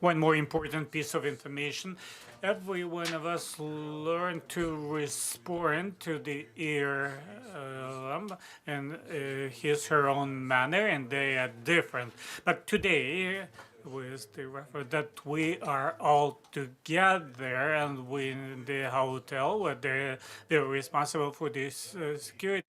One more important piece of information. Every one of us learned to respond to the ear in her own manner, and they are different. But today, with the reference that we are all together and we in the hotel where they're responsible for this security.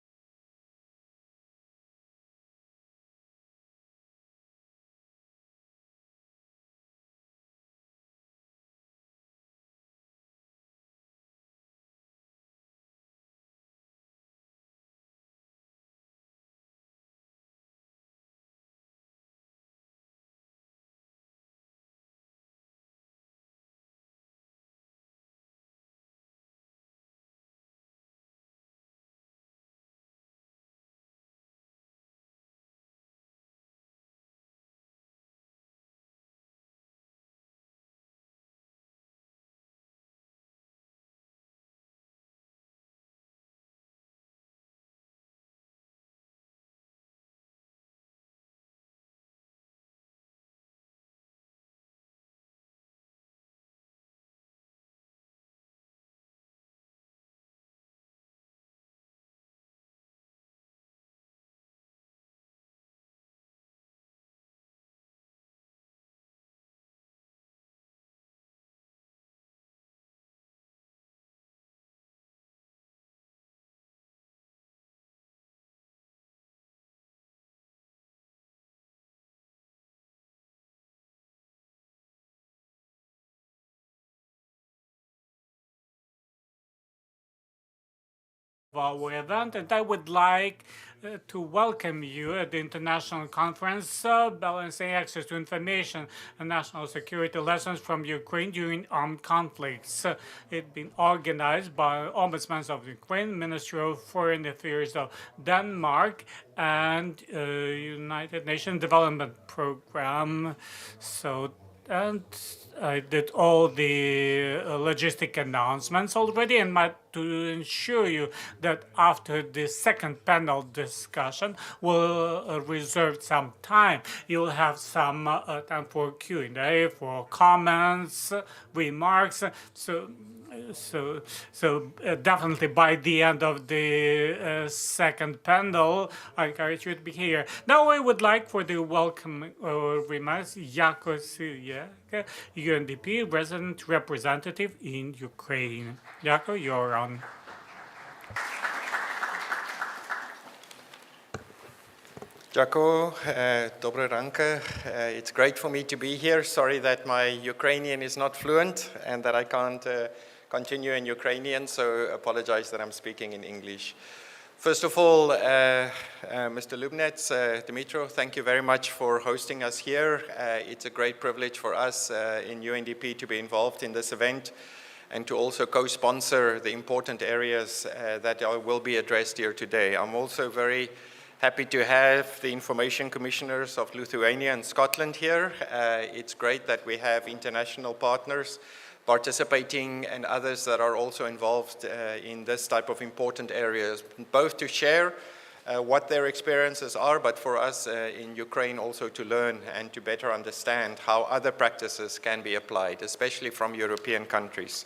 Our event, and I would like to welcome you at the international conference, Balancing Access to Information and National Security Lessons from Ukraine During Armed Conflicts. It's been organized by Омбудсман of Ukraine, Ministry of Foreign Affairs of Denmark, and United Nations Development Program. And I did all the logistic announcements already, and to ensure you that after the second panel discussion, we'll reserve some time. You'll have some time for Q&A, for comments, remarks. So definitely by the end of the second panel, I encourage you to be here. Now I would like for the welcome remarks, Yako Syriak, UNDP resident representative in Ukraine. Yako, you're on. Jaco, dobre ranke. It's great for me to be here. Sorry that my Ukrainian is not fluent and that I can't continue in Ukrainian, so apologize that I'm speaking in English. First of all, Mr. Lubinets, Dmitro, thank you very much for hosting us here. It's a great privilege for us in UNDP to be involved in this event and to also co-sponsor the important areas that will be addressed here today. I'm also very happy to have the information commissioners of Lithuania and Scotland here. It's great that we have international partners participating and others that are also involved in this type of important areas, both to share what their experiences are, but for us in Ukraine also to learn and to better understand how other practices can be applied, especially from European countries.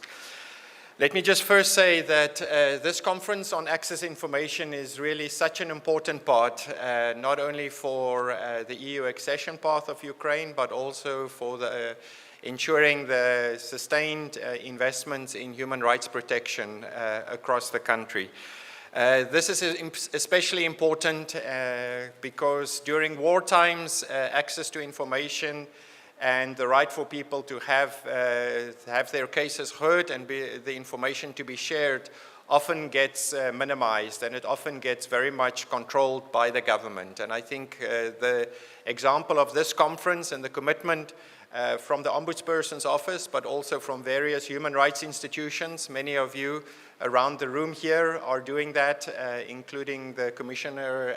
Let me just first say that this conference on access information is really such an important part, not only for the EU accession path of Ukraine, but also for the ensuring the sustained investments in human rights protection across the country. This is especially important because during war times, access to information and the right for people to have their cases heard and the information to be shared often gets minimized, and it often gets very much controlled by the government. And I think the example of this conference and the commitment from the Ombudsperson's office, but also from various human rights institutions. Many of you around the room here are doing that, including the Commissioner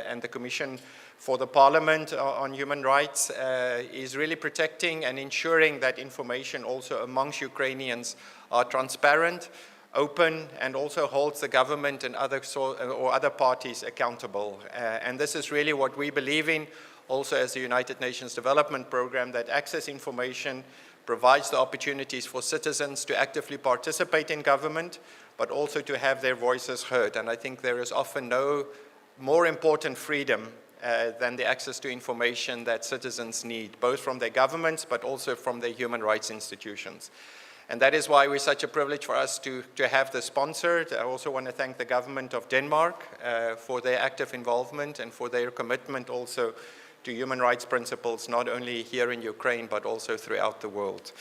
and the Commission for the Parliament on Human Rights, is really protecting and ensuring that information also amongst Ukrainians are transparent, open, and also holds the government and other parties accountable. And this is really what we believe in. also as the United Nations Development Program, that access information provides the opportunities for citizens to actively participate in government, but also to have their voices heard. And I think there is often no more important freedom than the access to information that citizens need, both from their governments, but also from their human rights institutions. And that is why it's such a privilege for us to have this sponsored. I also want to thank the government of Denmark for their active involvement and for their commitment also to human rights principles, not only here in Ukraine, but also throughout the world.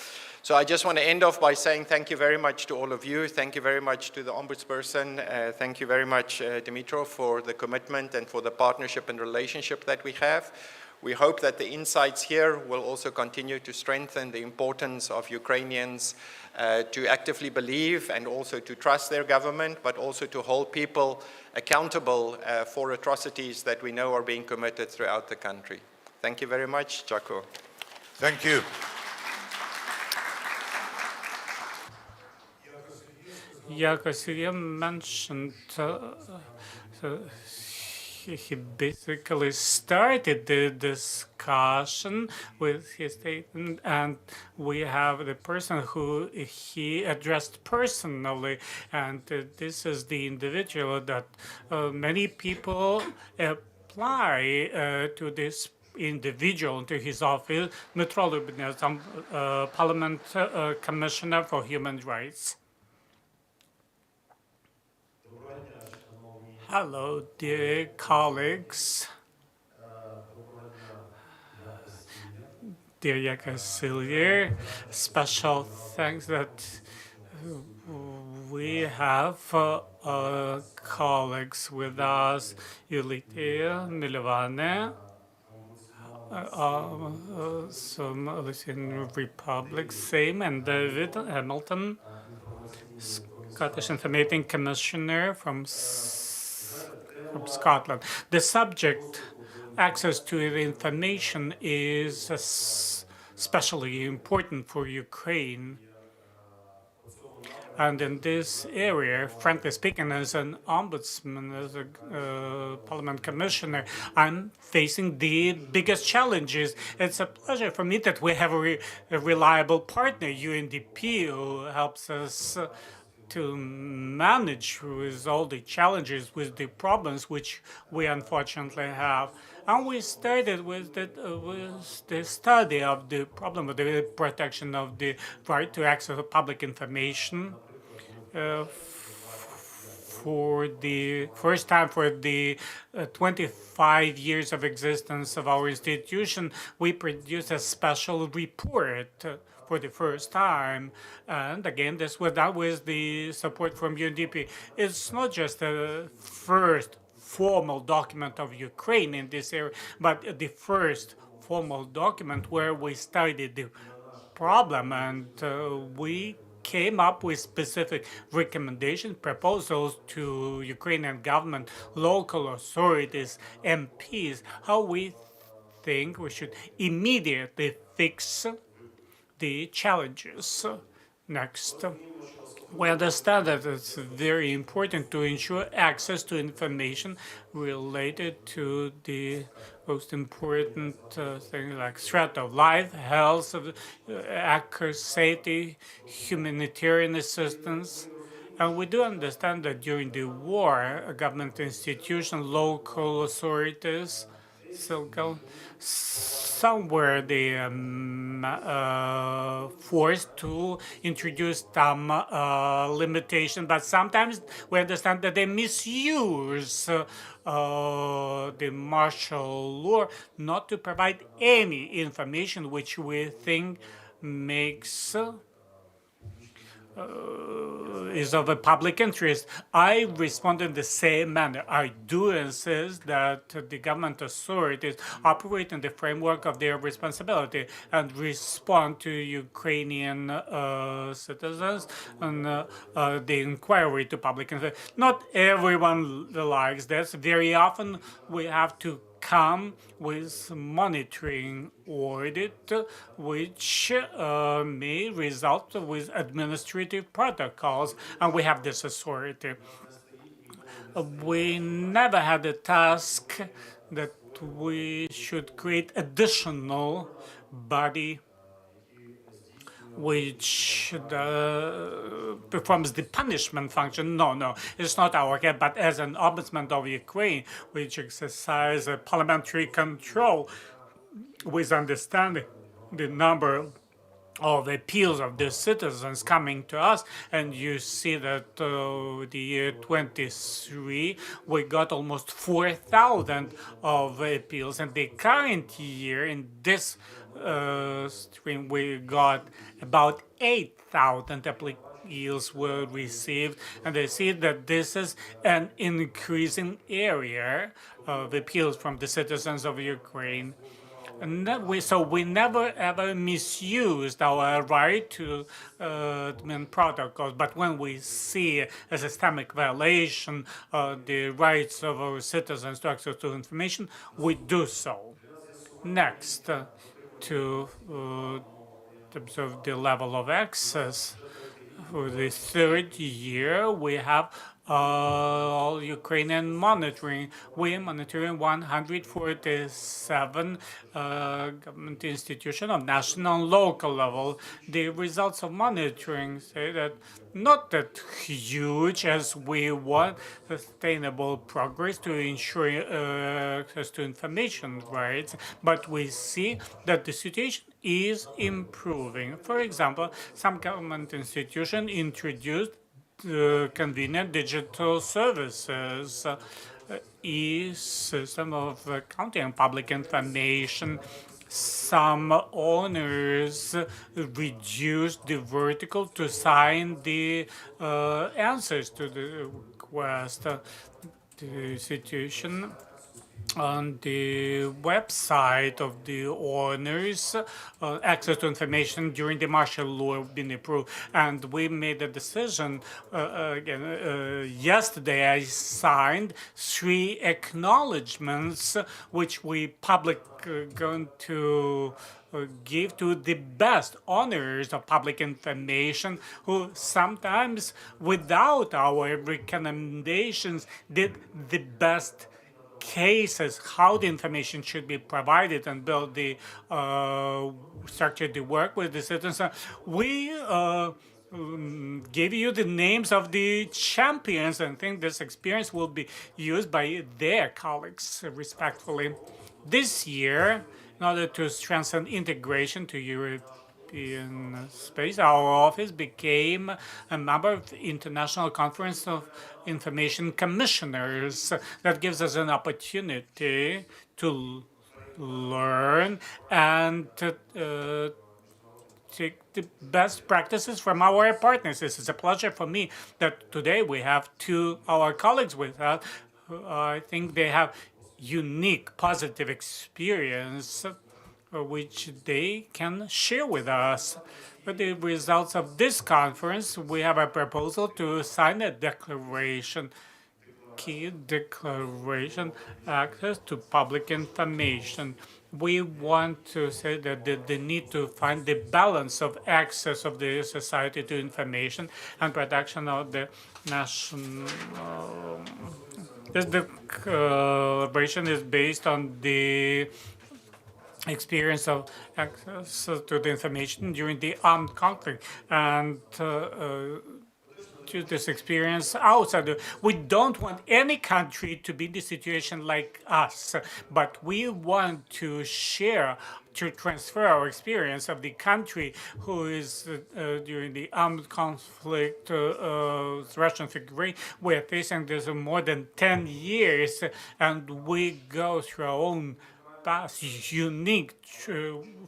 So I just want to end off by saying thank you very much to all of you. Thank you very much to the Ombudsperson. Thank you very much, Dmytro, for the commitment and for the partnership and relationship that we have. We hope that the insights here will also continue to strengthen the importance of Ukrainians to actively believe and also to trust their government, but also to hold people accountable for atrocities that we know are being committed throughout the country. Thank you very much. Dякую. Thank you. Yakov mentioned he basically started the discussion with his statement, and we have the person who he addressed personally, and this is the individual that many people apply to this individual, to his office, Dmytro Lubinets, Parliament Commissioner for Human Rights. Hello, dear colleagues. Dear Yekasilya, special thanks that we have colleagues with us, Yulitia, Milovane, some Lithuanian Republic, same, and David Hamilton, Scottish Information Commissioner from Scotland. The subject, access to information, is especially important for Ukraine. And in this area, frankly speaking, as an ombudsman, as a parliament commissioner, I'm facing the biggest challenges. It's a pleasure for me that we have a reliable partner, UNDP, who helps us to manage with all the challenges, with the problems which we unfortunately have. And we started with the study of the problem of the protection of the right to access to public information. For the first time for the 25 years of existence of our institution, we produced a special report for the first time. And again, this was done with the support from UNDP. It's not just the first formal document of Ukraine in this area, but the first formal document where we studied the problem, and we came up with specific recommendations, proposals to Ukrainian government, local authorities, MPs, how we think we should immediately fix the challenges. Next, we understand that it's very important to ensure access to information related to the most important things like threat of life, health, access, safety, humanitarian assistance. And we do understand that during the war, a government institution, local authorities, somewhere they forced to introduce some limitation, but sometimes we understand that they misuse the martial law not to provide any information which we think makes is of a public interest. I respond in the same manner. I do insist that the government authorities operate in the framework of their responsibility and respond to Ukrainian citizens and the inquiry to public interest. Not everyone likes this. Very often we have to come with monitoring audit, which may result with administrative protocols, and we have this authority. We never had a task that we should create additional body which performs the punishment function. No, it's not our case, but as an ombudsman of Ukraine, which exercises parliamentary control with understanding the number of appeals of the citizens coming to us, and you see that the year 23 we got almost 4,000 of appeals, and the current year in this stream we got about 8,000 appeals were received, and they see that this is an increasing area of appeals from the citizens of Ukraine. So we never ever misused our right to admin protocols, but when we see a systemic violation of the rights of our citizens to access to information, we do so. Next, to observe the level of access. For the third year, we have all Ukrainian monitoring. We are monitoring 147 government institutions on national and local level. The results of monitoring say that not that huge as we want sustainable progress to ensure access to information rights, but we see that the situation is improving. For example, some government institutions introduced convenient digital services, e-system of accounting public information. Some owners reduced the vertical to sign the answers to the request. The situation on the website of the owners, access to information during the martial law have been approved. And we made a decision, yesterday I signed 3 acknowledgements which we going to give to the best owners of public information who sometimes without our recommendations did the best cases how the information should be provided and build the structure to work with the citizens. We give you the names of the champions and think this experience will be used by their colleagues respectfully. This year, in order to strengthen integration to European space, our office became a member of the International Conference of Information Commissioners. That gives us an opportunity to learn and to take the best practices from our partners. This is a pleasure for me that today we have our colleagues with us. I think they have unique positive experience which they can share with us. With the results of this conference, we have a proposal to sign a declaration, key declaration, access to public information. We want to say that the need to find the balance of access of the society to information and protection of the national. This declaration is based on the experience of access to the information during the armed conflict and to this experience outside. We don't want any country to be in the situation like us, but we want to share, to transfer our experience of the country who is during the armed conflict, Russian Federation. We're facing this more than 10 years, and we go through our own past, unique,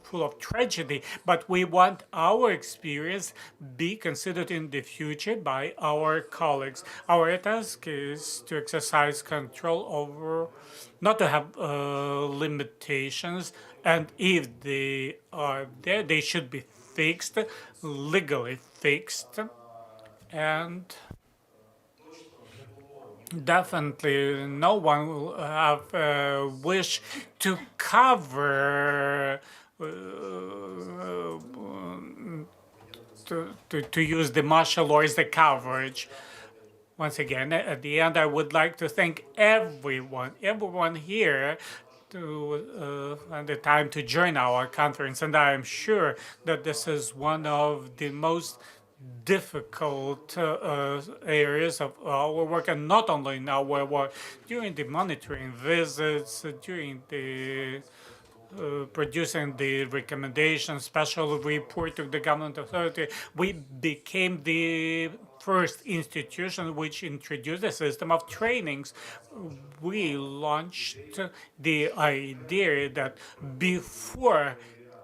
full of tragedy, but we want our experience be considered in the future by our colleagues. Our task is to exercise control over, not to have limitations, and if they are there, they should be fixed, legally fixed, and definitely no one will have a wish to cover to use the martial law as the coverage. Once again, at the end, I would like to thank everyone here and the time to join our conference. And I am sure that this is one of the most difficult areas of our work, and not only in our work, during the monitoring visits, during the producing the recommendation, special report to the government authority, we became the first institution which introduced a system of trainings. We launched the idea that before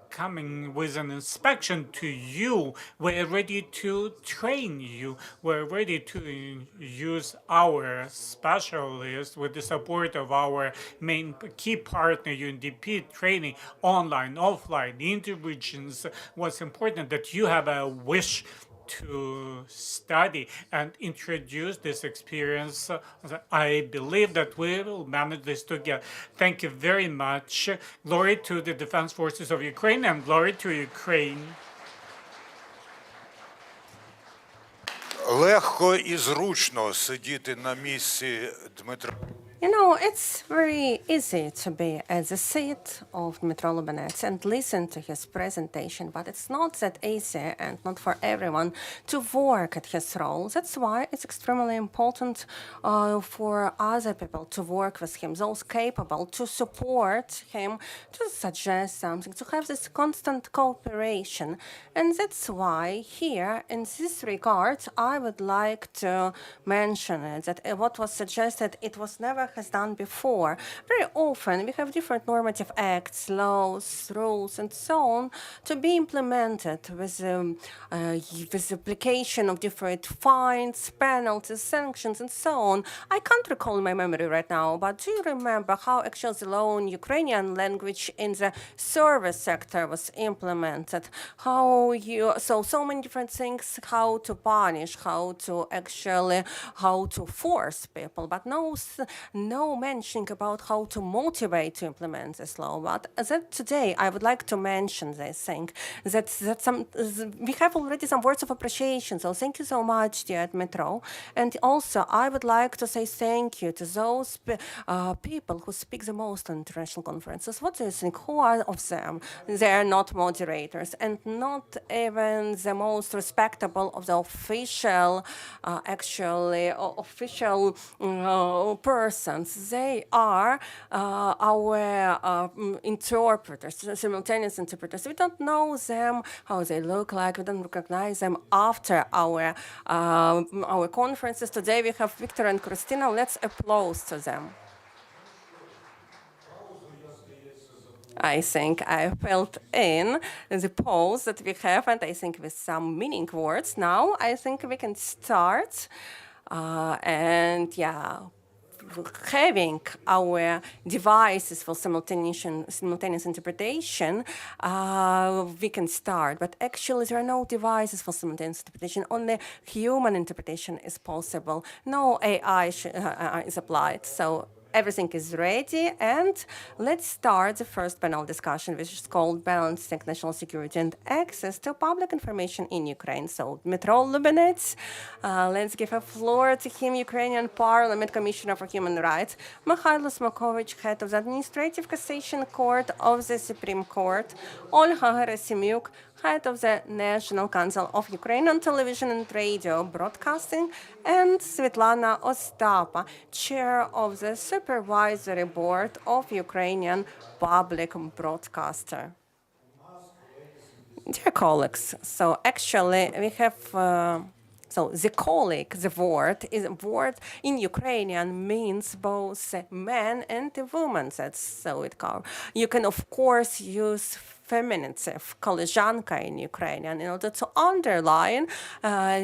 coming with an inspection to you, we're ready to train you. We're ready to use our specialists with the support of our main key partner, UNDP, training online, offline, interregions. What's important that you have a wish to study and introduce this experience. I believe that we will manage this together. Thank you very much. Glory to the Defense Forces of Ukraine and glory to Ukraine. Легко і зручно сидіти на місці Дмитра. You know, it's very easy to be at the seat of Dmytro Lubinets and listen to his presentation, but it's not that easy and not for everyone to work at his role. That's why it's extremely important for other people to work with him, those capable to support him, to suggest something, to have this constant cooperation. And that's why here, in this regard, I would like to mention it, that what was suggested, it was never has done before. Very often we have different normative acts, laws, rules, and so on to be implemented with application of different fines, penalties, sanctions, and so on. I can't recall my memory right now, but do you remember how actually the law in Ukrainian language in the service sector was implemented? How so many different things, how to punish, how to force people, but no mentioning about how to motivate to implement this law. But that today I would like to mention this thing, that we have already some words of appreciation. So thank you so much, dear Dmytro. And also I would like to say thank you to those people who speak the most on international conferences. What do you think? Who are of them? They are not moderators and not even the most respectable of the official, persons. They are our interpreters, simultaneous interpreters. We don't know them, how they look like. We don't recognize them after our conferences. Today we have Victor and Christina. Let's applause to them. I think I filled in the pause that we have, and I think with some meaning words. Now I think we can start. Having our devices for simultaneous interpretation, we can start. But actually, there are no devices for simultaneous interpretation. Only human interpretation is possible. No AI is applied. So everything is ready, and let's start the first panel discussion, which is called Balancing National Security and Access to Public Information in Ukraine. So, Dmytro Lubinets, let's give a floor to him, Ukrainian Parliament Commissioner for Human Rights, Mikhailo Smokovich, Head of the Administrative Cassation Court of the Supreme Court, Olga Gerasimyuk, Head of the National Council of Ukrainian Television and Radio Broadcasting, and Svetlana Ostapa, Chair of the Supervisory Board of Ukrainian Public Broadcaster. Dear colleagues, so actually we have the word in Ukrainian means both man and a woman. That's so it goes. You can of course use feminative, koleżanka in Ukrainian, in order to underline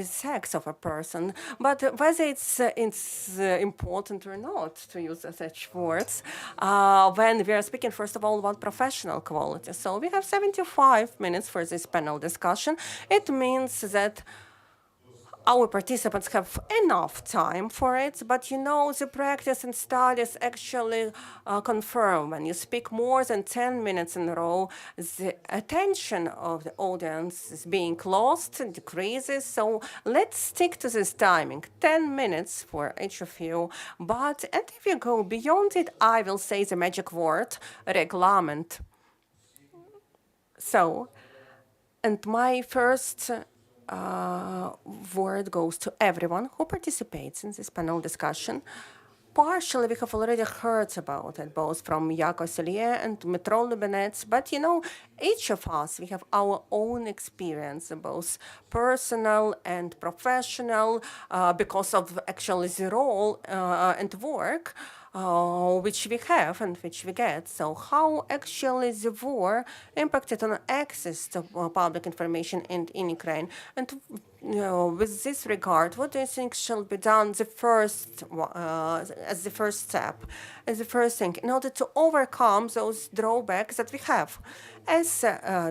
sex of a person. But whether it's important or not to use such words, when we are speaking, first of all, about professional quality. So we have 75 minutes for this panel discussion. It means that our participants have enough time for it, but you know, the practice and studies actually confirm when you speak more than 10 minutes in a row, the attention of the audience is being lost and decreases. So let's stick to this timing, 10 minutes for each of you. But and if you go beyond it, I will say the magic word, reglement. So, and my first word goes to everyone who participates in this panel discussion. Partially, we have already heard about it, both from Jaakko Sellier and Metro Lubinets, but you know, each of us, we have our own experience, both personal and professional, because of actually the role and work which we have and which we get. So how actually the war impacted on access to public information in Ukraine? And with this regard, what do you think shall be done as the first step, as the first thing, in order to overcome those drawbacks that we have? As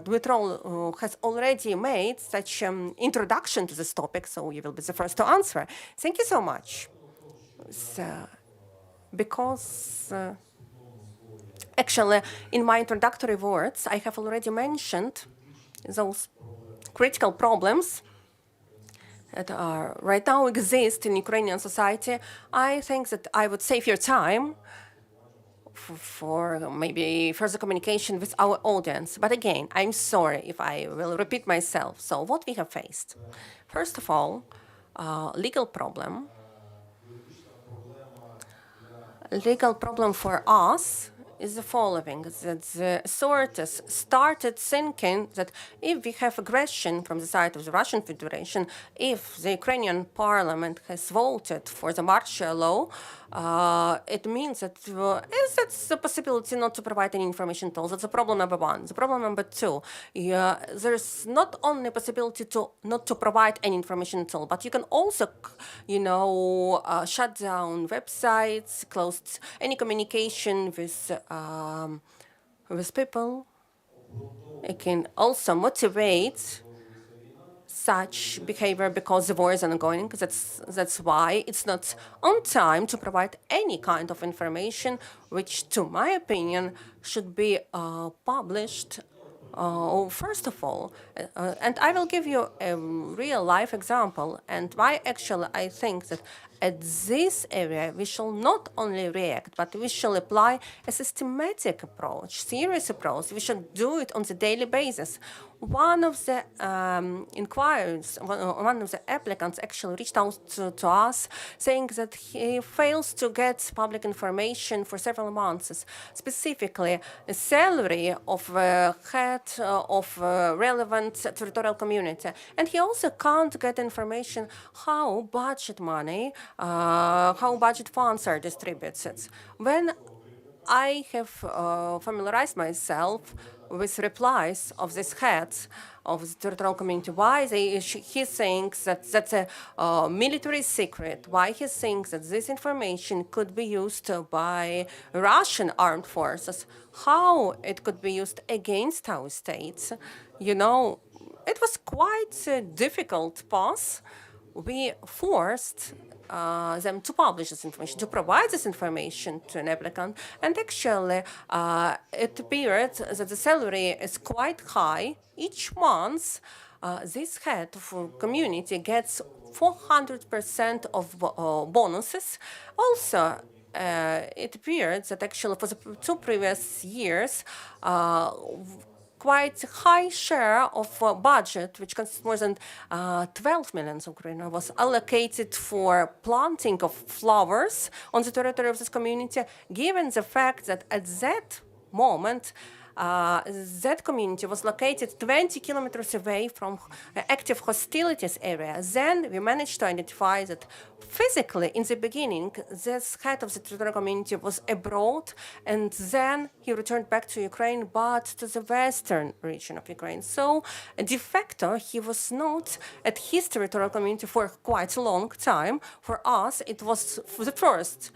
Dmitro has already made such introduction to this topic, so you will be the first to answer. Thank you so much. So, because actually, in my introductory words, I have already mentioned those critical problems that are right now exist in Ukrainian society. I think that I would save your time for maybe further communication with our audience. But again, I'm sorry if I will repeat myself. So what we have faced? First of all, legal problem. Legal problem for us is the following, that the authorities started thinking that if we have aggression from the side of the Russian Federation, if the Ukrainian parliament has voted for the martial law, it means that that's the possibility not to provide any information at all. That's the problem number one. The problem number two, there's not only possibility to not to provide any information at all, but you can also, shut down websites, close any communication with people. It can also motivate such behavior because the war is ongoing. That's why it's not on time to provide any kind of information, which, to my opinion, should be published. First of all, and I will give you a real life example, and why actually I think that at this area we shall not only react, but we shall apply a systematic approach, serious approach. We should do it on the daily basis. One of the inquiries, one of the applicants actually reached out to us saying that he fails to get public information for several months, specifically the salary of head of relevant territorial community. And he also can't get information how budget money, how budget funds are distributed. When I have familiarized myself with replies of these heads of the territorial community, why he thinks that that's a military secret, why he thinks that this information could be used by Russian armed forces, how it could be used against our states. It was quite a difficult path. We forced them to publish this information, to provide this information to an applicant. And actually, it appeared that the salary is quite high. Each month, this head of community gets 400% of bonuses. Also, it appeared that actually for the 2 previous years, quite high share of budget, which consists more than 12 million Ukraine, was allocated for planting of flowers on the territory of this community, given the fact that at that moment, that community was located 20 kilometers away from active hostilities area. Then we managed to identify that physically, in the beginning, this head of the territorial community was abroad, and then he returned back to Ukraine, but to the western region of Ukraine. So, de facto, he was not at his territorial community for quite a long time. For us, it was the first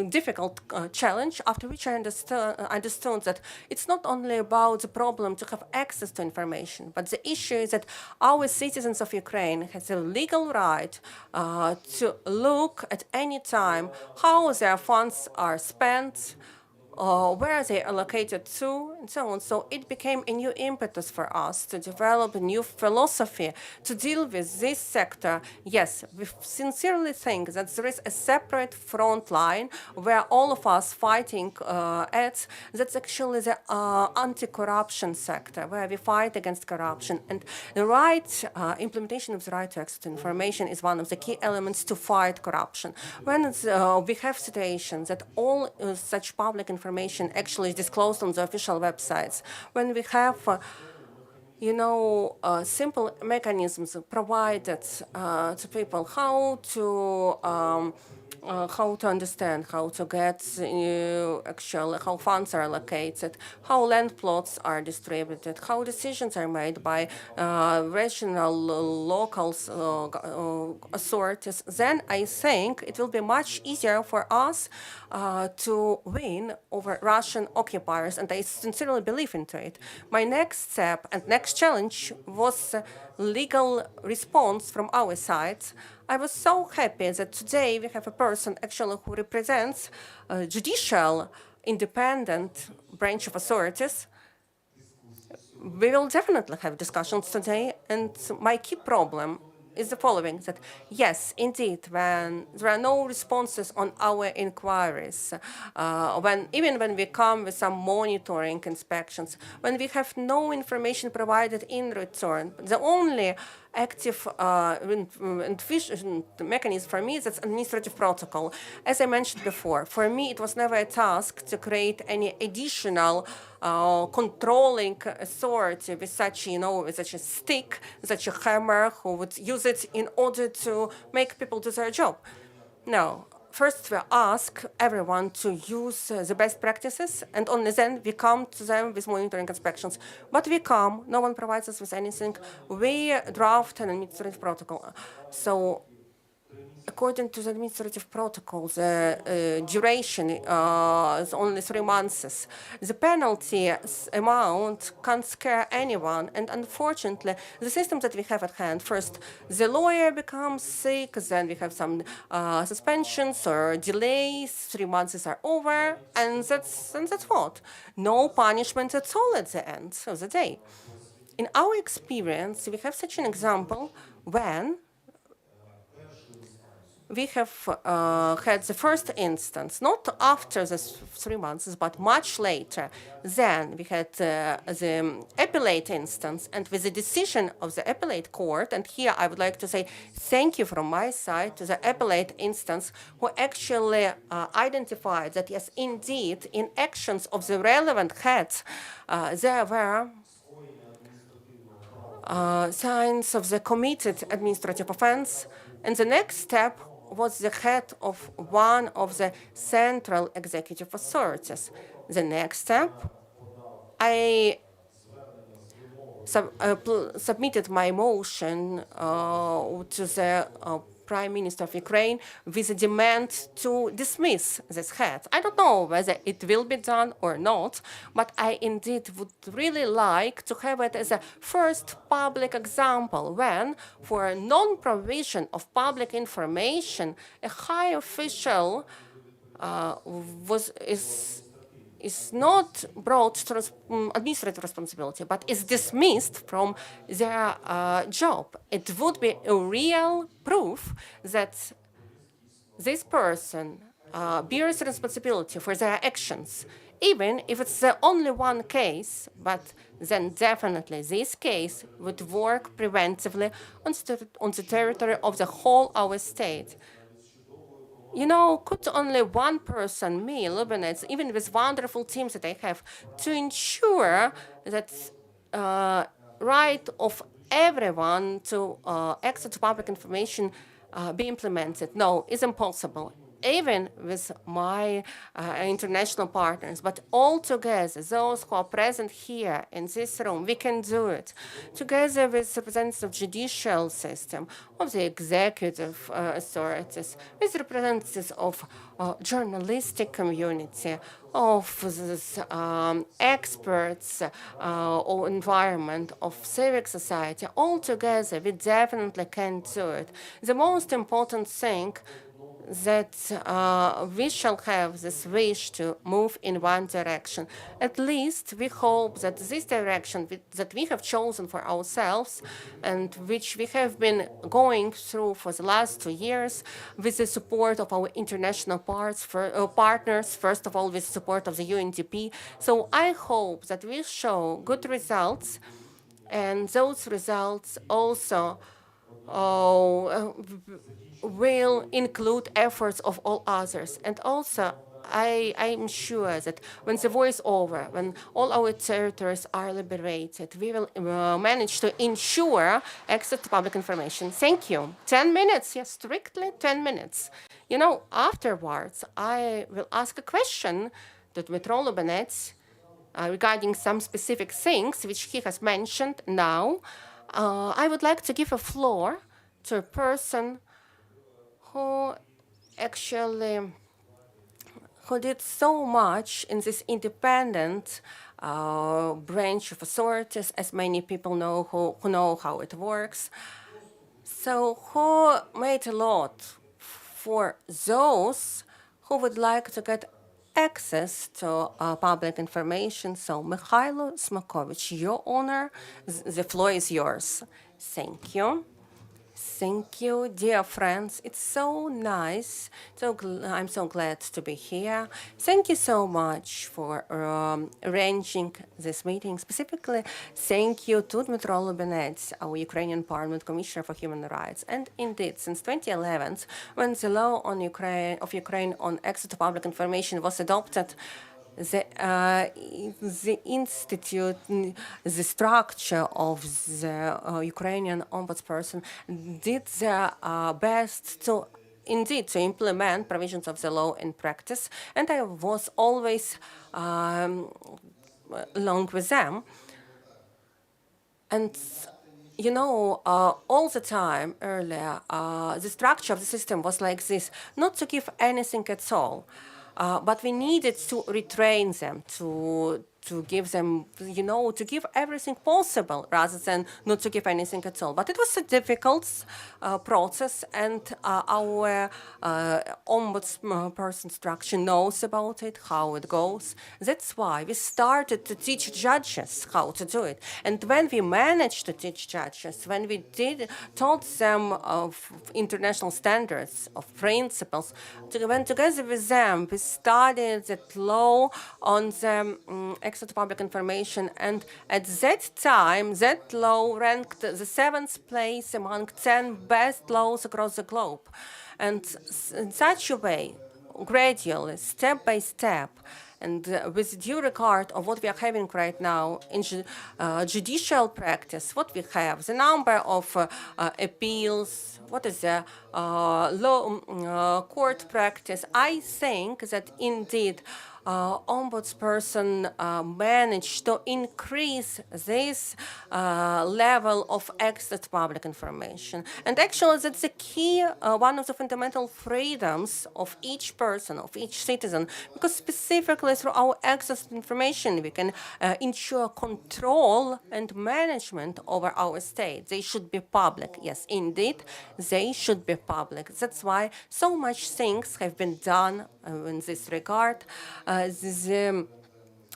difficult challenge, after which I understood that it's not only about the problem to have access to information, but the issue is that our citizens of Ukraine has a legal right to look at any time how their funds are spent, where they allocated to, and so on. So it became a new impetus for us to develop a new philosophy to deal with this sector. Yes, we sincerely think that there is a separate front line where all of us fighting at. That's actually the anti-corruption sector, where we fight against corruption. And the right implementation of the right to access to information is one of the key elements to fight corruption. When we have situations that all such public information actually is disclosed on the official websites, when we have simple mechanisms provided to people how to understand, how to get actually how funds are allocated, how land plots are distributed, how decisions are made by regional, local authorities, then I think it will be much easier for us to win over Russian occupiers, and I sincerely believe into it. My next step and next challenge was legal response from our side. I was so happy that today we have a person actually who represents a judicial independent branch of authorities. We will definitely have discussions today, and my key problem is the following, that yes, indeed, when there are no responses on our inquiries, even when we come with some monitoring inspections, when we have no information provided in return, the only active mechanism for me is administrative protocol. As I mentioned before, for me it was never a task to create any additional controlling authority with such, with such a stick, such a hammer, who would use it in order to make people do their job. No. First, we ask everyone to use the best practices, and only then we come to them with monitoring inspections. But we come, no one provides us with anything. We draft an administrative protocol. So, according to the administrative protocol, the duration is only 3 months. The penalty amount can't scare anyone. And unfortunately, the system that we have at hand, first, the lawyer becomes sick, then we have some suspensions or delays, 3 months are over, and that's what? No punishment at all at the end of the day. In our experience, we have such an example when we have had the first instance, not after the 3 months, but much later. Then we had the appellate instance, and with the decision of the appellate court, and here I would like to say thank you from my side to the appellate instance, who actually identified that, yes, indeed, in actions of the relevant heads, there were signs of the committed administrative offense, and the next step was the head of one of the central executive authorities. The next step, I submitted my motion to the Prime Minister of Ukraine with a demand to dismiss this head. I don't know whether it will be done or not, but I indeed would really like to have it as a first public example when, for non-provision of public information, a high official is not brought to administrative responsibility, but is dismissed from their job. It would be a real proof that this person bears responsibility for their actions, even if it's the only one case, but then definitely this case would work preventively on the territory of the whole our state. Could only one person, me, Lubinetz, even with wonderful teams that I have, to ensure that right of everyone to access to public information be implemented? No, it's impossible. even with my international partners, but all together, those who are present here in this room, we can do it. Together with representatives of judicial system, of the executive authorities, with representatives of journalistic community, of this, experts or environment, of civic society, all together we definitely can do it. The most important thing that we shall have this wish to move in one direction. At least we hope that this direction that we have chosen for ourselves and which we have been going through for the last 2 years with the support of our international partners, first of all with the support of the UNDP. So I hope that we show good results, and those results also will include efforts of all others. And also, I'm sure that when the war is over, when all our territories are liberated, we will manage to ensure access to public information. Thank you. 10 minutes, yes, strictly 10 minutes. You know, afterwards, I will ask a question to Dmytro Lubinets regarding some specific things which he has mentioned now. I would like to give a floor to a person who actually did so much in this independent branch of authorities, as many people know who know how it works. So who made a lot for those who would like to get access to public information. So Mikhailo Smakovich, your honor, the floor is yours. Thank you. Thank you, dear friends. It's so nice. I'm so glad to be here. Thank you so much for arranging this meeting. Specifically, thank you to Dmytro Lubinets, our Ukrainian Parliament Commissioner for Human Rights. And indeed, since 2011, when the law on Ukraine on access to public information was adopted, the institute, the structure of the Ukrainian ombudsperson did their best to implement provisions of the law in practice, and I was always along with them. And you know, all the time earlier, the structure of the system was like this, not to give anything at all. But we needed to retrain them, to give them, you know, to give everything possible rather than not to give anything at all. But it was a difficult process, and our ombudsperson structure knows about it, how it goes. That's why we started to teach judges how to do it. And when we managed to teach judges, when we taught them of international standards, of principles, when together with them we studied that law on the access to public information, and at that time, that law ranked the 7th place among 10 best laws across the globe. And in such a way, gradually, step by step, and with due regard of what we are having right now in judicial practice, what we have, the number of appeals, what is the court practice, I think that indeed ombudsperson managed to increase this level of access to public information. And actually, that's the key, one of the fundamental freedoms of each person, of each citizen, because specifically through our access to information, we can ensure control and management over our state. They should be public. Yes, indeed, they should be public. That's why so much things have been done in this regard.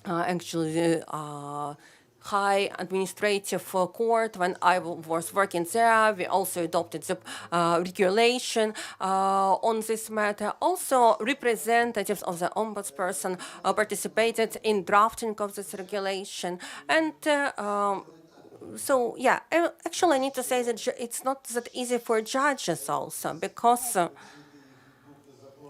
Actually, the High Administrative Court, when I was working there, we also adopted the regulation on this matter. Also, representatives of the ombudsperson participated in drafting of this regulation. And so, yeah, actually, I need to say that it's not that easy for judges also, because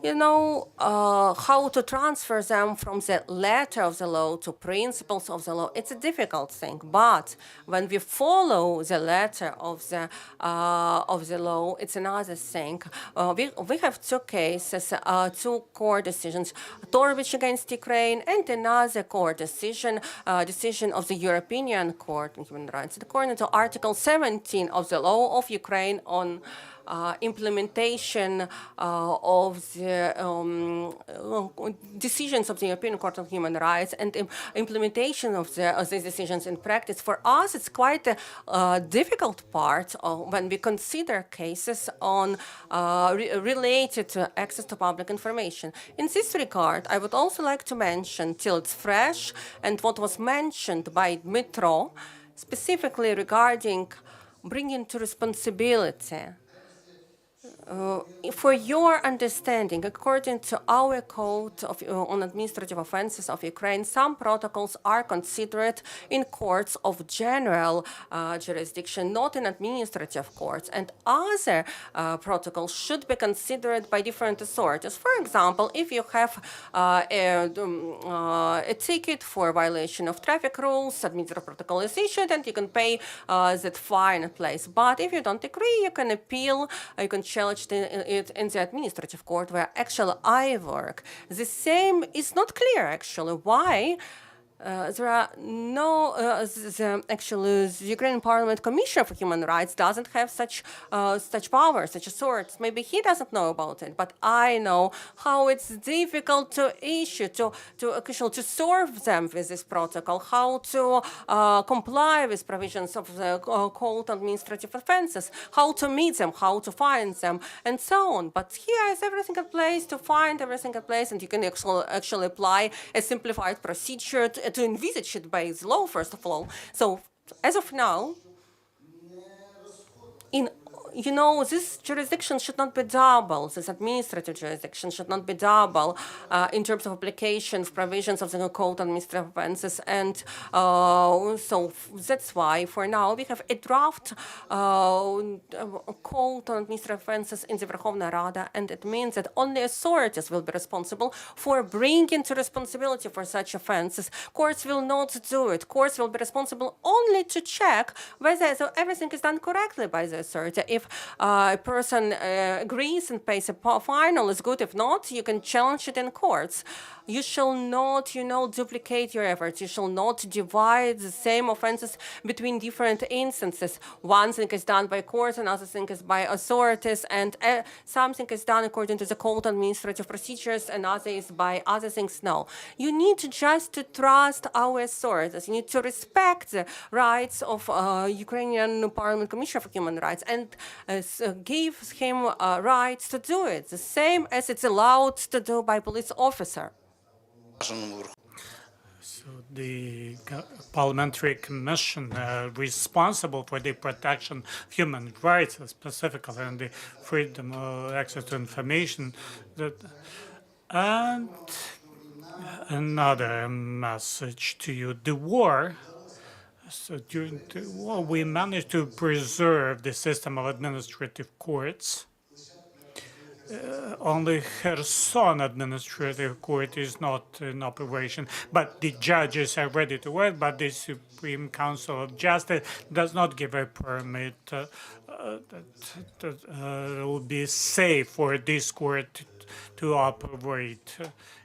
how to transfer them from the letter of the law to principles of the law, it's a difficult thing. But when we follow the letter of the law, it's another thing. We have two cases, two court decisions, Torvich against Ukraine and another court decision, decision of the European Court on Human Rights. According to Article 17 of the law of Ukraine on implementation of the decisions of the European Court of Human Rights and implementation of these decisions in practice. For us, it's quite a difficult part when we consider cases on related to access to public information. In this regard, I would also like to mention, till it's fresh, and what was mentioned by Dmitro, specifically regarding bringing to responsibility. For your understanding, according to our Code on Administrative Offenses of Ukraine, some protocols are considered in courts of general jurisdiction, not in administrative courts, and other protocols should be considered by different authorities. For example, if you have a ticket for violation of traffic rules, administrative protocol is issued, and you can pay that fine at place. But if you don't agree, you can appeal, you can challenge it in the administrative court where actually I work. The same is not clear actually why there are no, actually, the Ukrainian Parliament Commissioner for Human Rights doesn't have such powers, such authorities. Maybe he doesn't know about it, but I know how it's difficult to issue, to serve them with this protocol, how to comply with provisions of the Code on Administrative Offenses, how to meet them, how to find them, and so on. But here is everything in place to find everything in place, and you can actually apply a simplified procedure to envisage it by the law, first of all. So, as of now, this jurisdiction should not be double. This administrative jurisdiction should not be double in terms of application of provisions of the Code on Administrative Offenses. And so that's why, for now, we have a draft Code on Administrative Offenses in the Verkhovna Rada, and it means that only authorities will be responsible for bringing to responsibility for such offenses. Courts will not do it. Courts will be responsible only to check whether everything is done correctly by the authority. If a person agrees and pays a fine, all is good. If not, you can challenge it in courts. You shall not, duplicate your efforts. You shall not divide the same offenses between different instances. One thing is done by courts, another thing is by authorities, and something is done according to the Code on Administrative Procedures, another is by other things. No. You need just to trust our authorities. You need to respect the rights of Ukrainian Parliament Commissioner for Human Rights and give him rights to do it, the same as it's allowed to do by police officer. So the parliamentary commission responsible for the protection of human rights, specifically and the freedom of access to information, and another message to you: the war. So during the war, we managed to preserve the system of administrative courts. Only Kherson Administrative Court is not in operation, but the judges are ready to work, but the Supreme Council of Justice does not give a permit that will be safe for this court to operate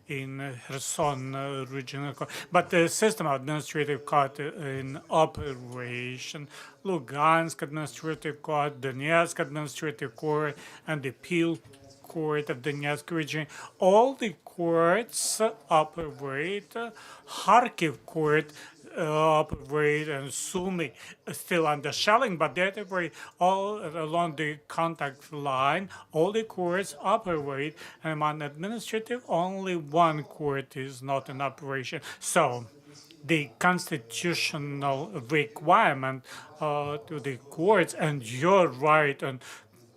in Kherson regional court. But the system of administrative court in operation, Lugansk Administrative Court, Donetsk Administrative Court, and the Appeal Court of Donetsk region, all the courts operate. Kharkiv Court operate, and Sumy still under shelling, but they operate all along the contact line. All the courts operate, and on administrative, only one court is not in operation. So the constitutional requirement to the courts and your right on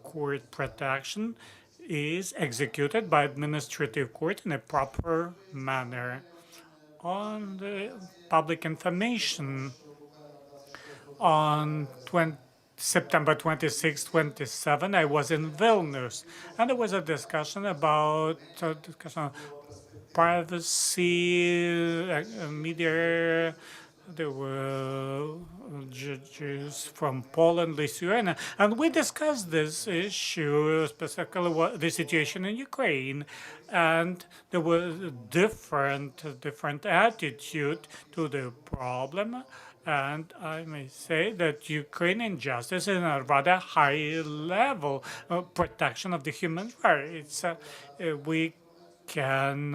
court protection is executed by administrative court in a proper manner. On the public information, on September 26, 27, I was in Vilnius, and there was a discussion about privacy, media. There were judges from Poland, Lithuania, and we discussed this issue, specifically the situation in Ukraine. And there was different attitude to the problem. And I may say that Ukrainian justice is a rather high level of protection of the human rights. We can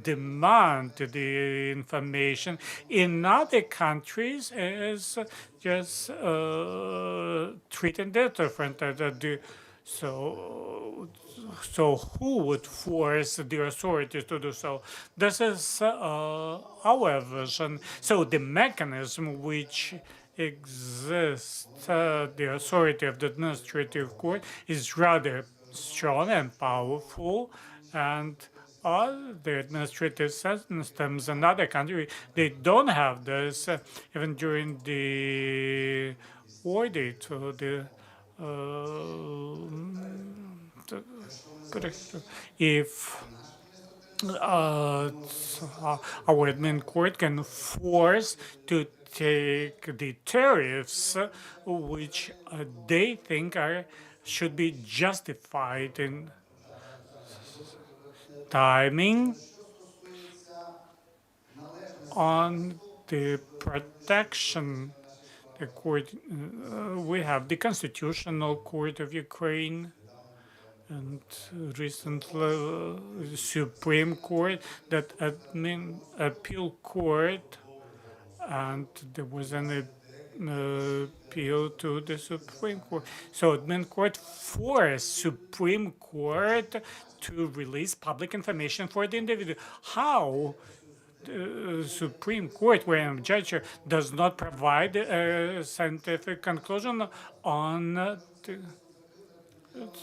demand the information. In other countries, is just treated different. So who would force the authorities to do so? This is our vision. So the mechanism which exists, the authority of the administrative court, is rather strong and powerful, and all the administrative systems in other countries, they don't have this, even during the audit or if our admin court can force to take the tariffs which they think should be justified in timing on the protection. The court, we have the Constitutional Court of Ukraine, and recently Supreme Court, that appeal court, and there was an appeal to the Supreme Court. So admin court forced Supreme Court to release public information for the individual. How the Supreme Court, where a judge does not provide a scientific conclusion on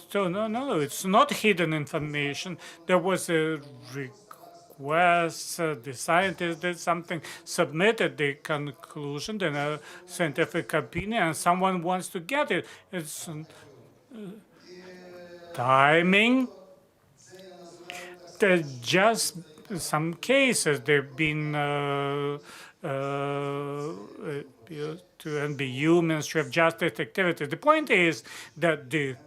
so no, it's not hidden information. There was a request, the scientist did something, submitted the conclusion, then a scientific opinion, and someone wants to get it. It's timing. There's just some cases they've been to NBU, Ministry of Justice activities. The point is that the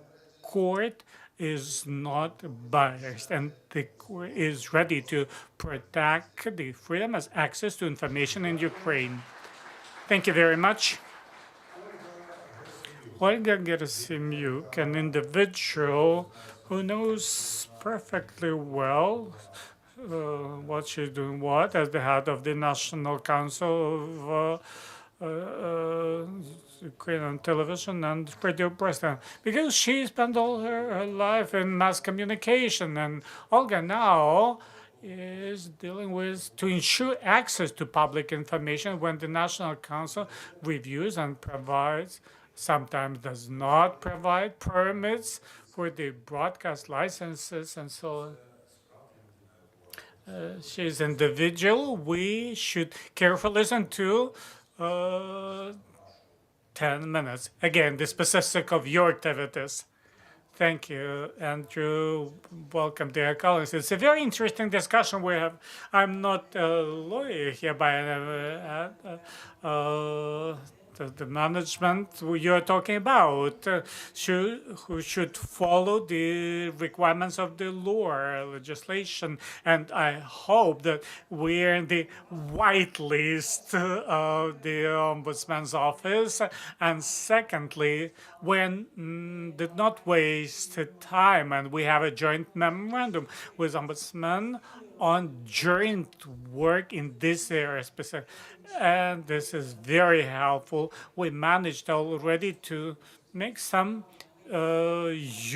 court is not biased, and the court is ready to protect the freedom as access to information in Ukraine. Thank you very much. Olga Gerasimuuk, an individual who knows perfectly well what she's doing as the head of the National Council of Ukrainian television and radio president, because she spent all her life in mass communication, and Olga now is dealing with to ensure access to public information when the National Council reviews and provides, sometimes does not provide permits for the broadcast licenses and so on. She's individual. We should carefully listen to 10 minutes. Again, the specific of your activities. Thank you, Andrew. Welcome, dear colleagues. It's a very interesting discussion we have. I'm not a lawyer here by the management you're talking about, who should follow the requirements of the law, legislation, and I hope that we're in the white list of the Ombudsman's office. And secondly, when did not waste time, and we have a joint memorandum with Ombudsman on joint work in this area specific. And this is very helpful. We managed already to make some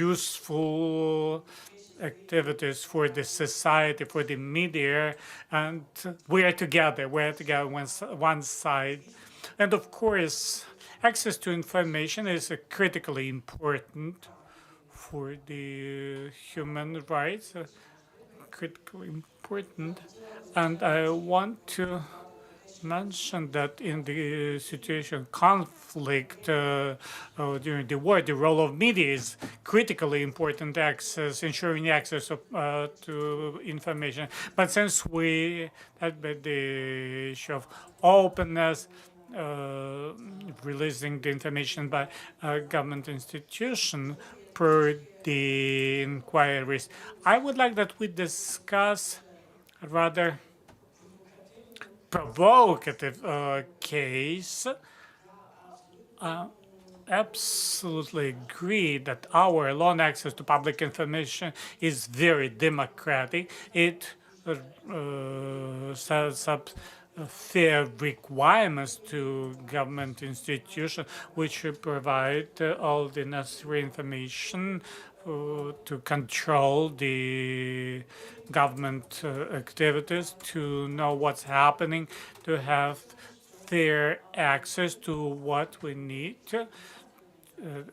useful activities for the society, for the media, and we're together one side. And of course, access to information is critically important for the human rights, critically important. And I want to mentioned that in the situation conflict during the war, the role of media is critically important, ensuring access to information. But since we had the issue of openness, releasing the information by government institution per the inquiries, I would like that we discuss rather provocative case. Absolutely agree that our law on access to public information is very democratic. It sets up fair requirements to government institutions which should provide all the necessary information to control the government activities, to know what's happening, to have fair access to what we need.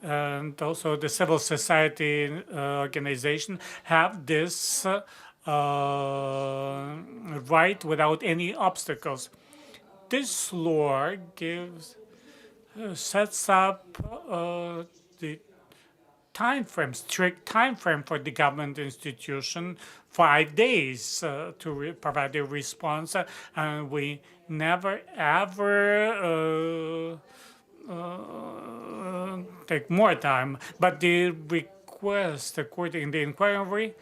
And also the civil society organization have this right without any obstacles. This law sets up the strict time frame for the government institution, 5 days to provide a response, and we never ever take more time. But the request according to the inquiry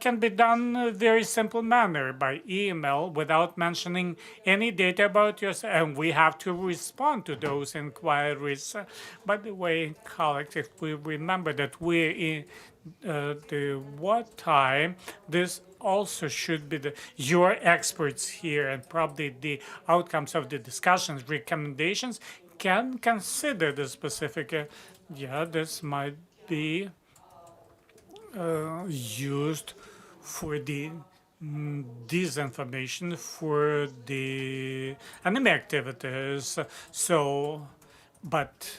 can be done in a very simple manner by email without mentioning any data about yourself, and we have to respond to those inquiries. By the way, colleagues, if we remember that we're in the wartime, this also should be your experts here, and probably the outcomes of the discussions, recommendations, can consider the specific, this might be used for the disinformation, for the enemy activities. So, but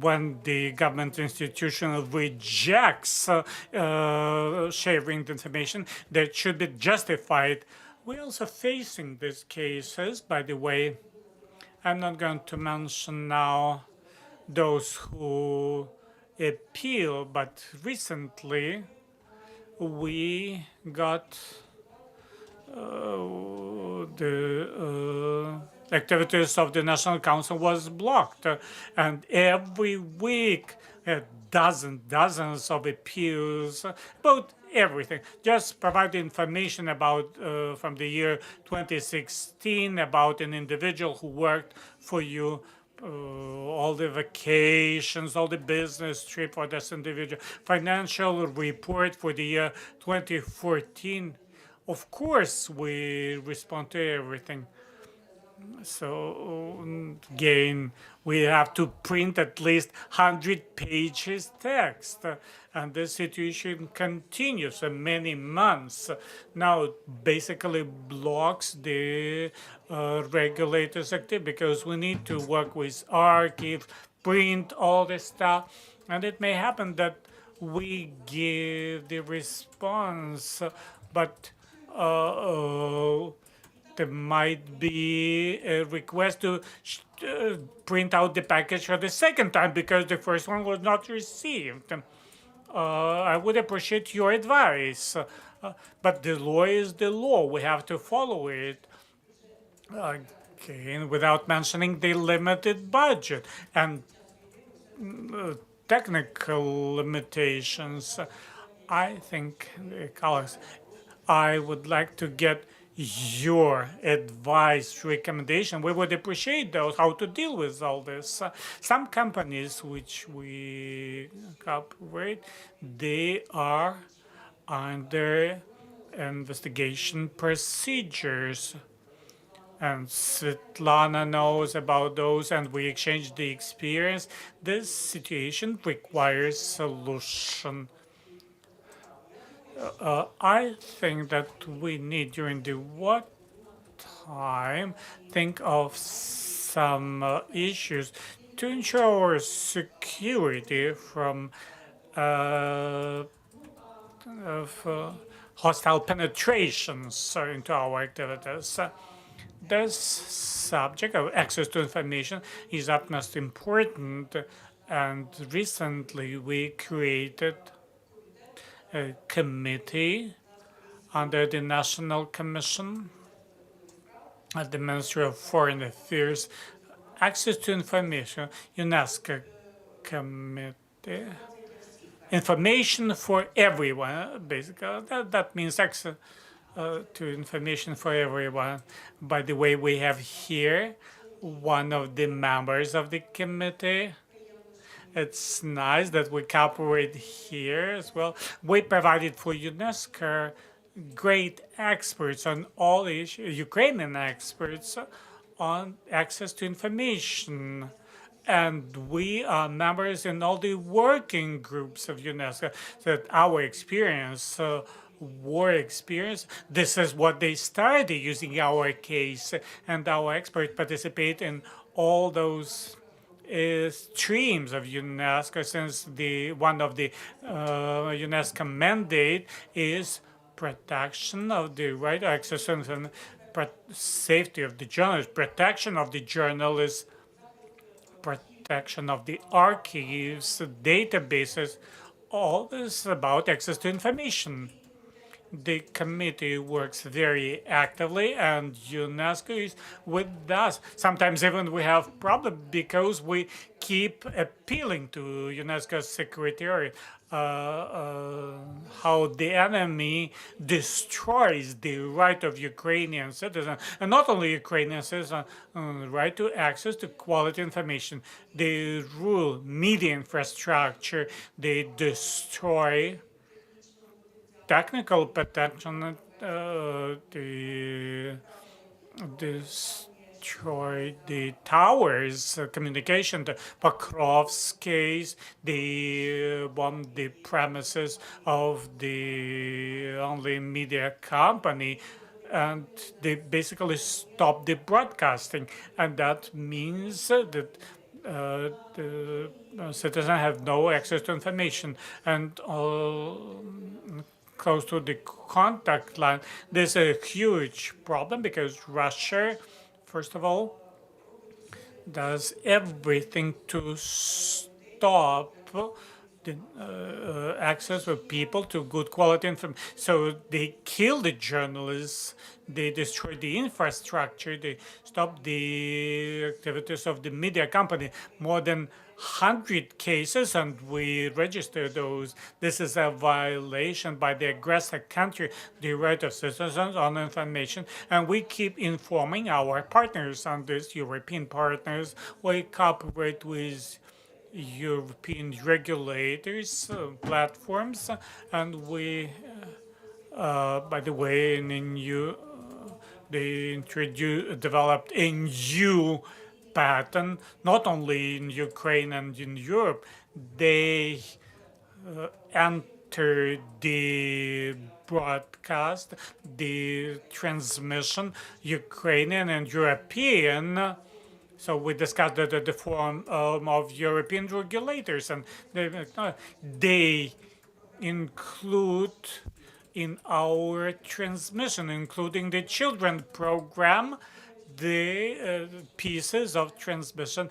when the government institution rejects sharing the information, that should be justified. We're also facing these cases, by the way. I'm not going to mention now those who appeal, but recently we got the activities of the National Council was blocked, and every week dozens of appeals about everything. Just provide information about from the year 2016 about an individual who worked for you, all the vacations, all the business trip for this individual, financial report for the year 2014. Of course, we respond to everything. So again, we have to print at least 100 pages text, and the situation continues for many months. Now it basically blocks the regulators' activity because we need to work with archive, print all this stuff, and it may happen that we give the response, but there might be a request to print out the package for the second time because the first one was not received. I would appreciate your advice, but the law is the law. We have to follow it. Again, without mentioning the limited budget and technical limitations. I think, colleagues, I would like to get your advice, recommendation. We would appreciate those, how to deal with all this. Some companies which we cooperate, they are under investigation procedures. And Svetlana knows about those, and we exchange the experience. This situation requires solution. I think that we need, during the war time, think of some issues to ensure our security from hostile penetrations into our activities. This subject of access to information is utmost important, and recently we created a committee under the National Commission at the Ministry of Foreign Affairs, Access to Information, UNESCO Committee, information for everyone, basically. That means access to information for everyone. By the way, we have here one of the members of the committee. It's nice that we cooperate here as well. We provided for UNESCO great experts on all issues, Ukrainian experts on access to information. And we are members in all the working groups of UNESCO. That our experience, war experience, this is what they started using our case, and our experts participate in all those streams of UNESCO, since one of the UNESCO mandate is protection of the right to access and safety of the journalists, protection of the journalists, protection of the archives, databases, all this about access to information. The committee works very actively, and UNESCO is with us. Sometimes even we have problems because we keep appealing to UNESCO's secretary how the enemy destroys the right of Ukrainian citizens, and not only Ukrainian citizens, right to access to quality information. They rule media infrastructure, they destroy technical protection, destroy the towers, communication, the Pokrov's case, they bombed the premises of the only media company, and they basically stopped the broadcasting. And that means that the citizens have no access to information. And close to the contact line, there's a huge problem because Russia, first of all, does everything to stop the access of people to good quality information. So they kill the journalists, they destroy the infrastructure, they stop the activities of the media company. More than 100 cases, and we register those. This is a violation by the aggressor country, the right of citizens on information, and we keep informing our partners on this, European partners. We cooperate with European regulators, platforms, and we, by the way, they developed a new pattern, not only in Ukraine and in Europe. They enter the broadcast, the transmission, Ukrainian and European. So we discussed the form of European regulators, and they include in our transmission, including the children program, the pieces of transmission.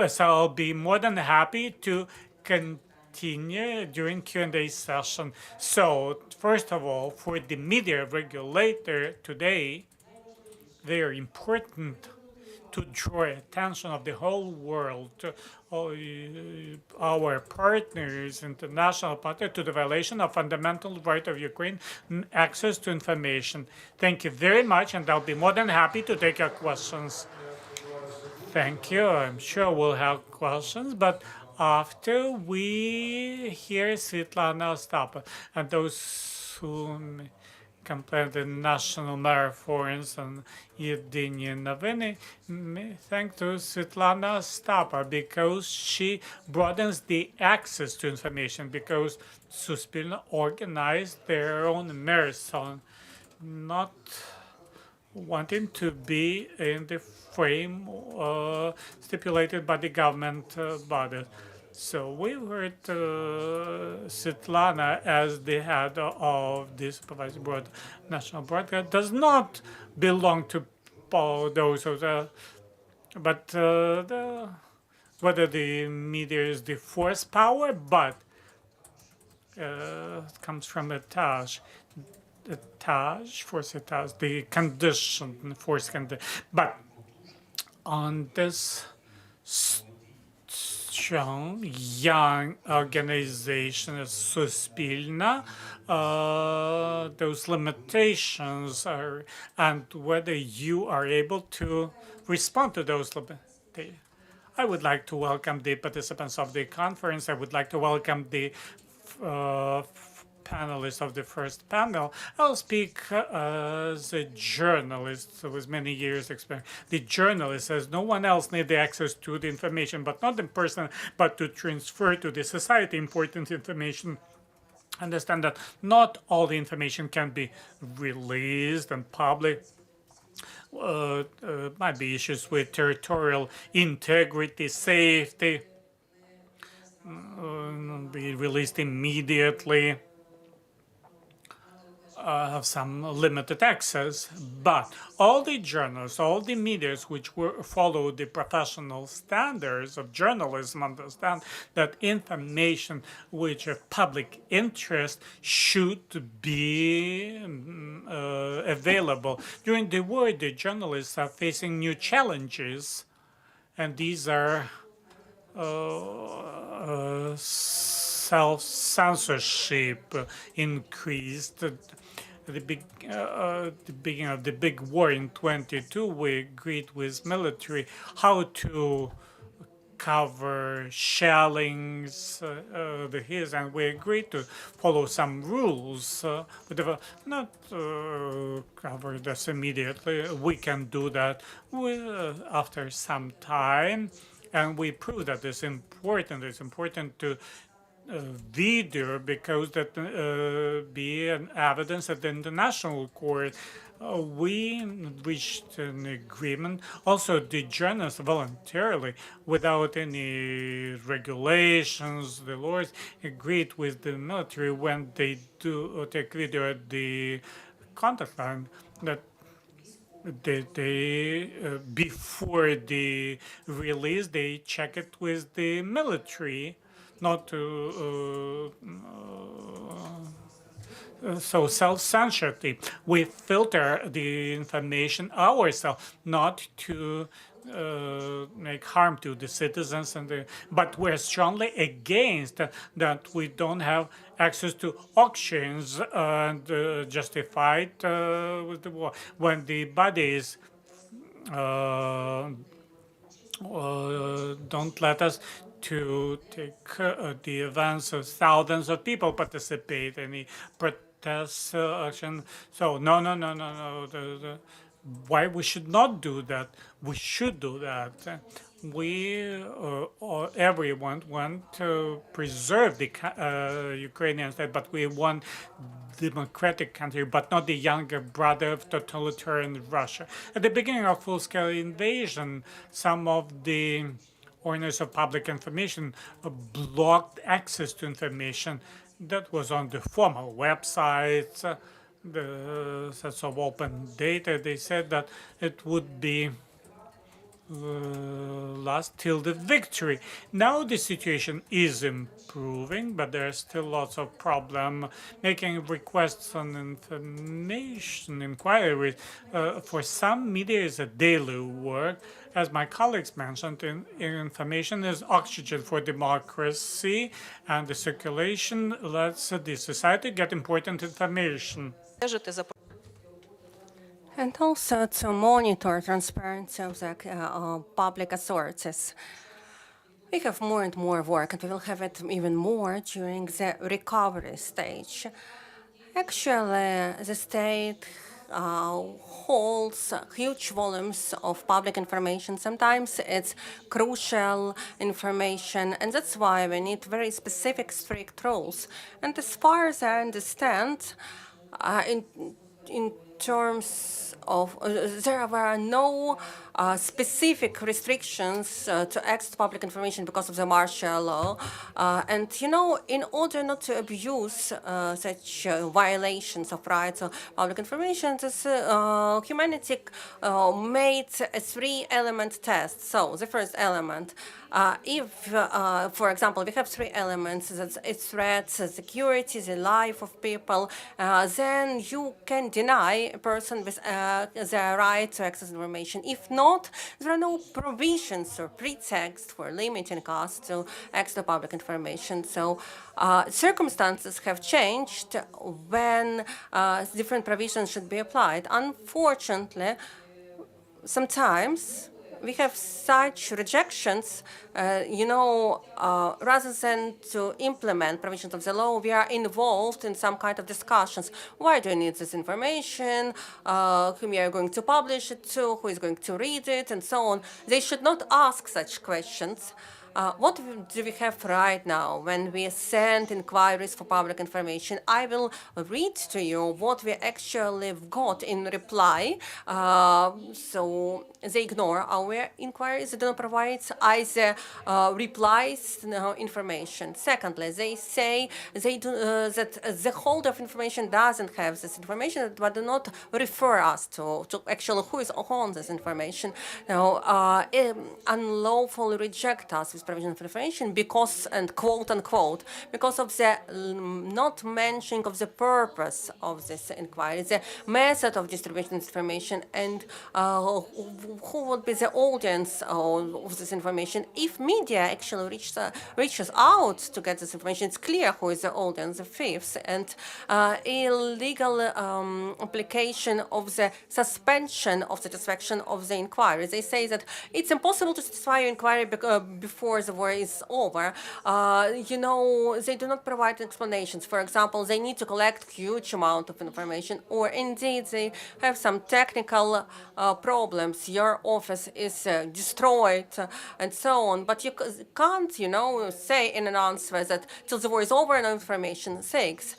So I'll be more than happy to continue during Q&A session. So first of all, for the media regulator today, they are important to draw attention of the whole world, our partners, international partners, to the violation of fundamental right of Ukraine, access to information. Thank you very much, and I'll be more than happy to take your questions. Thank you. I'm sure we'll have questions, but after we hear Svetlana Ostapova, and those who compare the national marathons and Єдині новини, thanks to Svetlana Ostapova, because she broadens the access to information, because Suspilno organized their own marathon, not wanting to be in the frame stipulated by the government body. So we heard Svetlana as the head of the supervisory board, national broadcast, does not belong to those of the, but whether the media is the force power, but it comes from etage, force etage, the condition, force condition. But on this strong, young organization as Suspilna, those limitations are, and whether you are able to respond to those limitations. I would like to welcome the participants of the conference. I would like to welcome the panelists of the first panel. I'll speak as a journalist with many years experience. The journalist says no one else needs the access to the information, but not in person, but to transfer to the society important information. Understand that not all the information can be released and public. Might be issues with territorial integrity, safety, be released immediately, have some limited access, but all the journalists, all the media which follow the professional standards of journalism understand that information which of public interest should be available. During the war, the journalists are facing new challenges, and these are self-censorship increased. The beginning of the big war in 22, we agreed with military how to cover shellings, and we agreed to follow some rules. Not cover this immediately. We can do that after some time, and we prove that it's important. It's important to video because that be an evidence at the international court. We reached an agreement. Also, the journalists voluntarily, without any regulations, the lawyers agreed with the military when they do take video at the contact line that they before the release they check it with the military, not to so self-censorship. We filter the information ourselves, not to make harm to the citizens, but we're strongly against that we don't have access to auctions and justified with the war. When the bodies don't let us to take the events of thousands of people participate in the protest action. So no. Why we should not do that? We should do that. We everyone want to preserve the Ukrainian state, but we want democratic country, but not the younger brother of totalitarian Russia. At the beginning of full-scale invasion, some of the owners of public information blocked access to information that was on the formal websites, the sets of open data. They said that it would be last till the victory. Now the situation is improving, but there are still lots of problems. Making requests on information inquiries for some media is a daily work. As my colleagues mentioned, information is oxygen for democracy, and the circulation lets the society get important information. And also to monitor transparency of the public authorities. We have more and more work, and we will have it even more during the recovery stage. Actually, the state holds huge volumes of public information. Sometimes it's crucial information, and that's why we need very specific, strict rules. And as far as I understand, in terms of, there were no specific restrictions to access to public information because of the martial law. And, you know, in order not to abuse such violations of rights of public information, this humanity made a three-element test. So the first element, if, for example, we have three elements, that it threats security, the life of people, then you can deny a person with the right to access information. If not, there are no provisions or pretexts for limiting us to access to public information. So circumstances have changed when different provisions should be applied. Unfortunately, sometimes we have such rejections, rather than to implement provisions of the law, we are involved in some kind of discussions. Why do you need this information? Whom you are going to publish it to? Who is going to read it? And so on. They should not ask such questions. What do we have right now when we send inquiries for public information? I will read to you what we actually got in reply. So they ignore our inquiries. They don't provide either replies, no information. Secondly, they say they do, that the holder of information doesn't have this information, but do not refer us to actually who is on this information. Now, unlawfully reject us with provision of information because, and quote unquote, because of the not mentioning of the purpose of this inquiry, the method of distribution of information, and who would be the audience of this information. If media actually reaches out to get this information, it's clear who is the audience. The fifth, and illegal application of the suspension of satisfaction of the inquiry. They say that it's impossible to satisfy your inquiry before the war is over. They do not provide explanations. For example, they need to collect huge amount of information, or indeed they have some technical problems. Your office is destroyed, and so on. But you can't, say in an answer that till the war is over, no information sakes.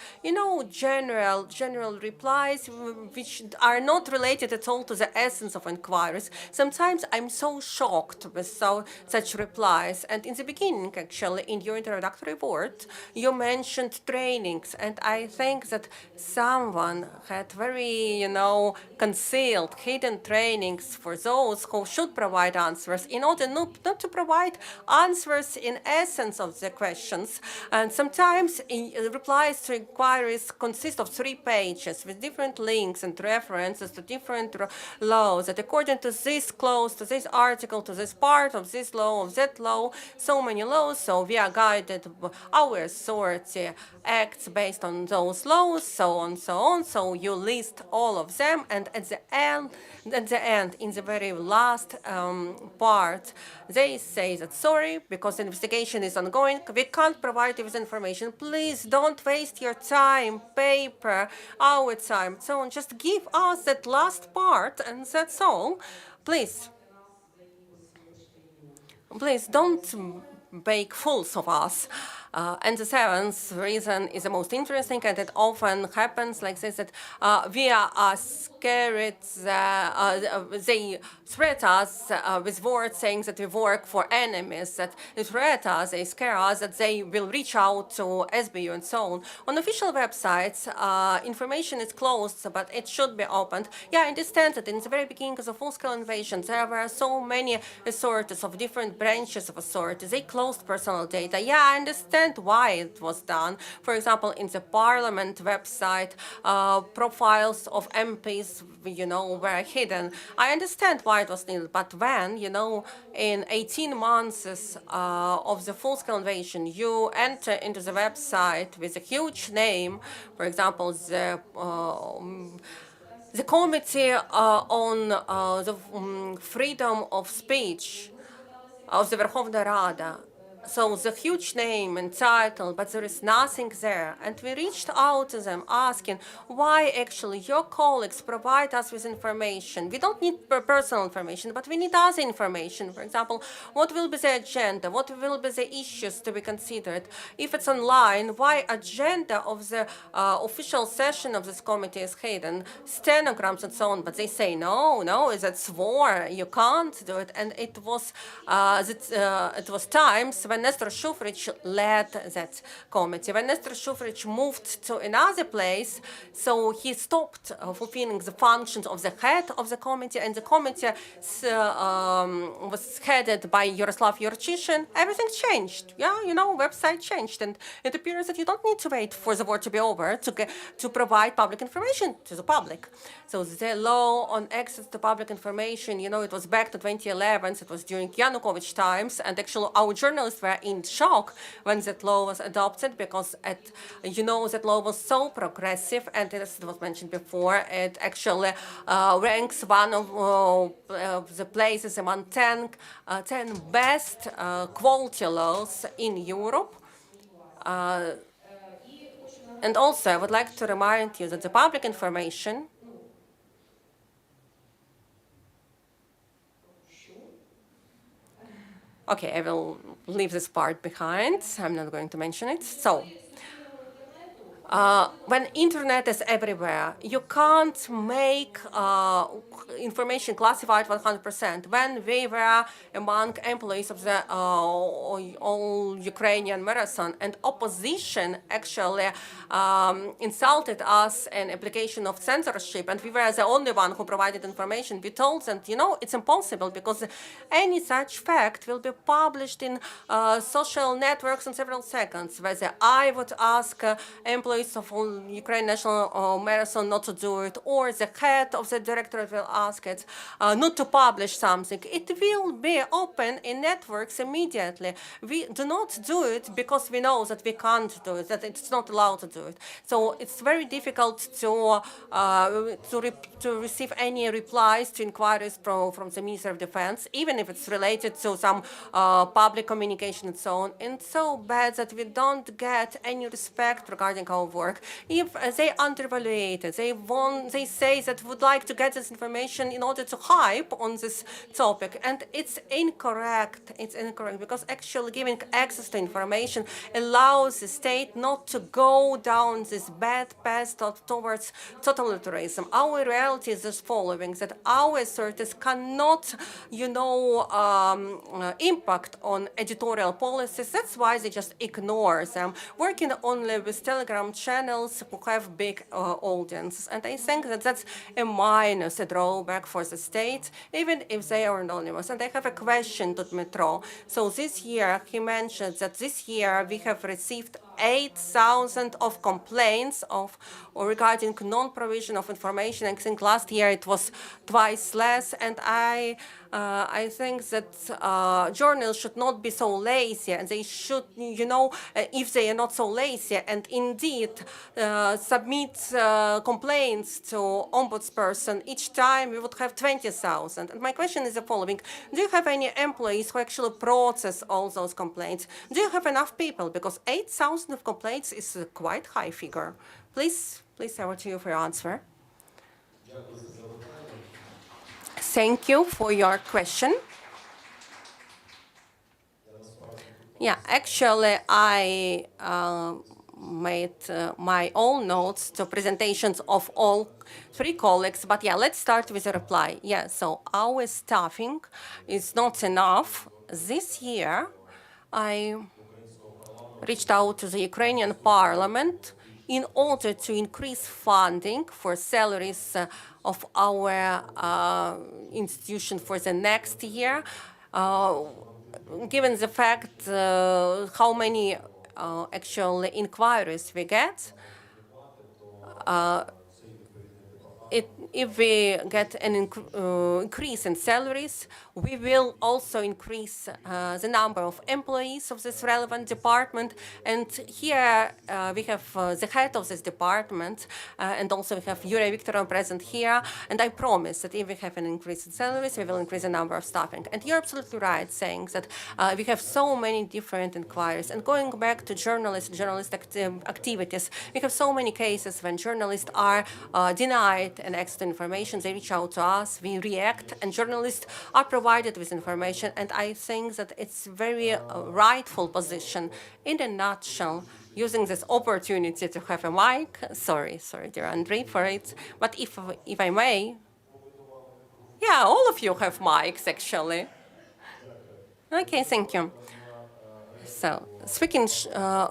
General replies which are not related at all to the essence of inquiries. Sometimes I'm so shocked with such replies. And in the beginning, actually, in your introductory word, you mentioned trainings, and I think that someone had very, concealed, hidden trainings for those who should provide answers in order not to provide answers in essence of the questions. And sometimes replies to inquiries consist of 3 pages with different links and references to different laws, that according to this clause, to this article, to this part of this law, of that law, so many laws, so we are guided, our authority acts based on those laws, so on, so on. So you list all of them, and at the end, in the very last part, they say that sorry, because the investigation is ongoing, we can't provide you with information. Please don't waste your time, paper, our time, so on. Just give us that last part, and that's all. Please don't make fools of us. And the seventh reason is the most interesting, and it often happens like this, that we are scared, they threat us with words saying that we work for enemies, that they threat us, they scare us, that they will reach out to SBU and so on. On official websites, information is closed, but it should be opened. Yeah, I understand that in the very beginning of the full-scale invasion, there were so many authorities of different branches of authorities. They closed personal data. Yeah, I understand why it was done. For example, in the parliament website, profiles of MPs, were hidden. I understand why it was needed, but when, in 18 months of the full-scale invasion, you enter into the website with a huge name, for example, the Committee on the Freedom of Speech of the Verkhovna Rada. So the huge name and title, but there is nothing there. And we reached out to them asking why actually your colleagues provide us with information. We don't need personal information, but we need other information. For example, what will be the agenda? What will be the issues to be considered? If it's online, why agenda of the official session of this committee is hidden, stenograms and so on, but they say, no, that's war, you can't do it. And it was times when Nestor Shufrich led that committee. When Nestor Shufrich moved to another place, so he stopped fulfilling the functions of the head of the committee, and the committee was headed by Yaroslav Yurchishin. Everything changed. Yeah, website changed, and it appears that you don't need to wait for the war to be over to provide public information to the public. So the law on access to public information, it was back to 2011. It was during Yanukovych times, and actually our journalists were in shock when that law was adopted, because that law was so progressive, and as it was mentioned before, it actually ranks one of the places among 10 best quality laws in Europe. And also, I would like to remind you that the public information okay, I will leave this part behind. I'm not going to mention it. So, when internet is everywhere, you can't make information classified 100%. When we were among employees of the all Ukrainian marathon, and opposition actually insulted us in application of censorship, and we were the only one who provided information, we told them, it's impossible, because any such fact will be published in social networks in several seconds. Whether I would ask employees of Ukrainian National Marathon not to do it, or the head of the directorate will ask it not to publish something, it will be open in networks immediately. We do not do it because we know that we can't do it, that it's not allowed to do it. So it's very difficult to receive any replies to inquiries from the Ministry of Defense, even if it's related to some public communication and so on. And it's so bad that we don't get any respect regarding our work. If they undervalue it, they say that would like to get this information in order to hype on this topic, and it's incorrect. It's incorrect, because actually giving access to information allows the state not to go down this bad path towards totalitarianism. Our reality is the following: that our authorities cannot, impact on editorial policies. That's why they just ignore them, working only with Telegram channels who have big audiences. And I think that that's a minus, a drawback for the state, even if they are anonymous. And I have a question to Dmitro. So this year, he mentioned that this year we have received 8,000 of complaints regarding non-provision of information. I think last year it was twice less, and I think that journalists should not be so lazy, and they should, if they are not so lazy, and indeed submit complaints to Ombudsperson, each time we would have 20,000. And my question is the following: do you have any employees who actually process all those complaints? Do you have enough people? Because 8,000 of complaints is a quite high figure. Please, over to you for your answer. Thank you for your question. Yeah, actually, I made my own notes to presentations of all three colleagues, but yeah, let's start with a reply. Yeah, so our staffing is not enough. This year, I reached out to the Ukrainian parliament in order to increase funding for salaries of our institution for the next year, given the fact how many actual inquiries we get. if we get an increase in salaries, we will also increase the number of employees of this relevant department. And here we have the head of this department, and also we have Yuri Viktorov present here. And I promise that if we have an increase in salaries, we will increase the number of staffing. And you're absolutely right, saying that we have so many different inquiries. And going back to journalist activities, we have so many cases when journalists are denied and access to information. They reach out to us, we react, and journalists are provided with information. And I think that it's very rightful position. In a nutshell, using this opportunity to have a mic, sorry, dear Andrei, for it. But if I may, yeah, all of you have mics actually. Okay, thank you. So,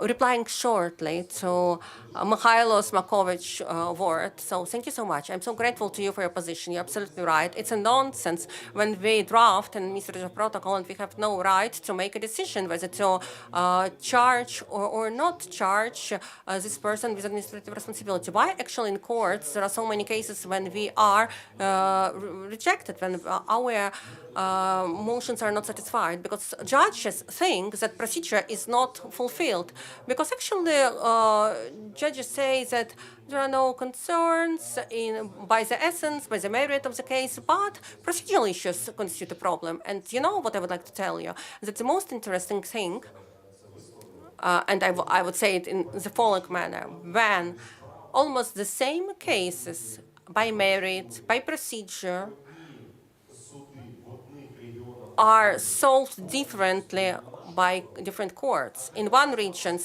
replying shortly to Mikhailo Smakovich's word. So, thank you so much. I'm so grateful to you for your position. You're absolutely right. It's a nonsense when we draft an administrative protocol and we have no right to make a decision whether to charge or not charge this person with administrative responsibility. Why actually in courts there are so many cases when we are rejected, when our motions are not satisfied, because judges think that procedure is not fulfilled. Because actually, judges say that there are no concerns by the essence, by the merit of the case, but procedural issues constitute a problem. And you know what I would like to tell you? That the most interesting thing, and I would say it in the following manner, when almost the same cases by merit, by procedure, are solved differently by different courts. In one region,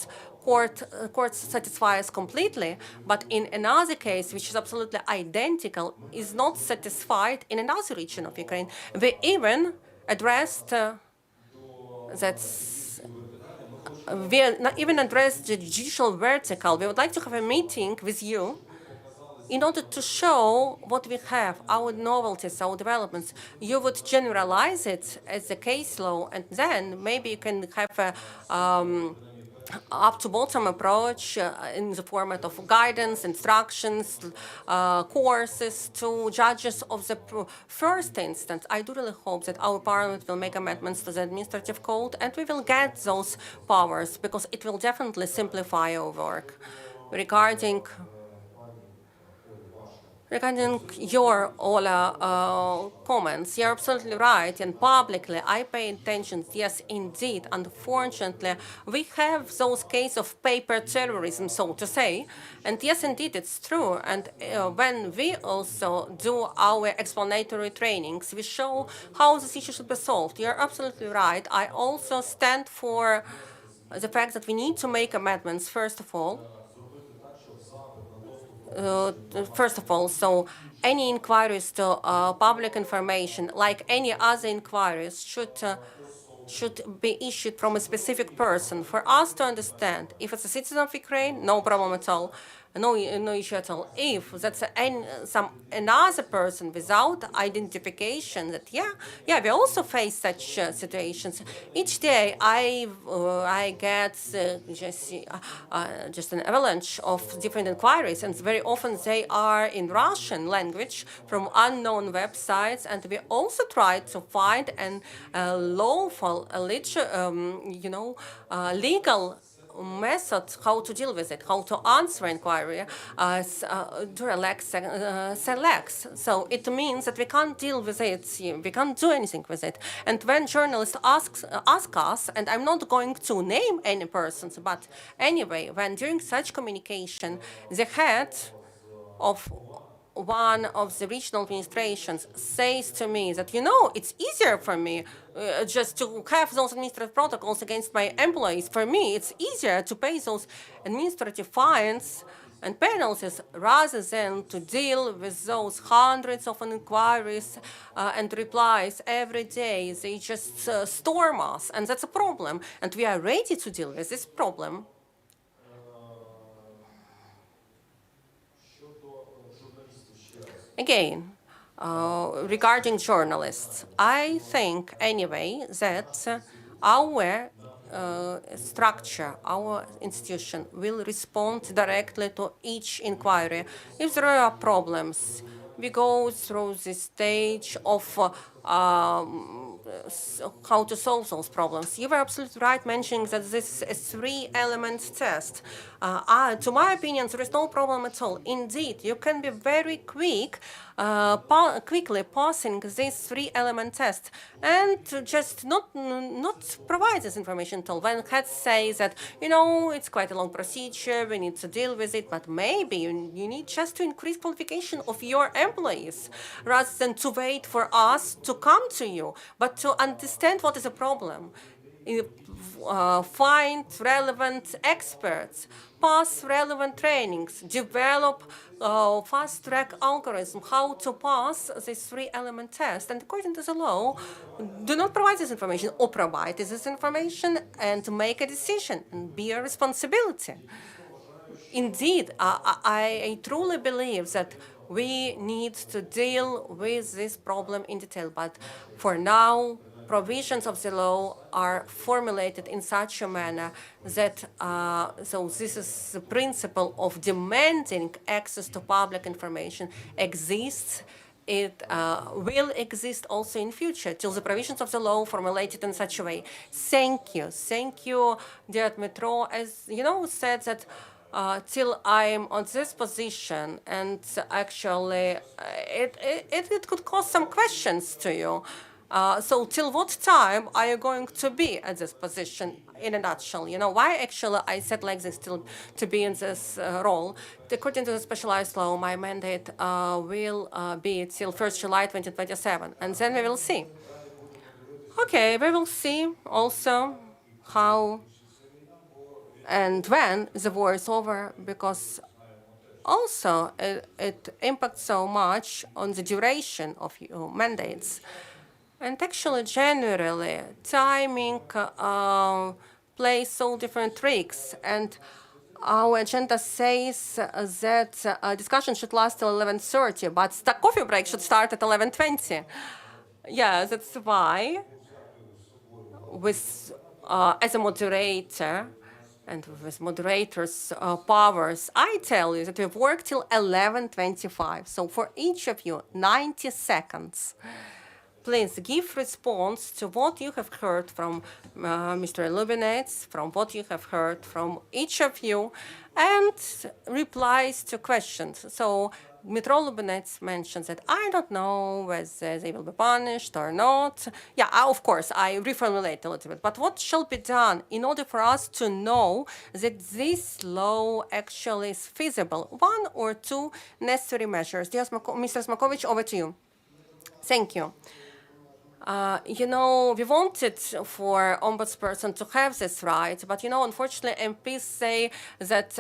courts satisfy us completely, but in another case, which is absolutely identical, is not satisfied in another region of Ukraine. We even addressed the judicial vertical. We would like to have a meeting with you in order to show what we have, our novelties, our developments. You would generalize it as a case law, and then maybe you can have a up-to-bottom approach in the format of guidance, instructions, courses to judges of the first instance. I do really hope that our parliament will make amendments to the administrative code and we will get those powers, because it will definitely simplify our work. Regarding your Ola comments, you're absolutely right, and publicly I pay attention. Yes, indeed, unfortunately, we have those cases of paper terrorism, so to say, and yes, indeed, it's true. And when we also do our explanatory trainings, we show how this issue should be solved. You're absolutely right. I also stand for the fact that we need to make amendments, first of all, so any inquiries to public information, like any other inquiries, should be issued from a specific person for us to understand. If it's a citizen of Ukraine, no problem at all. No issue at all. If that's another person without identification, that we also face such situations. Each day I get just an avalanche of different inquiries, and very often they are in Russian language from unknown websites. And we also try to find a lawful, legal method how to deal with it, how to answer inquiry selects. So it means that we can't deal with it, we can't do anything with it. And when journalists ask us, and I'm not going to name any persons, but anyway, when during such communication, the head of one of the regional administrations says to me that, it's easier for me just to have those administrative protocols against my employees. For me, it's easier to pay those administrative fines and penalties rather than to deal with those hundreds of inquiries and replies every day. They just storm us, and that's a problem. And we are ready to deal with this problem. Again, regarding journalists, I think anyway that our structure, our institution will respond directly to each inquiry. If there are problems, we go through this stage of how to solve those problems. You were absolutely right mentioning that this is a three-element test. To my opinion, there is no problem at all. Indeed, you can be very quickly passing this three-element test and just not provide this information at all. When heads say that, it's quite a long procedure, we need to deal with it, but maybe you need just to increase qualification of your employees rather than to wait for us to come to you, but to understand what is the problem. Find relevant experts, pass relevant trainings, develop fast-track algorithm how to pass this three-element test. And according to the law, do not provide this information or provide this information and make a decision and be a responsibility. Indeed, I truly believe that we need to deal with this problem in detail. But for now, provisions of the law are formulated in such a manner that, so this is the principle of demanding access to public information exists. It will exist also in future till the provisions of the law formulated in such a way. Thank you, dear Dmitro. As said that till I'm on this position, and actually it could cause some questions to you. So till what time are you going to be at this position in a nutshell? Why actually I said like this to be in this role? According to the specialized law, my mandate will be till 1st July 2027, and then we will see. Okay, we will see also how and when the war is over, because also it impacts so much on the duration of your mandates. And actually, generally, timing plays so different tricks. And our agenda says that discussion should last till 11:30, but the coffee break should start at 11:20. Yeah, that's why, as a moderator, and with moderators' powers, I tell you that we've worked till 11:25. So for each of you, 90 seconds. Please give response to what you have heard from Mr. Lubinetz, from what you have heard from each of you, and replies to questions. So Dmitro Lubinetz mentions that I don't know whether they will be punished or not. Yeah, of course, I reformulate a little bit. But what shall be done in order for us to know that this law actually is feasible? One or two necessary measures. Mr. Smakovich, over to you. Thank you. We wanted for ombudsperson to have this right, but unfortunately, MPs say that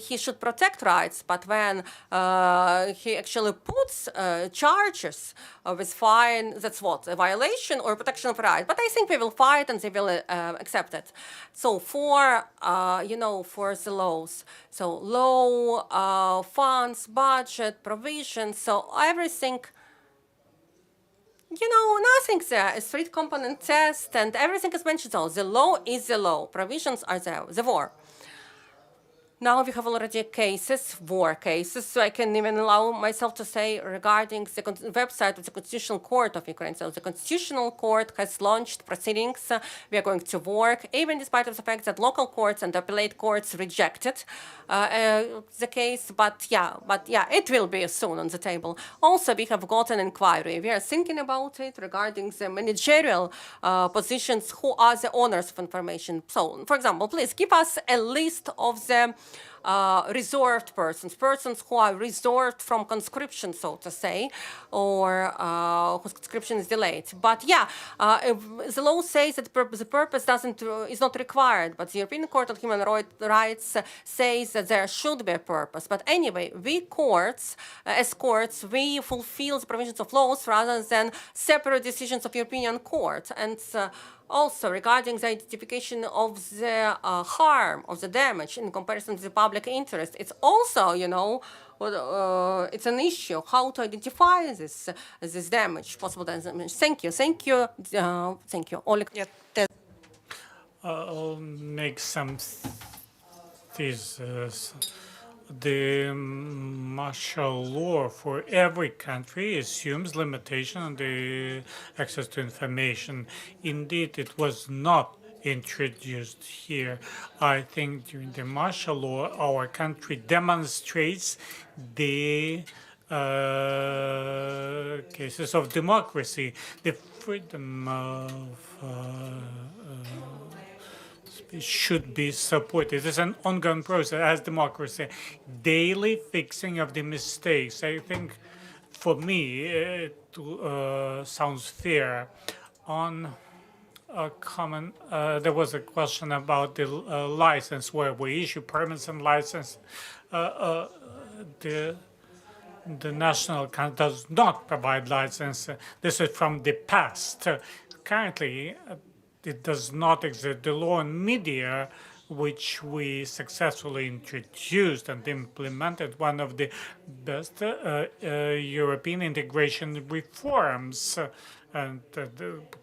he should protect rights. But when he actually puts charges with fine, that's what, a violation or protection of rights. But I think we will fight and they will accept it. So for the laws, so law, funds, budget, provisions, so everything. Nothing's there. A street component test and everything is mentioned. So the law is the law. Provisions are there. The war. Now we have already war cases, so I can even allow myself to say regarding the website of the Constitutional Court of Ukraine. So the Constitutional Court has launched proceedings. We are going to work, even despite of the fact that local courts and appellate courts rejected the case. But yeah, it will be soon on the table. Also, we have got an inquiry. We are thinking about it regarding the managerial positions, who are the owners of information. So, for example, please give us a list of the reserved persons who are reserved from conscription, so to say, or whose conscription is delayed. But yeah, the law says that the purpose is not required, but the European Court of Human Rights says that there should be a purpose. But anyway, as courts, we fulfill the provisions of laws rather than separate decisions of European Court. And also, regarding the identification of the harm, of the damage in comparison to the public interest, it's also, it's an issue how to identify this damage, possible damage. Thank you. Oleg. I'll make some thesis. the martial law for every country assumes limitation on the access to information. Indeed, it was not introduced here. I think during the martial law, our country demonstrates the cases of democracy, the freedom of speech should be supported. It's an ongoing process as democracy, daily fixing of the mistakes. I think for me, it sounds fair. On a common, there was a question about the license, where we issue permits and license. The national account does not provide license. This is from the past. Currently, it does not exist. The law on media, which we successfully introduced and implemented, one of the best European integration reforms. And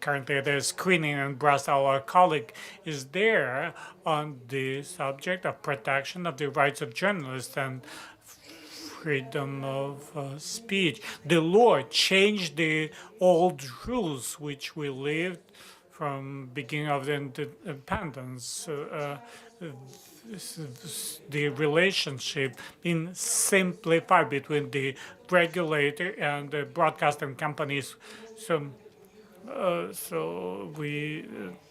currently there's screening in Brussels. Our colleague is there on the subject of protection of the rights of journalists and freedom of speech. The law changed the old rules which we lived from beginning of the independence. The relationship being simplified between the regulator and the broadcasting companies. So we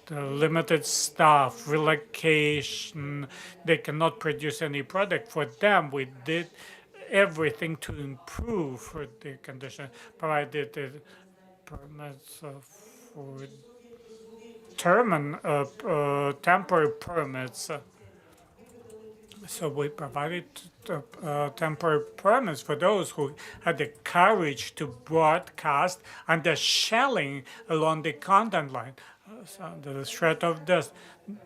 limited staff, relocation, they cannot produce any product. For them, we did everything to improve the condition, provided the permits for temporary permits. So we provided temporary permits for those who had the courage to broadcast under shelling along the content line. So the threat of death,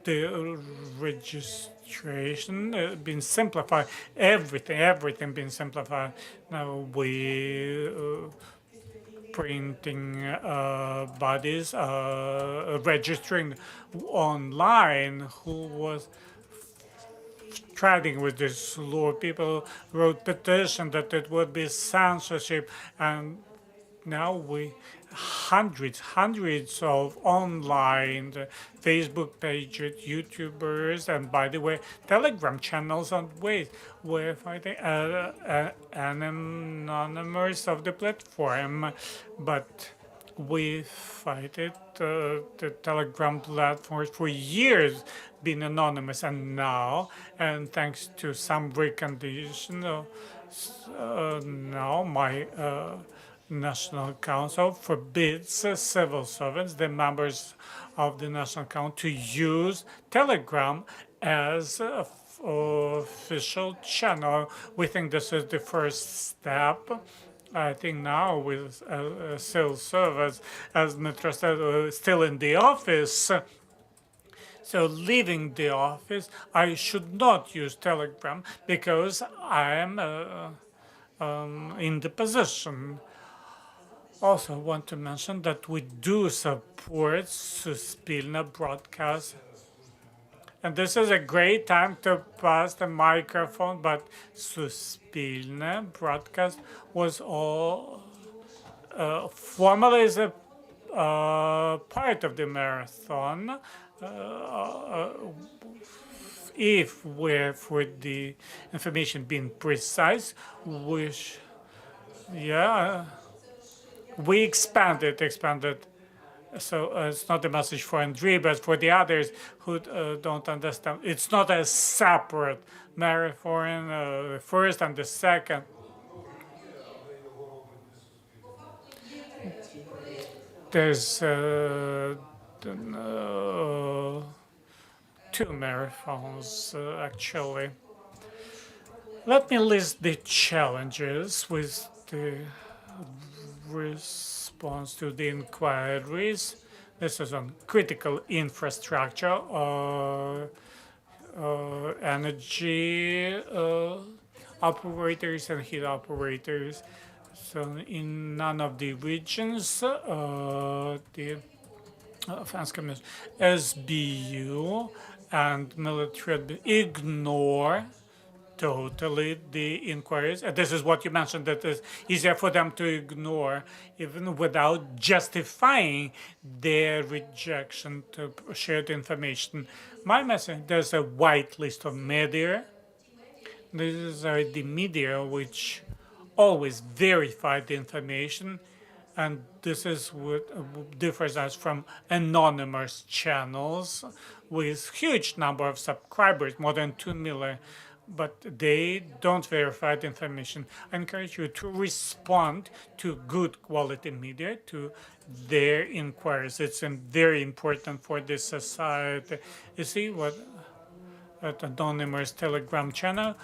the registration been simplified, everything been simplified. Now we printing bodies registering online who was trading with this law. People wrote petition that it would be censorship, and now we hundreds of online Facebook pages, YouTubers, and by the way, Telegram channels on ways where fighting anonymous of the platform, but we fight it, the Telegram platforms for years been anonymous, and now, and thanks to some recondition, now my National Council forbids civil servants, the members of the National Council, to use Telegram as an official channel. We think this is the first step. I think now with civil servants, as Mitra said, still in the office, so leaving the office, I should not use Telegram because I am in the position. Also want to mention that we do support Suspilna broadcast. And this is a great time to pass the microphone, but Suspilna broadcast was all formally is a part of the marathon. If we're for the information being precise, which, yeah, we expanded. So it's not a message for Andrei, but for the others who don't understand. It's not a separate marathon, the first and the second. There's two marathons, actually. Let me list the challenges with the response to the inquiries. This is on critical infrastructure, energy operators and heat operators. So in none of the regions, the Defense Commission, SBU, and military ignore totally the inquiries. This is what you mentioned, that it's easier for them to ignore, even without justifying their rejection to share the information. My message, there's a white list of media. These are the media which always verify the information, and this is what differs us from anonymous channels with huge number of subscribers, more than 2 million, but they don't verify the information. I encourage you to respond to good quality media, to their inquiries. It's very important for this society. You see what at anonymous Telegram channel,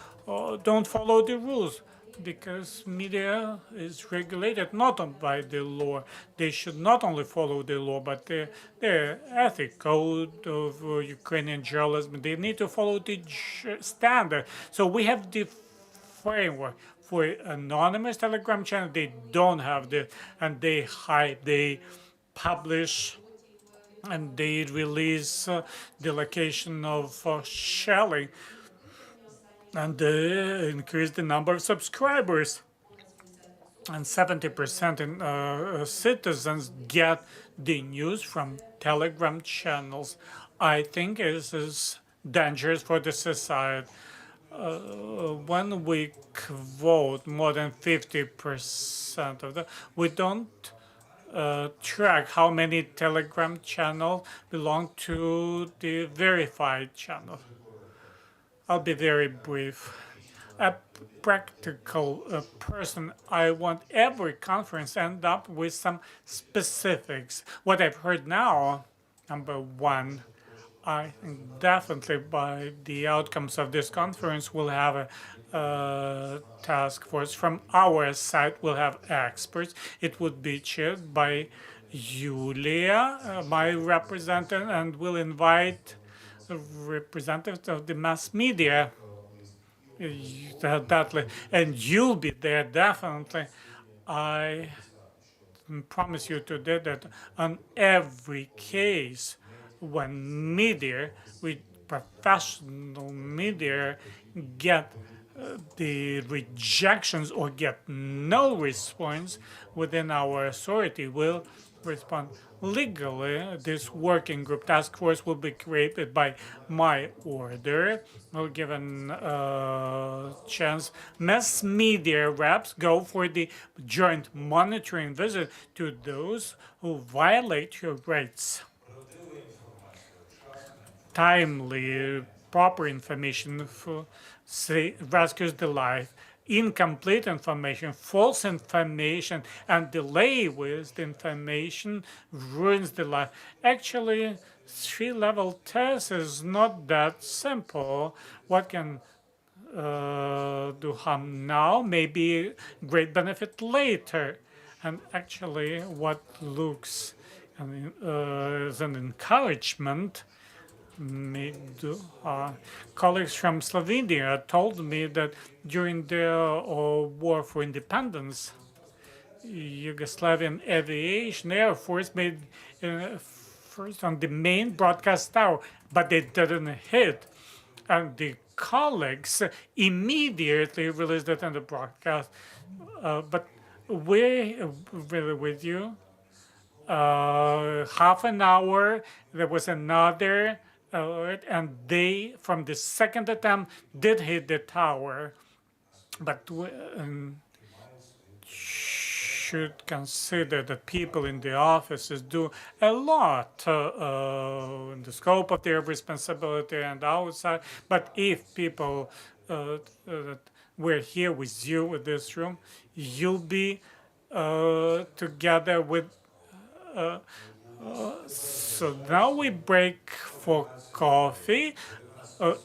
don't follow the rules, because media is regulated not by the law. They should not only follow the law, but the ethic code of Ukrainian journalism. They need to follow the standard. So we have the framework for anonymous Telegram channel. They don't have the, and they hide, they publish and they release the location of shelling, and they increase the number of subscribers. And 70% in citizens get the news from Telegram channels. I think this is dangerous for the society. 1 week vote, more than 50% of them, we don't track how many Telegram channels belong to the verified channel. I'll be very brief. A practical person, I want every conference end up with some specifics. What I've heard now, number one, I think definitely by the outcomes of this conference, we'll have a task force. From our side, we'll have experts. It would be chaired by Yulia, my representative, and we'll invite representatives of the mass media. And you'll be there, definitely. I promise you today that on every case, when media, with professional media, get the rejections or get no response within our authority, will respond legally. This working group task force will be created by my order. We'll give a chance. Mass media reps go for the joint monitoring visit to those who violate your rights. Timely, proper information rescues the life. Incomplete information, false information, and delay with the information ruins the life. Actually, 3-level test is not that simple. What can do harm now may be great benefit later. And actually, what looks as an encouragement colleagues from Slovenia told me that during the war for independence, Yugoslavian aviation air force made first on the main broadcast tower, but they didn't hit. And the colleagues immediately released it on the broadcast. But we're really with you. Half an hour, there was another alert, and they, from the second attempt, did hit the tower. But should consider that people in the offices do a lot in the scope of their responsibility and outside. But if people that we're here with you in this room, you'll be together with. So now we break for coffee.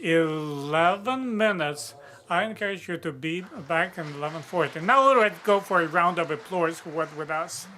11 minutes. I encourage you to be back in 11:40. Now let's go for a round of applause who was with us.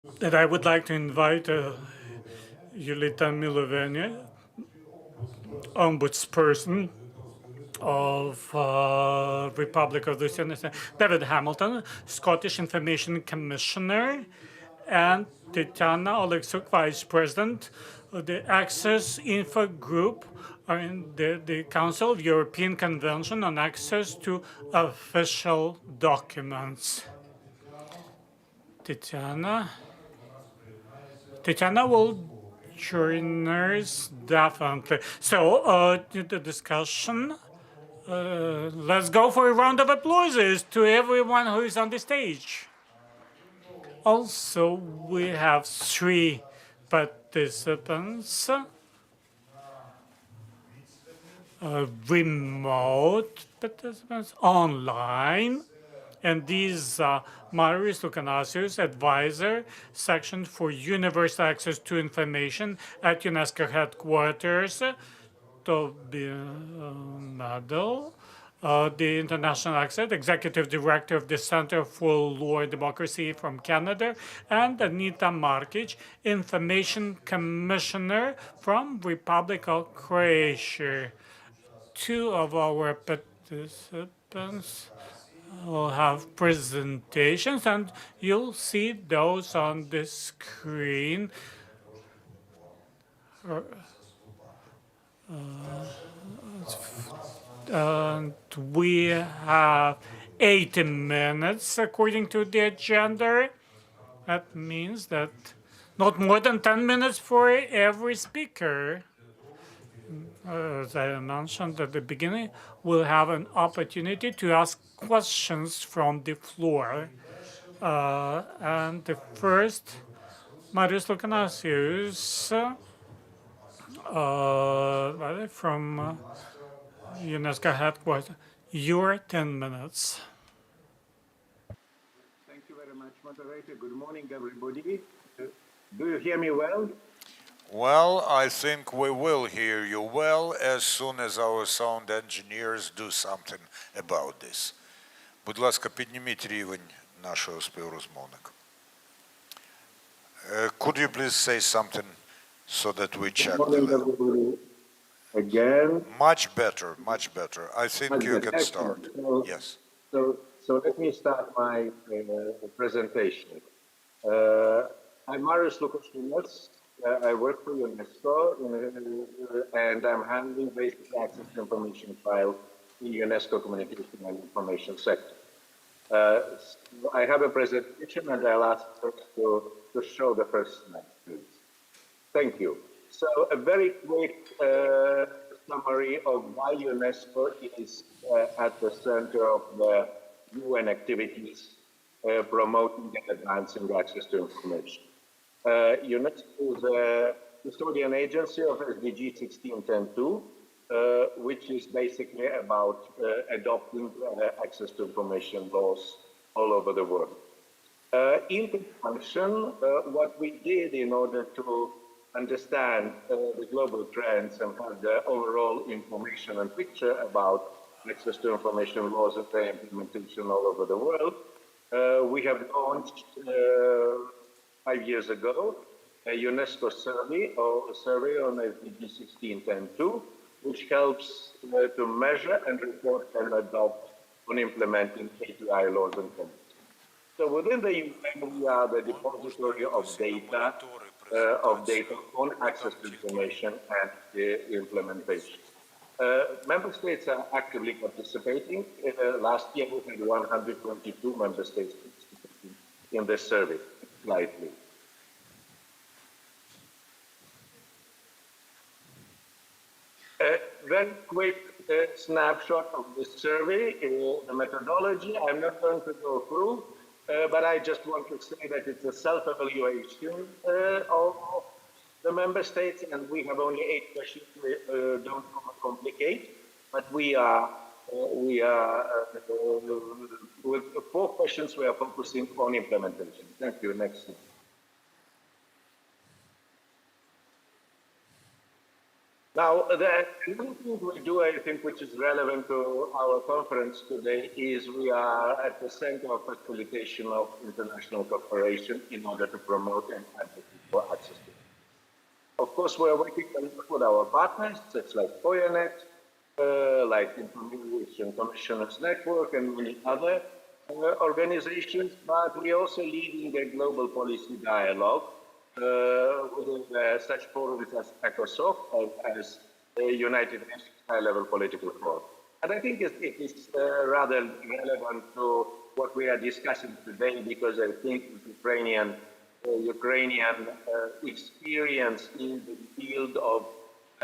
that I would like to invite Julita Milovenia, Ombudsperson of Republic of Lithuania, David Hamilton, Scottish Information Commissioner, and Tetiana Oleksuk, Vice President of the Access Info Group in the Council of European Convention on Access to Official Documents. Tetiana will join us definitely. So the discussion, let's go for a round of applause to everyone who is on the stage. Also, we have 3 participants, remote participants, online. And these are Marius Lukanasius, Advisor, Section for Universal Access to Information at UNESCO Headquarters, Toby Medal, the International Access, Executive Director of the Center for Law and Democracy from Canada, and Anita Markic, Information Commissioner from Republic of Croatia. 2 of our participants will have presentations, and you'll see those on the screen. And we have 80 minutes according to the agenda. That means that not more than 10 minutes for every speaker. As I mentioned at the beginning, we'll have an opportunity to ask questions from the floor. And the first, Marius Lukanasius from UNESCO Headquarters. Your 10 minutes. Thank you very much, moderator. Good morning, everybody. Do you hear me well? Well, I think we will hear you well as soon as our sound engineers do something about this. Будь ласка, підніміть рівень нашого співрозмовника. Could you please say something so that we check the level? Again. Much better, much better. I think you can start. Yes. So let me start my presentation. I'm Marius Lukanasius. I work for UNESCO, and I'm handling basic access to information file in UNESCO Communication and Information sector. I have a presentation, and I'll ask folks to show the first slide, please. Thank you. So a very quick summary of why UNESCO is at the center of the UN activities promoting and advancing access to information. UNESCO is a custodian agency of SDG 1610.2, which is basically about adopting access to information laws all over the world. In this function, what we did in order to understand the global trends and have the overall information and picture about access to information laws and their implementation all over the world, we have launched 5 years ago a UNESCO survey on SDG 1610.2, which helps to measure and report and adopt on implementing API laws and conventions. So within the UN, we are the depository of data on access to information and implementation. Member states are actively participating. Last year, we had 122 member states participating in this survey, slightly. Very quick snapshot of this survey, the methodology. I'm not going to go through, but I just want to say that it's a self-evaluation of the member states, and we have only 8 questions. We don't complicate, but we are with 4 questions. We are focusing on implementation. Thank you. Next slide. Now, the another thing we do, I think, which is relevant to our conference today, is we are at the center of facilitation of international cooperation in order to promote and advocate for access to. Of course, we are working with our partners, such like FOIANet, like Information Commissioners Network, and many other organizations, but we are also leading a global policy dialogue within such forums as ECOSOC and as the United Nations High-Level Political Forum. And I think it is rather relevant to what we are discussing today, because I think Ukrainian experience in the field of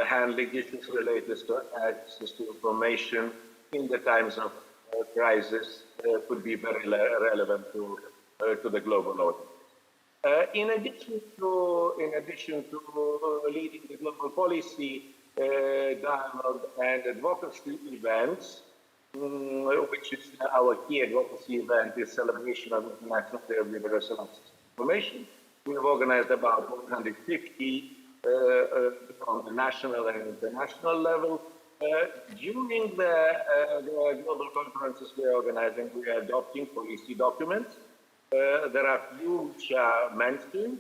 handling issues related to access to information in the times of crisis could be very relevant to the global audience. In addition to leading the global policy dialogue and advocacy events, which is our key advocacy event, is celebration of International Day of Universal Access to Information. We have organized about 150 on the national and international level. During the global conferences we are organizing, we are adopting policy documents. There are few which are mentioned.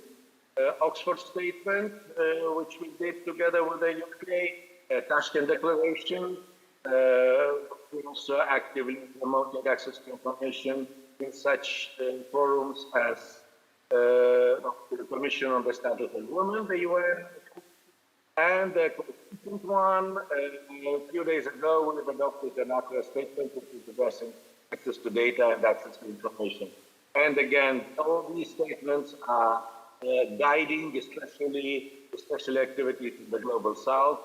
Oxford Statement, which we did together with the UK, Tashkent Declaration. We also actively promoting access to information in such forums as the Commission on the Status of Women, the UN, and the recent one. A few days ago, we've adopted an ACRA statement, which is addressing access to data and access to information. And again, all these statements are guiding, especially activities in the global south,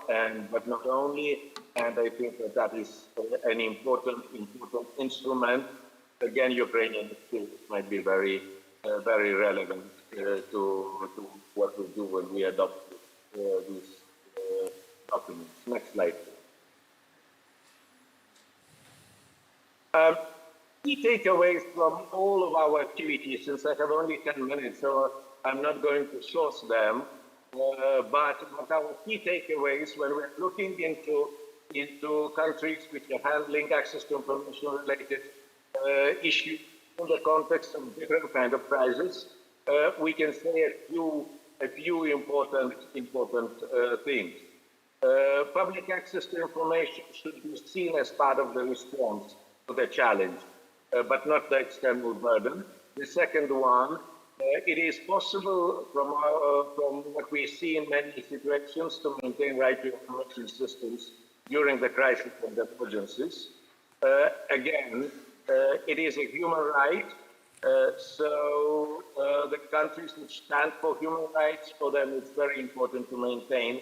but not only. And I think that is an important instrument. Again, Ukrainian experience might be very relevant to what we do when we adopt these documents. Next slide. Key takeaways from all of our activities, since I have only 10 minutes, so I'm not going to source them, but our key takeaways when we're looking into countries which are handling access to information-related issues in the context of different kind of crises, we can say a few important things. Public access to information should be seen as part of the response to the challenge, but not the external burden. The second one, it is possible from what we see in many situations to maintain right to information systems during the crisis and emergencies. Again, it is a human right, so the countries which stand for human rights, for them it's very important to maintain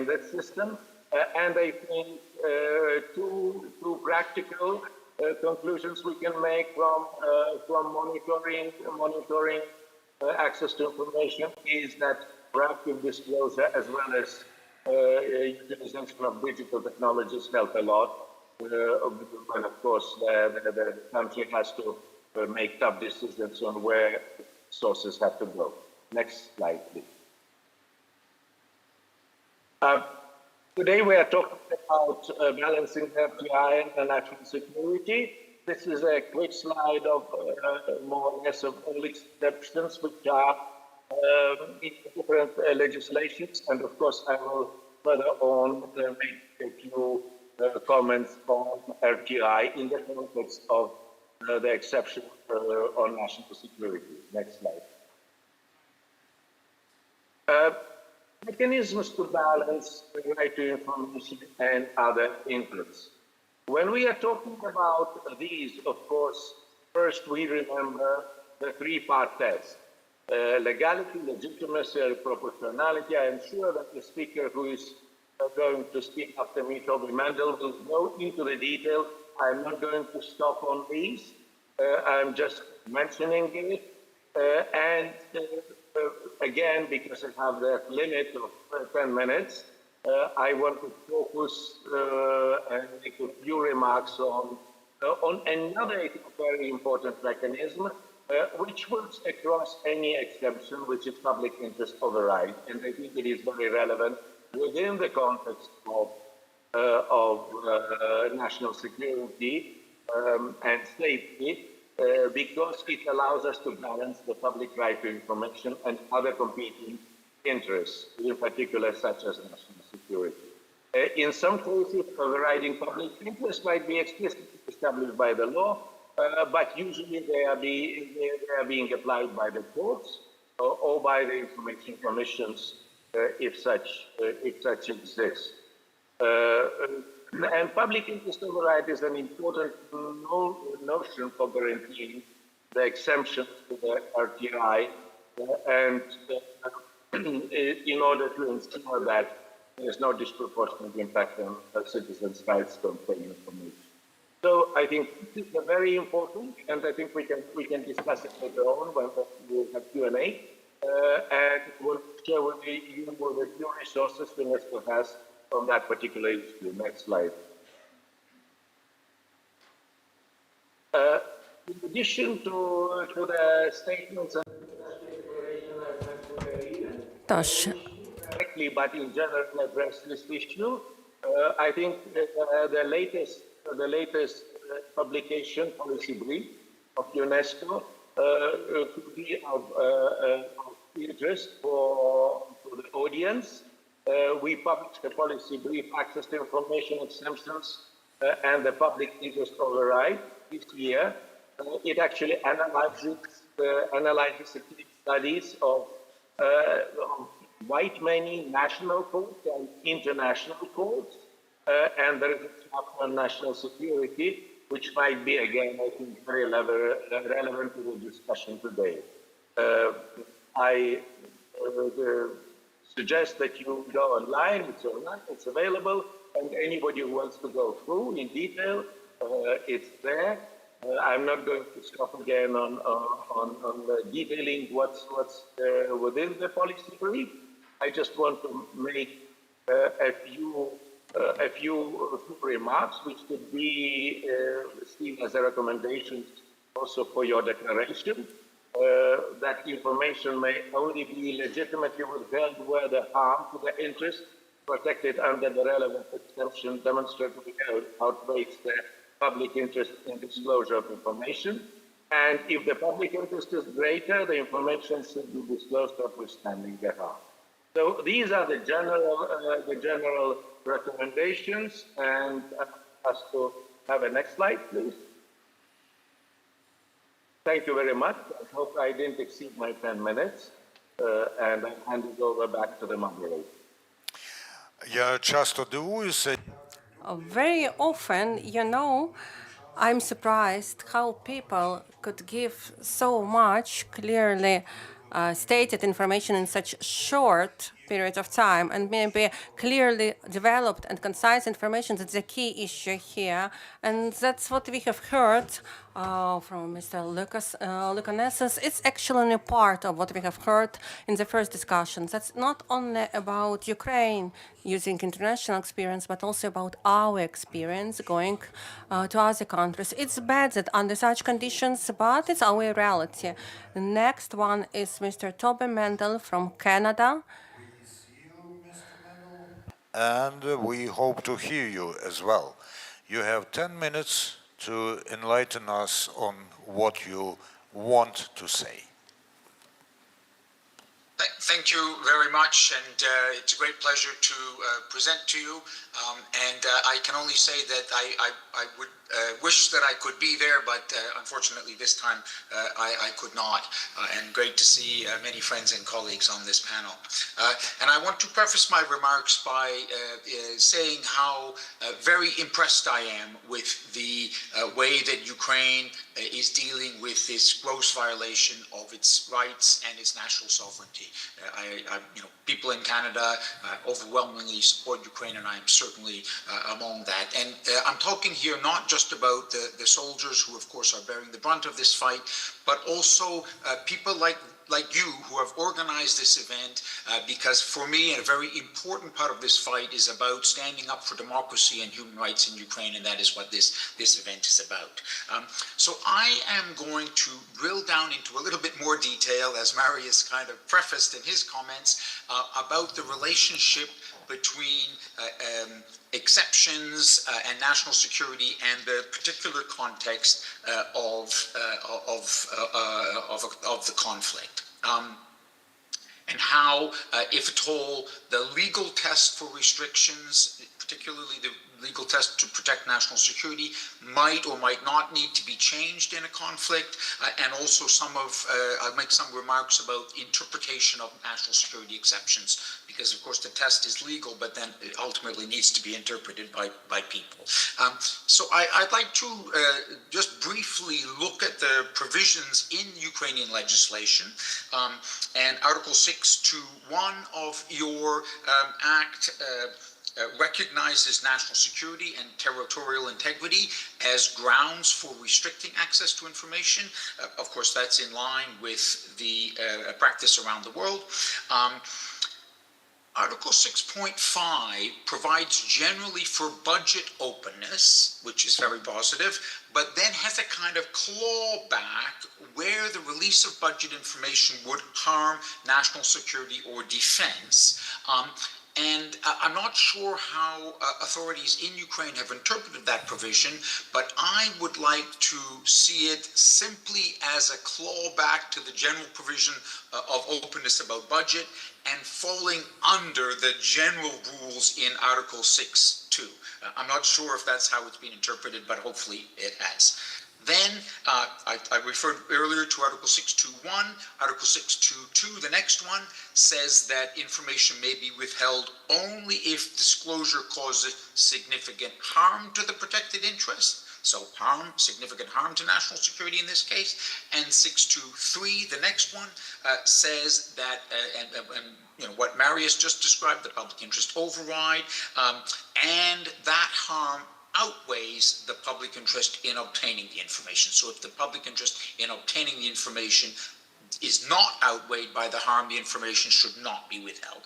that system. And I think two practical conclusions we can make from monitoring access to information is that proactive disclosure as well as utilization of digital technologies help a lot. And of course, the country has to make tough decisions on where sources have to go. Next slide, please. Today we are talking about balancing FDI and national security. This is a quick slide of more or less of all exceptions which are in different legislations, and of course I will further on make a few comments on RTI in the context of the exception on national security. Next slide. Mechanisms to balance the right to information and other interests. When we are talking about these, of course, first we remember the three-part test. Legality, legitimacy, and proportionality. I am sure that the speaker who is going to speak after me, Toby Mendel, will go into the detail. I'm not going to stop on these. I'm just mentioning it. Again, because I have the limit of 10 minutes, I want to focus and make a few remarks on another very important mechanism, which works across any exemption, which is public interest override. And I think it is very relevant within the context of national security and safety, because it allows us to balance the public right to information and other competing interests, in particular such as national security. In some cases, overriding public interest might be explicitly established by the law, but usually they are being applied by the courts or by the information commissions, if such exists. And public interest override is an important notion for guaranteeing the exemptions to the RTI, and in order to ensure that there is no disproportionate impact on citizens' rights to obtain information. So I think this is very important, and I think we can discuss it later on when we have Q&A, and we'll share with you the few resources UNESCO has on that particular issue. Next slide. In addition to the statements and Тож, directly, but in general address this issue, I think the latest publication, policy brief of UNESCO, could be of interest for the audience. We published a policy brief, Access to Information Exemptions and the Public Interest Override this year. It actually analyzes studies of quite many national courts and international courts, and there is a chapter on national security, which might be, again, I think, very relevant to the discussion today. I suggest that you go online, it's available, and anybody who wants to go through in detail, it's there. I'm not going to stop again on detailing what's within the policy brief. I just want to make a few remarks, which could be seen as a recommendation also for your declaration. That information may only be legitimately withheld where the harm to the interest protected under the relevant exemption demonstrably outweighs the public interest in disclosure of information. And if the public interest is greater, the information should be disclosed notwithstanding the harm. So these are the general recommendations, and us to have a next slide, please. Thank you very much. I hope I didn't exceed my 10 minutes, and I hand it over back to the moderator. Я часто дивуюся. very often, I'm surprised how people could give so much clearly stated information in such short period of time, and maybe clearly developed and concise information. That's the key issue here, and that's what we have heard from Mr. Lukanessis. It's actually a part of what we have heard in the first discussions. That's not only about Ukraine using international experience, but also about our experience going to other countries. It's bad that under such conditions, but it's our reality. The next one is Mr. Toby Mendel from Canada. And we hope to hear you as well. You have 10 minutes to enlighten us on what you want to say. Thank you very much, and it's a great pleasure to present to you. And I can only say that I would wish that I could be there, but unfortunately this time I could not. And great to see many friends and colleagues on this panel. And I want to preface my remarks by saying how very impressed I am with the way that Ukraine is dealing with this gross violation of its rights and its national sovereignty. People in Canada overwhelmingly support Ukraine, and I am certainly among that. And I'm talking here not just about the soldiers who, of course, are bearing the brunt of this fight, but also people like like you who have organized this event, because for me, a very important part of this fight is about standing up for democracy and human rights in Ukraine, and that is what this event is about. So I am going to drill down into a little bit more detail, as Marius kind of prefaced in his comments, about the relationship between exceptions and national security and the particular context of the conflict. And how, if at all, the legal test for restrictions, particularly the legal test to protect national security, might or might not need to be changed in a conflict, and also I'll make some remarks about interpretation of national security exceptions, because of course the test is legal, but then it ultimately needs to be interpreted by people. So I'd like to just briefly look at the provisions in Ukrainian legislation, and Article 6.2.1 of your Act recognizes national security and territorial integrity as grounds for restricting access to information. Of course, that's in line with the practice around the world. Article 6.5 provides generally for budget openness, which is very positive, but then has a kind of clawback where the release of budget information would harm national security or defense. And I'm not sure how authorities in Ukraine have interpreted that provision, but I would like to see it simply as a clawback to the general provision of openness about budget and falling under the general rules in Article 6.2. I'm not sure if that's how it's been interpreted, but hopefully it has. Then, I referred earlier to Article 6.2.1. Article 6.2.2, the next one, says that information may be withheld only if disclosure causes significant harm to the protected interest. So significant harm to national security in this case. And 6.2.3, the next one, says that, and what Marius just described, the public interest override, and that harm outweighs the public interest in obtaining the information. So if the public interest in obtaining the information is not outweighed by the harm, the information should not be withheld.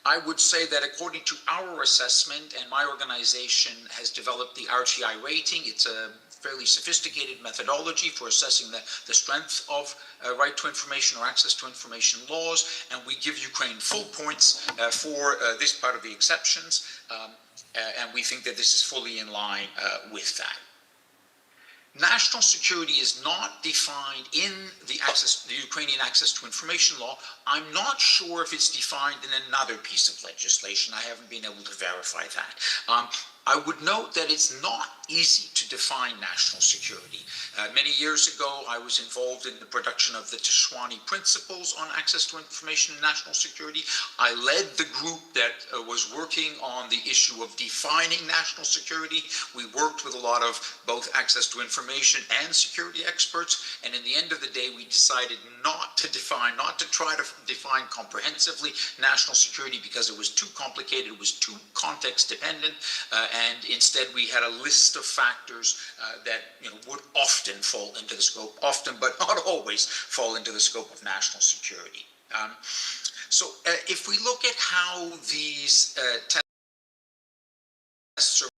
I would say that according to our assessment, and my organization has developed the RTI rating, it's a fairly sophisticated methodology for assessing the strength of right to information or access to information laws, and we give Ukraine full points for this part of the exceptions, and we think that this is fully in line with that. National security is not defined in the Ukrainian access to information law. I'm not sure if it's defined in another piece of legislation. I haven't been able to verify that. I would note that it's not easy to define national security. Many years ago, I was involved in the production of the Teshwani Principles on Access to Information and National Security. I led the group that was working on the issue of defining national security. We worked with a lot of both access to information and security experts, and in the end of the day, we decided not to try to define comprehensively national security because it was too complicated, it was too context dependent, and instead we had a list of factors that would often fall into the scope, often but not always fall into the scope of national security. So if we look at how these tests are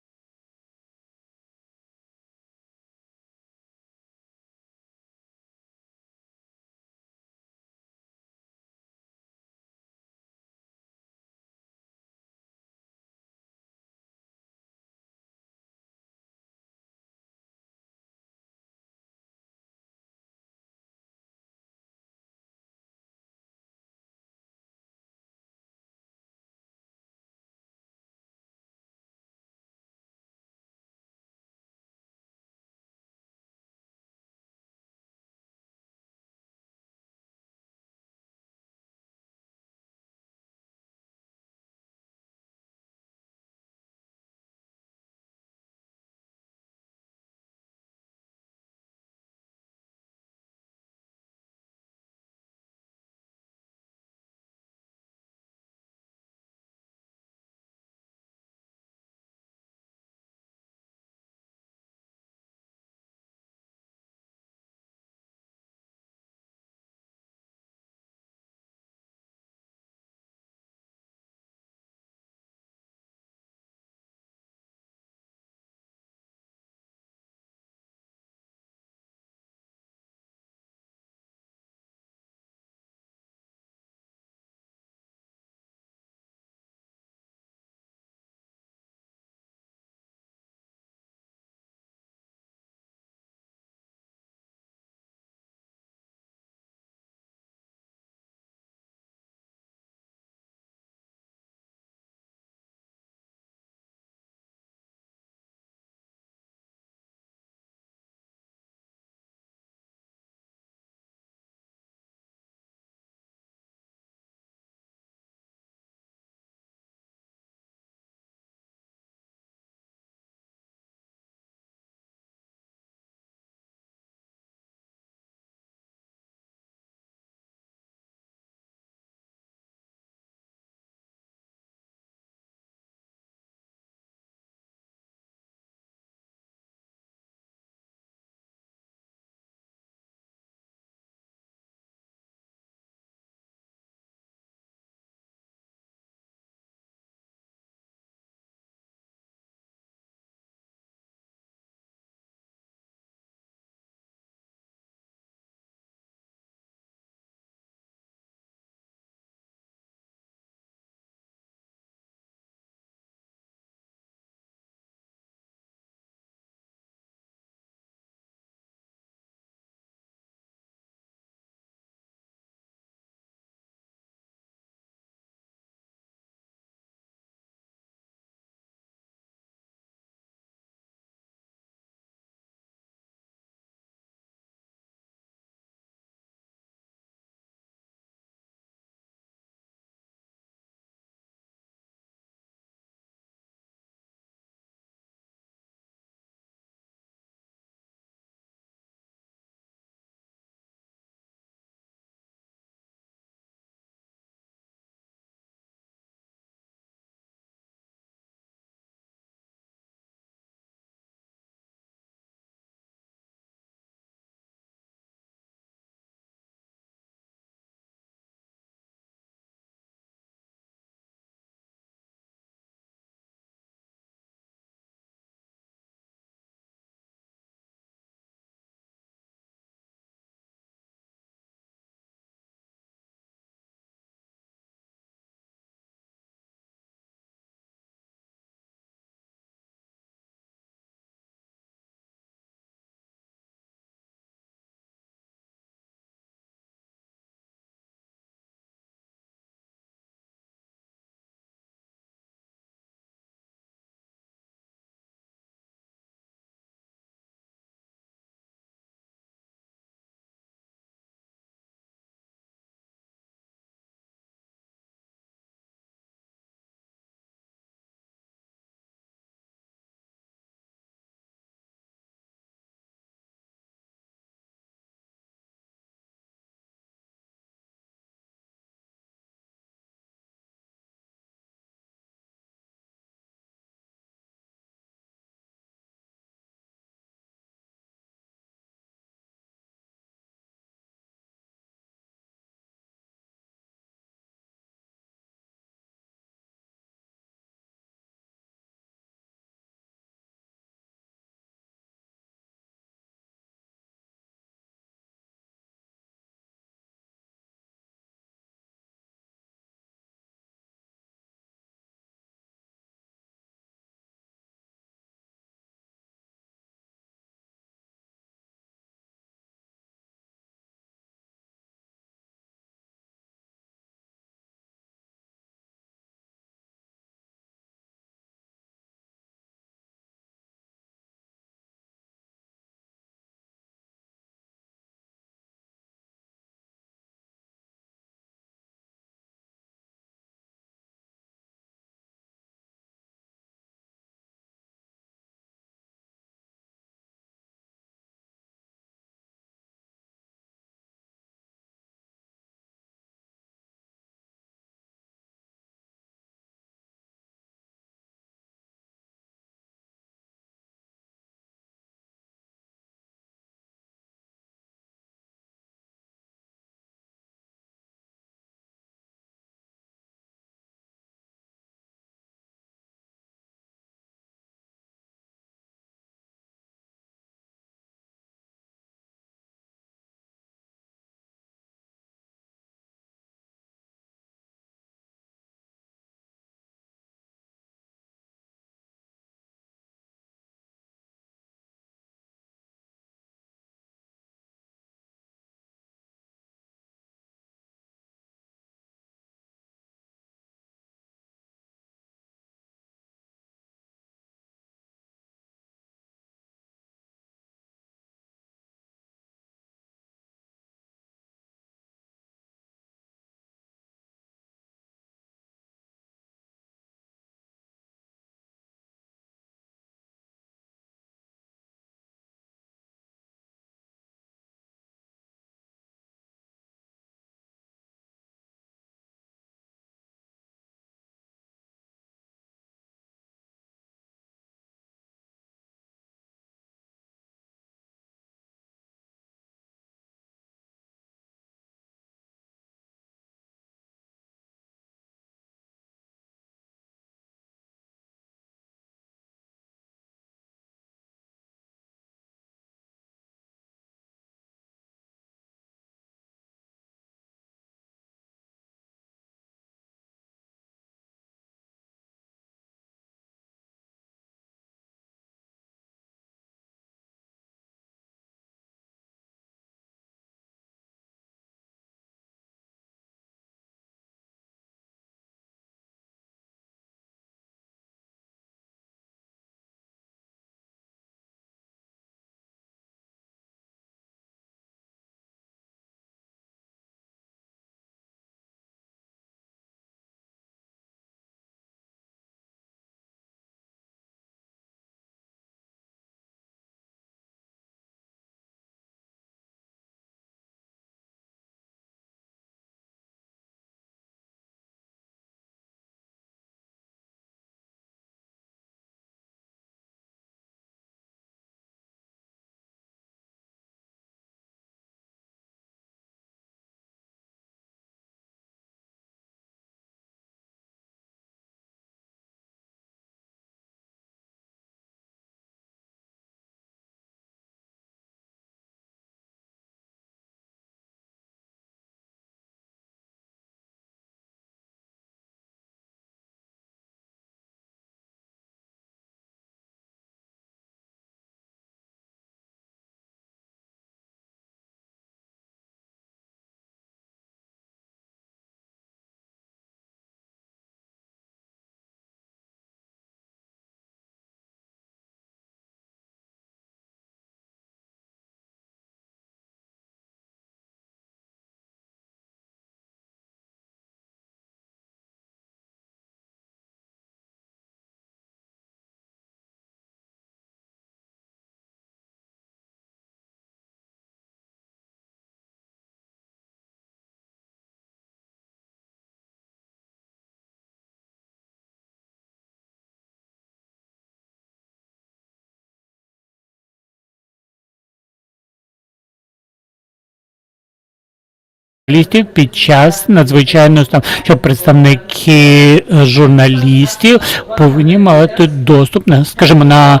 журналістів під час надзвичайного стану, що представники журналістів повинні мати доступ на, скажімо, на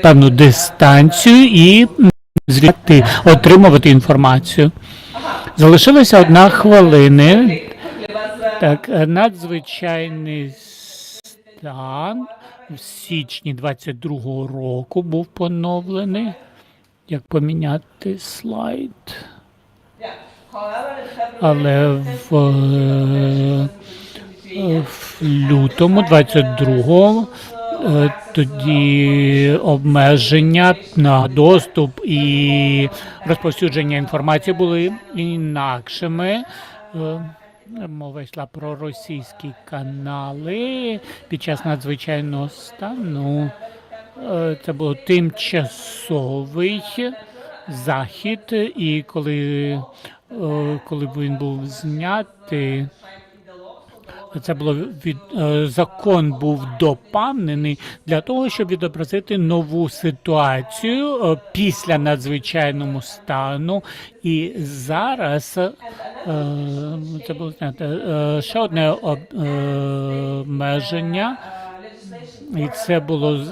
певну дистанцію і звідти отримувати інформацію. Залишилася 1 хвилина. Так, надзвичайний стан в січні 22-го року був поновлений. Як поміняти слайд? Але в лютому 22-го тоді обмеження на доступ і розповсюдження інформації були інакшими. Мова йшла про російські канали під час надзвичайного стану. Це був тимчасовий захід, і коли він був знятий, це було закон був доповнений для того, щоб відобразити нову ситуацію після надзвичайного стану. І зараз це було знято ще одне обмеження. І це було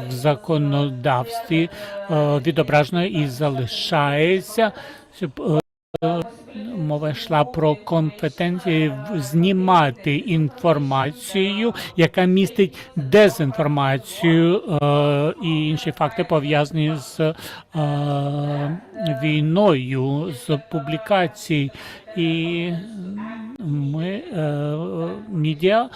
в законодавстві відображено і залишається, щоб мова йшла про компетенції знімати інформацію, яка містить дезінформацію і інші факти пов'язані з війною, з публікацій. І ми, медіа,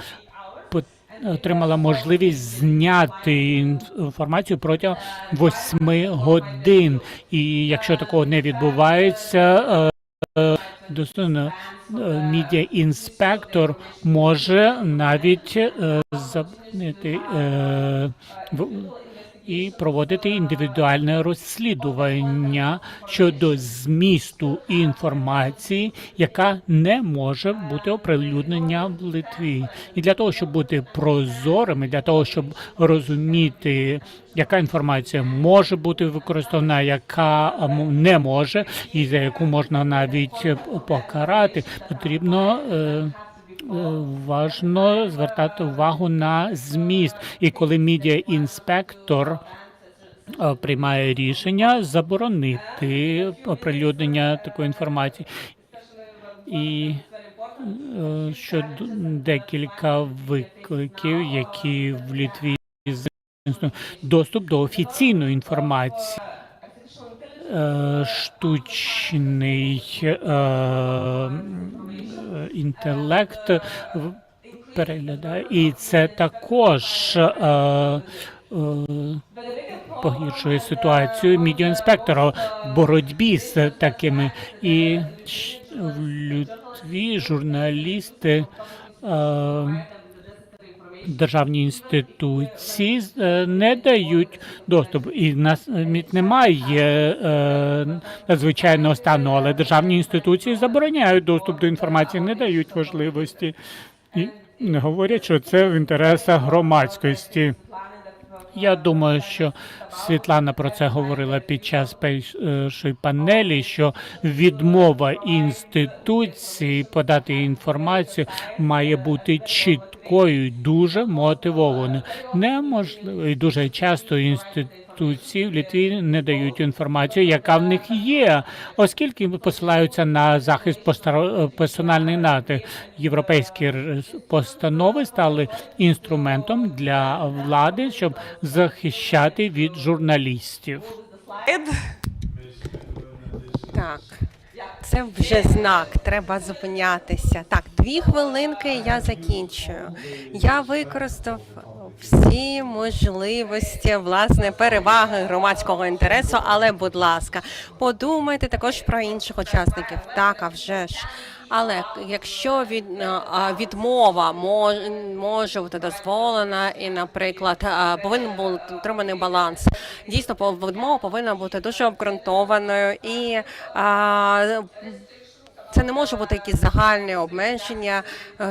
отримала можливість зняти інформацію протягом 8 годин. І якщо такого не відбувається, достойно медіа-інспектор може навіть заборонити і проводити індивідуальне розслідування щодо змісту інформації, яка не може бути оприлюднена в Литві. І для того, щоб бути прозорими, для того, щоб розуміти, яка інформація може бути використана, яка не може, і за яку можна навіть покарати, потрібно важно звертати увагу на зміст. І коли медіа-інспектор приймає рішення заборонити оприлюднення такої інформації. І що декілька викликів, які в Литві доступ до офіційної інформації. Штучний інтелект переглядає, і це також погіршує ситуацію медіаінспектора в боротьбі з такими. І в Литві журналісти, державні інституції не дають доступ. І в нас немає надзвичайного стану, але державні інституції забороняють доступ до інформації, не дають важливості. І говорять, що це в інтересах громадськості. Я думаю, що Світлана про це говорила під час першої панелі, що відмова інституції подати інформацію має бути чіткою, дуже мотивованою. Неможливо, і дуже часто інституції в Литві не дають інформацію, яка в них є, оскільки посилаються на захист персональних даних. Європейські постанови стали інструментом для влади, щоб захищати від журналістів. Так, це вже знак, треба зупинятися. Так, 2 хвилинки, я закінчую. Я використав всі можливості, власне, переваги громадського інтересу, але, будь ласка, подумайте також про інших учасників. Так, а вже ж. Але якщо відмова може бути дозволена і, наприклад, повинен бути отриманий баланс, дійсно, відмова повинна бути дуже обґрунтованою і це не може бути якісь загальні обмеження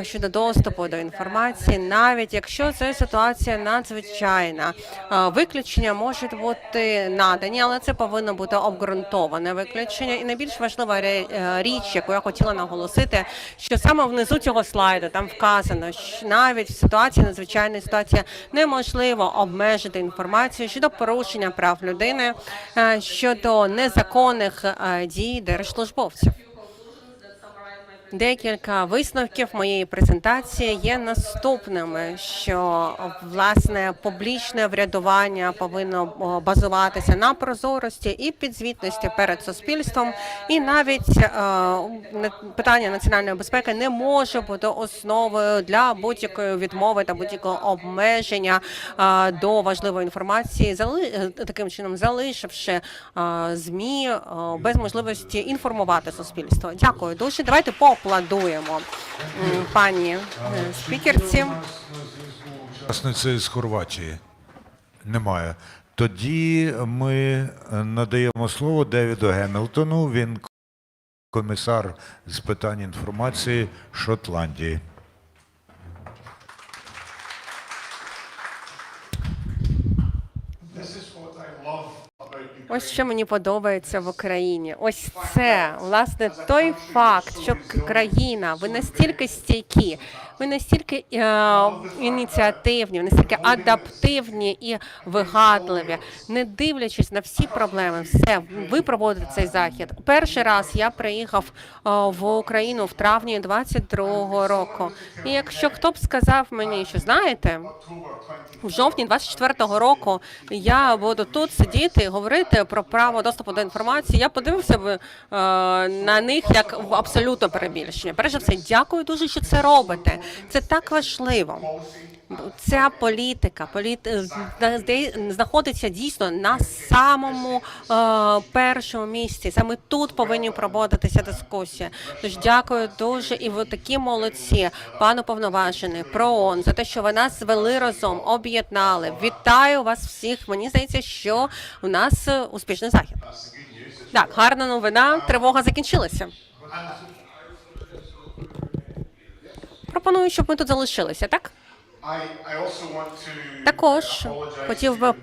щодо доступу до інформації, навіть якщо це ситуація надзвичайна. Виключення можуть бути надані, але це повинно бути обґрунтоване виключення. І найбільш важлива річ, яку я хотіла наголосити, що саме внизу цього слайду там вказано, що навіть в ситуації надзвичайної ситуації неможливо обмежити інформацію щодо порушення прав людини, щодо незаконних дій держслужбовців. Декілька висновків моєї презентації є наступними, що, власне, публічне врядування повинно базуватися на прозорості і підзвітності перед суспільством, і навіть питання національної безпеки не може бути основою для будь-якої відмови та будь-якого обмеження до важливої інформації, таким чином залишивши ЗМІ без можливості інформувати суспільство. Дякую дуже. Давайте поаплодуємо пані спікерці. Учасниці з Хорватії немає. Тоді ми надаємо слово Девіду Гемілтону. Він комісар з питань інформації Шотландії. Ось що мені подобається в Україні. Ось це, власне, той факт, що країна, ви настільки стійкі, ви настільки ініціативні, ви настільки адаптивні і вигадливі, не дивлячись на всі проблеми, все, ви проводите цей захід. Перший раз я приїхав в Україну в травні 22-го року. І якщо хто б сказав мені, що знаєте, в жовтні 24-го року я буду тут сидіти і говорити про право доступу до інформації, я подивився б на них як в абсолютно перебільшення. Перш за все, дякую дуже, що це робите. Це так важливо. Ця політика знаходиться дійсно на самому першому місці. Саме тут повинні проводитися дискусії. Тож дякую дуже, і ви такі молодці, пану повноважений, про ООН, за те, що ви нас звели разом, об'єднали. Вітаю вас всіх. Мені здається, що у нас успішний захід. Так, гарна новина. Тривога закінчилася. Пропоную, щоб ми тут залишилися, так? Також хотів би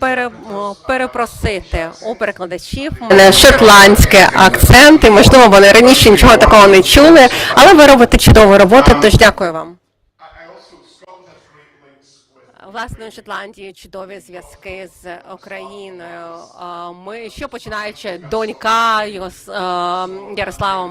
перепросити у перекладачів. У мене шотландський акцент, і, можливо, вони раніше нічого такого не чули, але ви робите чудову роботу, тож дякую вам. Власне, у Шотландії чудові зв'язки з Україною. Ми, що починаючи, донька Ярослава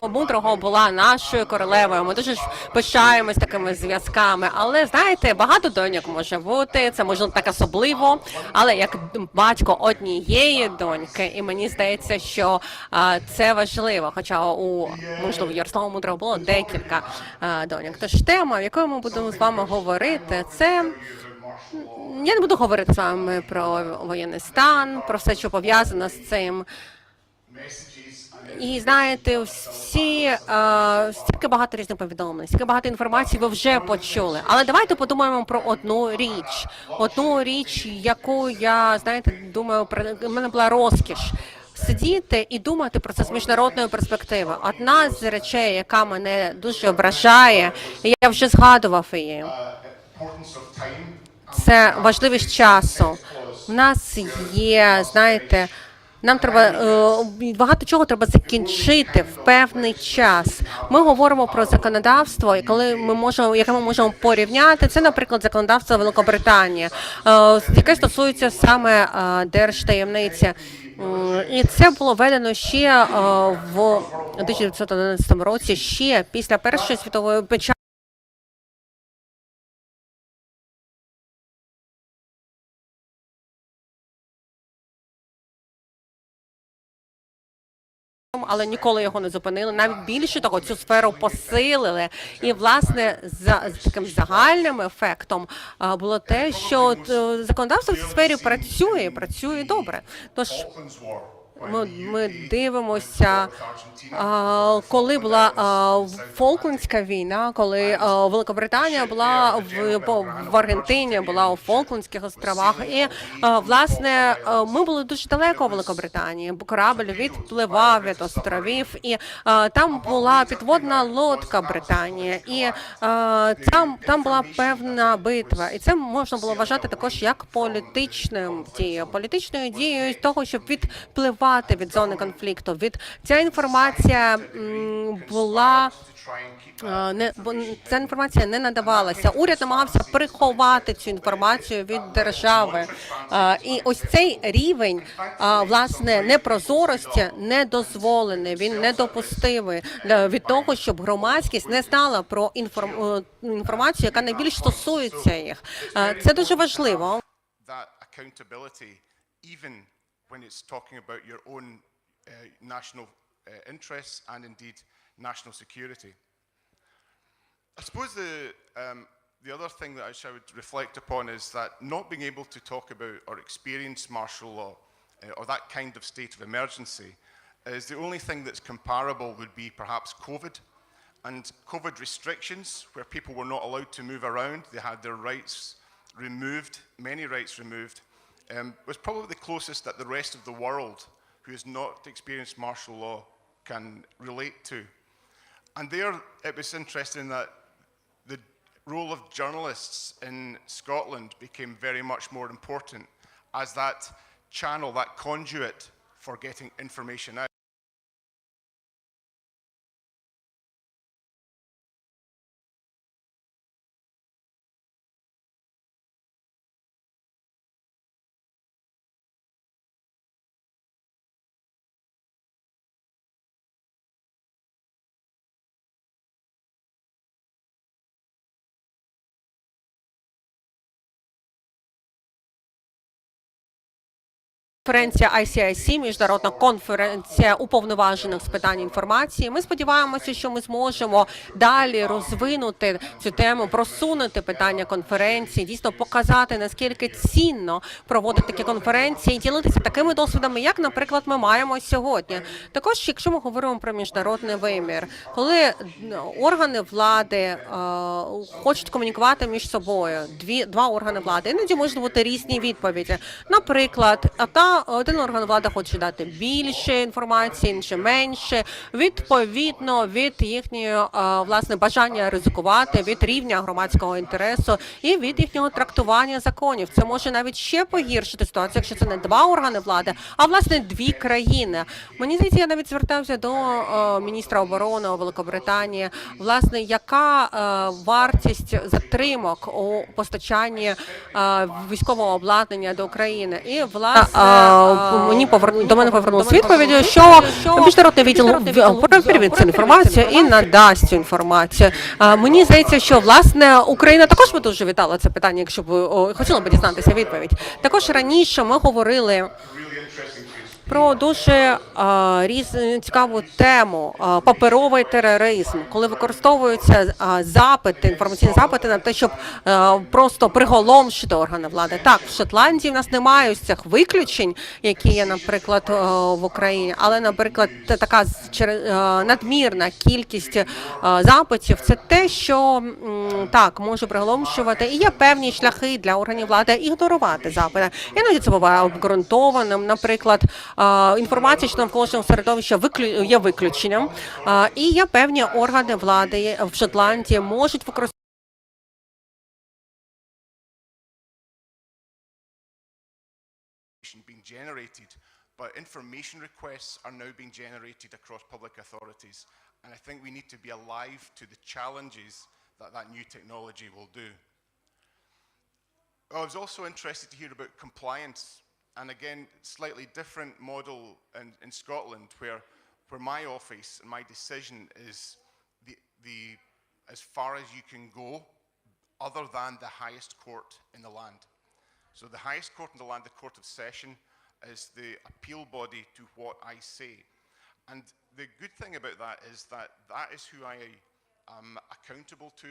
Мудрого була нашою королевою. Ми дуже пишаємось такими зв'язками. Але, знаєте, багато доньок може бути, це можливо так особливо, але як батько однієї доньки, і мені здається, що це важливо. Хоча можливо, Ярослава Мудрого було декілька доньок. Тож тема, в якої ми будемо з вами говорити, це... Я не буду говорити з вами про воєнний стан, про все, що пов'язано з цим. І знаєте, стільки багато різних повідомлень, стільки багато інформації ви вже почули. Але давайте подумаємо про одну річ. Одну річ, яку я, знаєте, думаю, в мене була розкіш. Сидіти і думати про це з міжнародної перспективи. Одна з речей, яка мене дуже вражає, і я вже згадував її, це важливість часу. У нас є, знаєте, нам треба багато чого треба закінчити в певний час. Ми говоримо про законодавство, яке ми можемо порівняти. Це, наприклад, законодавство Великобританії, яке стосується саме держтаємниці. І це було введено ще в 1911 році, ще після Першої світової війни. Але ніколи його не зупинили. Навіть більше того, цю сферу посилили. І, власне, з таким загальним ефектом було те, що законодавство в цій сфері працює добре. Тож ми дивимося, коли була Фолклендська війна, коли Великобританія була в Аргентині, була у Фолклендських островах, і власне ми були дуже далеко у Великобританії, бо корабль відпливав від островів, і там була підводна лодка Британії, і там була певна битва, і це можна було вважати також як політичною дією того, щоб відпливати від зони конфлікту. Ця інформація була ця інформація не надавалася. Уряд намагався приховати цю інформацію від держави. І ось цей рівень, власне, непрозорості не дозволений, він недопустимий від того, щоб громадськість не знала про інформацію, яка найбільш стосується їх. Це дуже важливо. When it's talking about your own national interests and indeed national security. I suppose the other thing that I would reflect upon is that not being able to talk about or experience martial law or that kind of state of emergency is the only thing that's comparable would be perhaps COVID and COVID restrictions where people were not allowed to move around. They had their rights removed, many rights removed. Was probably the closest that the rest of the world who has not experienced martial law can relate to. And there it was interesting that the role of journalists in Scotland became very much more important as that channel, that conduit for getting information out. Конференція ICIC, міжнародна конференція уповноважених з питань інформації. Ми сподіваємося, що ми зможемо далі розвинути цю тему, просунути питання конференції, дійсно показати, наскільки цінно проводити такі конференції і ділитися такими досвідами, як, наприклад, ми маємо сьогодні. Також, якщо ми говоримо про міжнародний вимір, коли органи влади хочуть комунікувати між собою, два органи влади, іноді можуть бути різні відповіді. Наприклад, один орган влади хоче дати більше інформації, інший менше, відповідно від їхнього власне бажання ризикувати, від рівня громадського інтересу і від їхнього трактування законів. Це може навіть ще погіршити ситуацію, якщо це не два органи влади, а власне дві країни. Мені здається, я навіть звертався до міністра оборони у Великобританії, власне, яка вартість затримок у постачанні військового обладнання до України. І власне до мене повернулася відповідь, що міжнародний відділ перевірить цю інформацію і надасть цю інформацію. Мені здається, що власне Україна також би дуже вітала це питання, якщо б хотіла б дізнатися відповідь. Також раніше ми говорили про дуже цікаву тему – паперовий тероризм, коли використовуються запити, інформаційні запити на те, щоб просто приголомшити органи влади. Так, в Шотландії в нас немає ось цих виключень, які є, наприклад, в Україні, але, наприклад, така надмірна кількість запитів – це те, що, так, може приголомшувати, і є певні шляхи для органів влади ігнорувати запити. Іноді це буває обґрунтованим, наприклад, інформація, що навколишнього середовища є виключенням, і є певні органи влади в Шотландії можуть використовувати but information requests are now being generated across public authorities, and I think we need to be alive to the challenges that that new technology will do. I was also interested to hear about compliance. And again, slightly different model in Scotland, where my office and my decision is the as far as you can go, other than the highest court in the land. So the highest court in the land, the Court of Session, is the appeal body to what I say. And the good thing about that is who I am accountable to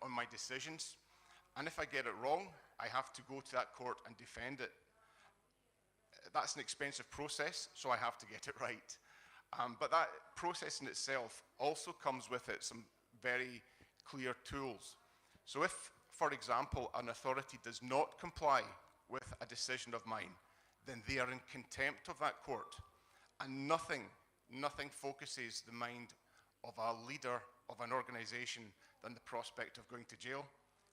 on my decisions. And if I get it wrong, I have to go to that court and defend it. that's an expensive process, so I have to get it right. But that process in itself also comes with it some very clear tools. So if, for example, an authority does not comply with a decision of mine, then they are in contempt of that court. And nothing focuses the mind of a leader of an organization than the prospect of going to jail,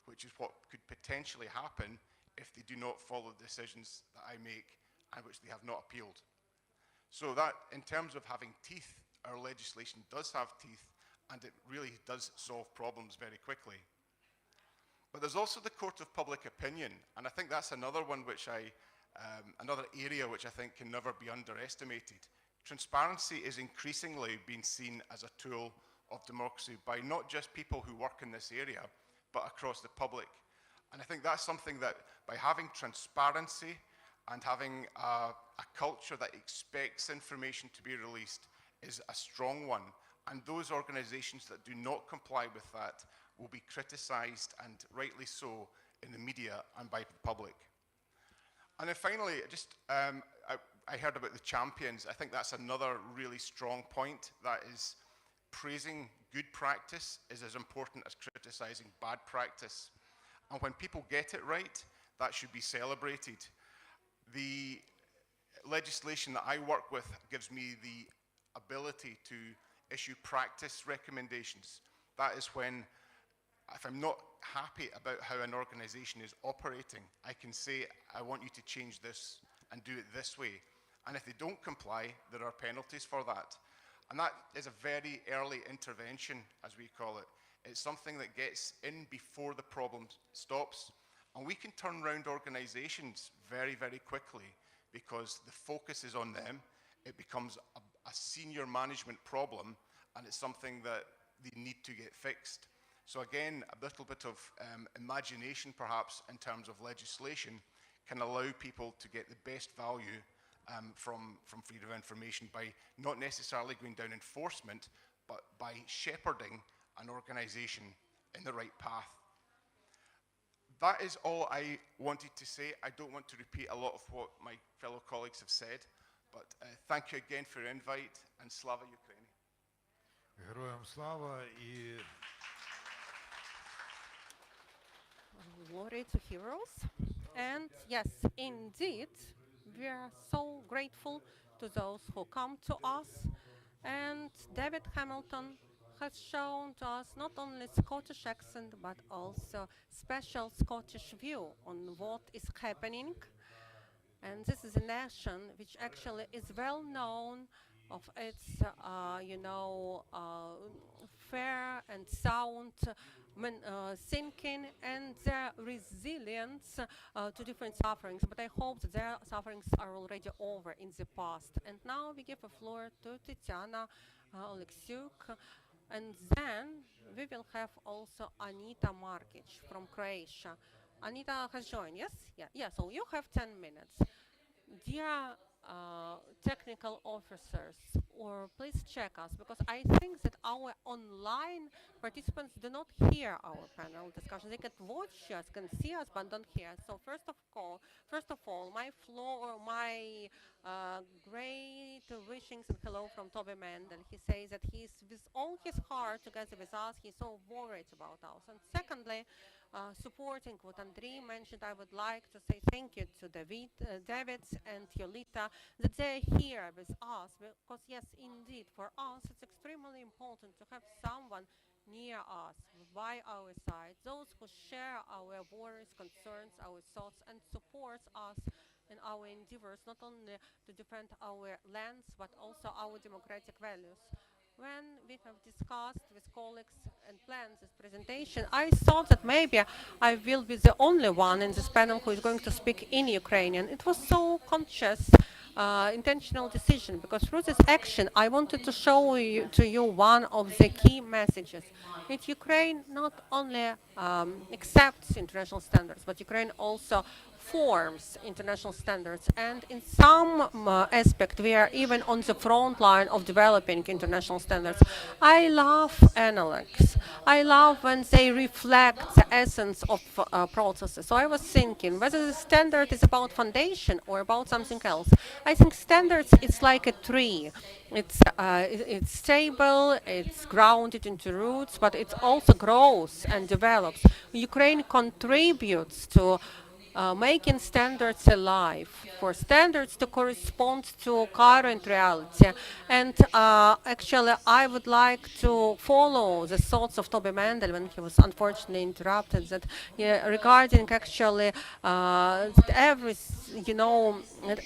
which is what could potentially happen if they do not follow the decisions that I make and which they have not appealed. So that, in terms of having teeth, our legislation does have teeth, and it really does solve problems very quickly. But there's also the court of public opinion, and I think that's another one which another area which I think can never be underestimated. Transparency is increasingly being seen as a tool of democracy by not just people who work in this area, but across the public. And I think that's something that, by having transparency and having a culture that expects information to be released, is a strong one. And those organizations that do not comply with that will be criticized, and rightly so, in the media and by the public. And then finally, I heard about the champions. I think that's another really strong point. That is, praising good practice is as important as criticizing bad practice. And when people get it right, that should be celebrated. The legislation that I work with gives me the ability to issue practice recommendations. That is when, if I'm not happy about how an organization is operating, I can say, I want you to change this and do it this way. And if they don't comply, there are penalties for that. And that is a very early intervention, as we call it. It's something that gets in before the problem stops. And we can turn around organizations very, very quickly because the focus is on them. It becomes a senior management problem, and it's something that they need to get fixed. So again, a little bit of imagination perhaps in terms of legislation can allow people to get the best value from freedom of information by not necessarily going down enforcement, but by shepherding an organization in the right path. That is all I wanted to say. I don't want to repeat a lot of what my fellow colleagues have said, but thank you again for your invite, and Slava Ukraini. Героям слава і Glory to heroes. And yes, indeed, we are so grateful to those who come to us. And David Hamilton has shown to us not only Scottish accent, but also special Scottish view on what is happening. And this is a nation which actually is well known of its, fair and sound thinking and their resilience to different sufferings. But I hope that their sufferings are already over in the past. And now we give the floor to Tetiana Oleksiuk. And then we will have also Anita Markic from Croatia. Anita has joined, yes? Yeah, so you have 10 minutes. Dear technical officers, or please check us, because I think that our online participants do not hear our panel discussion. They can watch us, can see us, but don't hear us. So first of all, my great wishings and hello from Toby Mendel. He says that he's with all his heart together with us. He's so worried about us. And secondly, supporting what Andriy mentioned, I would like to say thank you to David and Yolita that they're here with us, because yes, indeed, for us it's extremely important to have someone near us, by our side, those who share our worries, concerns, our thoughts, and supports us in our endeavors, not only to defend our lands, but also our democratic values. When we have discussed with colleagues and planned this presentation, I thought that maybe I will be the only one in this panel who is going to speak in Ukrainian. It was so conscious intentional decision, because through this action I wanted to show to you one of the key messages. That Ukraine not only accepts international standards, but Ukraine also forms international standards, and in some aspect we are even on the front line of developing international standards. I love analogs. I love when they reflect the essence of processes. So I was thinking whether the standard is about foundation or about something else. I think standards is like a tree. It's stable, it's grounded into roots, but it also grows and develops. Ukraine contributes to making standards alive, for standards to correspond to current reality. And actually, I would like to follow the thoughts of Toby Mendel when he was unfortunately interrupted, that regarding actually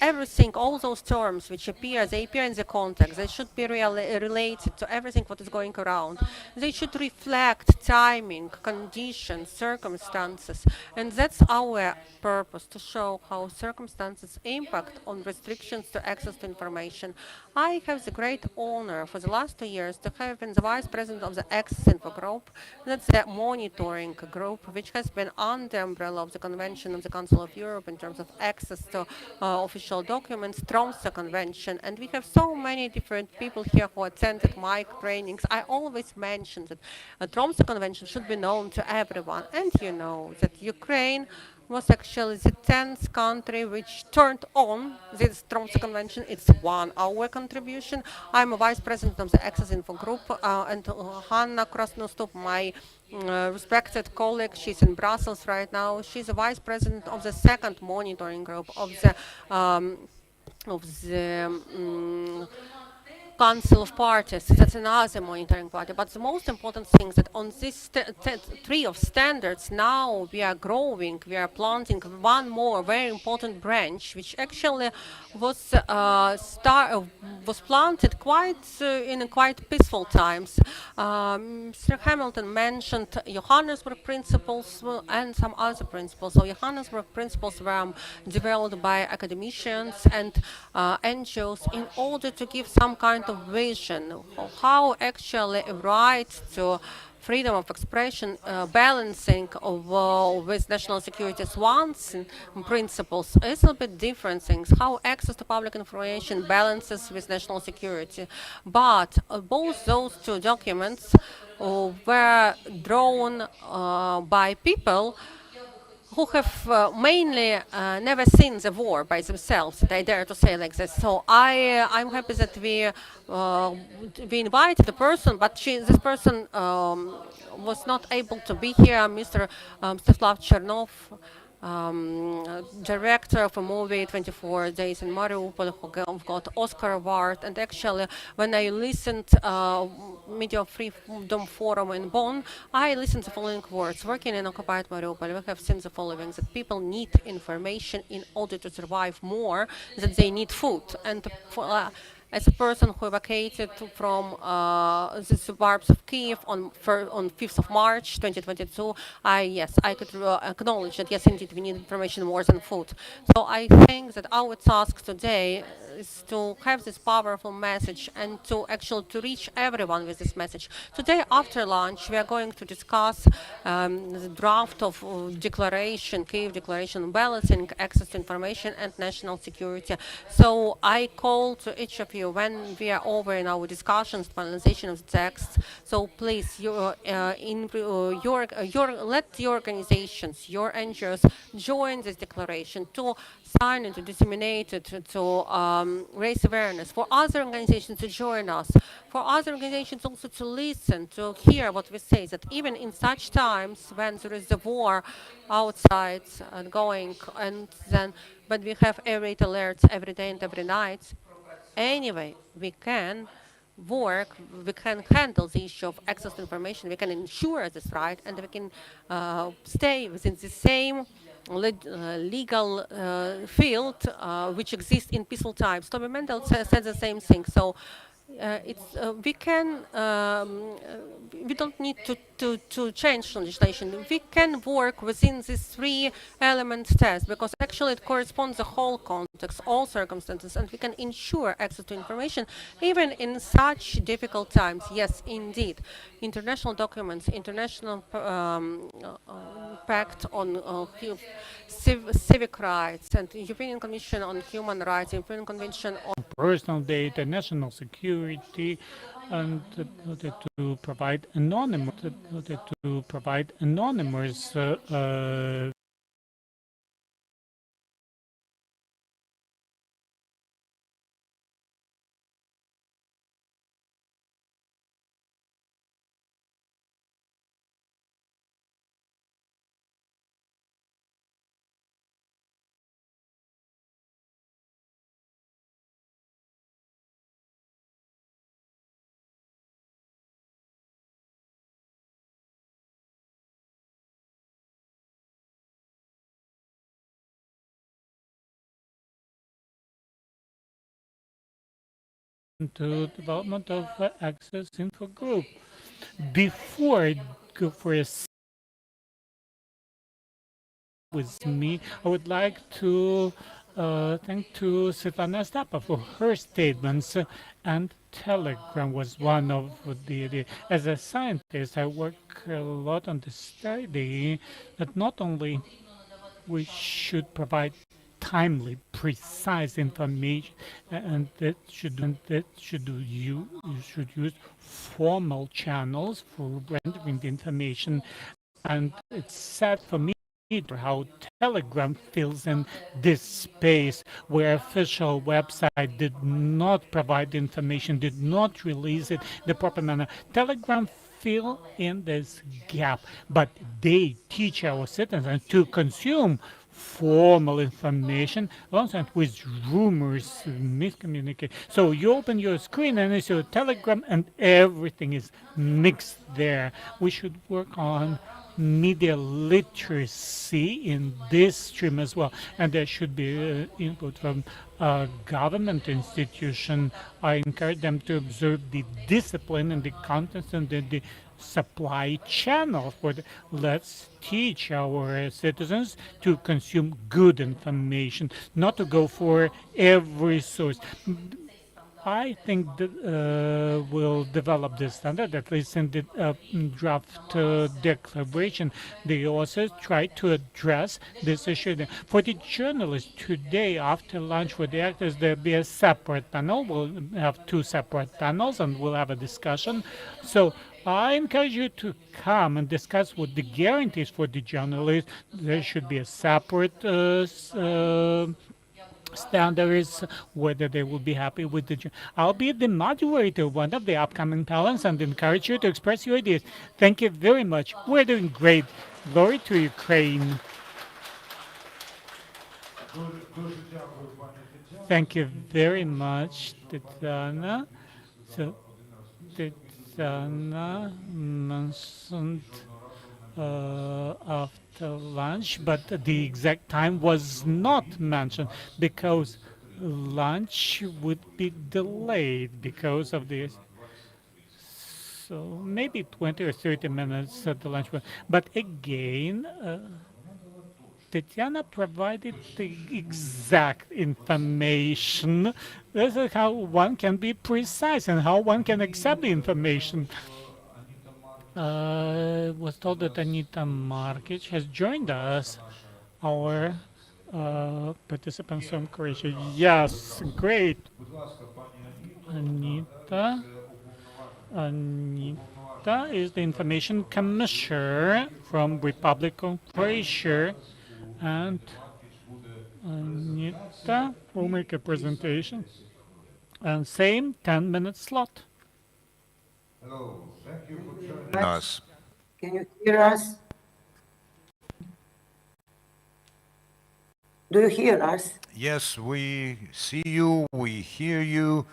everything, all those terms which appear, they appear in the context. They should be related to everything what is going around. They should reflect timing, conditions, circumstances, and that's our purpose, to show how circumstances impact on restrictions to access to information. I have the great honor for the last 2 years to have been the vice president of the Access Info Group. That's the monitoring group which has been under the umbrella of the Convention of the Council of Europe in terms of access to official documents, Tromsø Convention, and we have so many different people here who attended my trainings. I always mention that a Tromsø Convention should be known to everyone, and you know that Ukraine was actually the 10th country which turned on this Tromsø Convention. It's 1 hour contribution. I'm a vice president of the Access Info Group, and Hanna Krasnostup, my respected colleague, she's in Brussels right now. She's a vice president of the second monitoring group of the Council of Parties. That's another monitoring body. But the most important thing is that on this tree of standards, now we are growing, we are planting one more very important branch, which actually was planted in quite peaceful times. Mr. Hamilton mentioned Johannesburg principles and some other principles. So Johannesburg principles were developed by academicians and NGOs in order to give some kind of vision of how actually a right to freedom of expression, balancing with national security wants and principles is a bit different things. How access to public information balances with national security. But both those two documents were drawn by people who have mainly never seen the war by themselves. I dare to say like this. So I'm happy that we invited the person, but this person was not able to be here. Mr. Mstislav Chernov, director of a movie 24 Days in Mariupol, who got Oscar Award. And actually, when I listened Media Freedom Forum in Bonn, I listened to the following words. Working in occupied Mariupol, we have seen the following, that people need information in order to survive more than they need food. And as a person who evacuated from the suburbs of Kiev on 5th of March 2022, I could acknowledge that yes, indeed, we need information more than food. So I think that our task today is to have this powerful message and to actually to reach everyone with this message. Today, after lunch, we are going to discuss the draft of declaration, Kiev Declaration on balancing access to information and national security. So I call to each of you when we are over in our discussions, finalization of the text. So please, let your organizations, your NGOs join this declaration to sign it, to disseminate it, to raise awareness. For other organizations to join us, for other organizations also to listen, to hear what we say. That even in such times when there is a war outside going, and then, but we have air raid alerts every day and every night. Anyway, we can work, we can handle the issue of access to information, we can ensure this right, and we can stay within the same legal field which exists in peaceful times. Toby Mendel said the same thing. So we don't need to change legislation. We can work within these three element test because actually it corresponds the whole context, all circumstances, and we can ensure access to information even in such difficult times. Yes, indeed. International documents, international pact on civic rights, and European Convention on Human Rights, European Convention on personal data, national security, and to provide anonymous to development of access info group. Before I go for a with me, I would like to thank to Svetlana Stapa for her statements, and Telegram was one of the. As a scientist, I work a lot on the study that not only we should provide timely, precise information, and that you should use formal channels for rendering the information. And it's sad for me how Telegram fills in this space where official website did not provide information, did not release it the proper manner. Telegram fill in this gap, but they teach our citizens to consume formal information alongside with rumors, miscommunication. So you open your screen and it's your Telegram and everything is mixed there. We should work on media literacy in this stream as well, and there should be input from government institution. I encourage them to observe the discipline and the contents and the supply channel for let's teach our citizens to consume good information, not to go for every source. I think that we'll develop this standard, at least in the draft declaration. They also try to address this issue. For the journalists today, after lunch for the actors, there'll be a separate panel. We'll have two separate panels and we'll have a discussion. So I encourage you to come and discuss what the guarantees for the journalists. There should be a separate standards, whether they will be happy with the. I'll be the moderator of one of the upcoming panels and encourage you to express your ideas. Thank you very much. We're doing great. Glory to Ukraine. Thank you very much, Tatiana. So, Tatiana mentioned after lunch, but the exact time was not mentioned because lunch would be delayed because of this. So maybe 20 or 30 minutes at the lunch. But again, Tatiana provided the exact information. This is how one can be precise and how one can accept the information. Was told that Anita Markic has joined us, our participants from Croatia. Yes, great. Anita is the information commissioner from Republic of Croatia, and Anita will make a presentation. And same 10-minute slot. Hello, thank you for joining us. Can you hear us? Do you hear us? Yes, we see you, we hear you,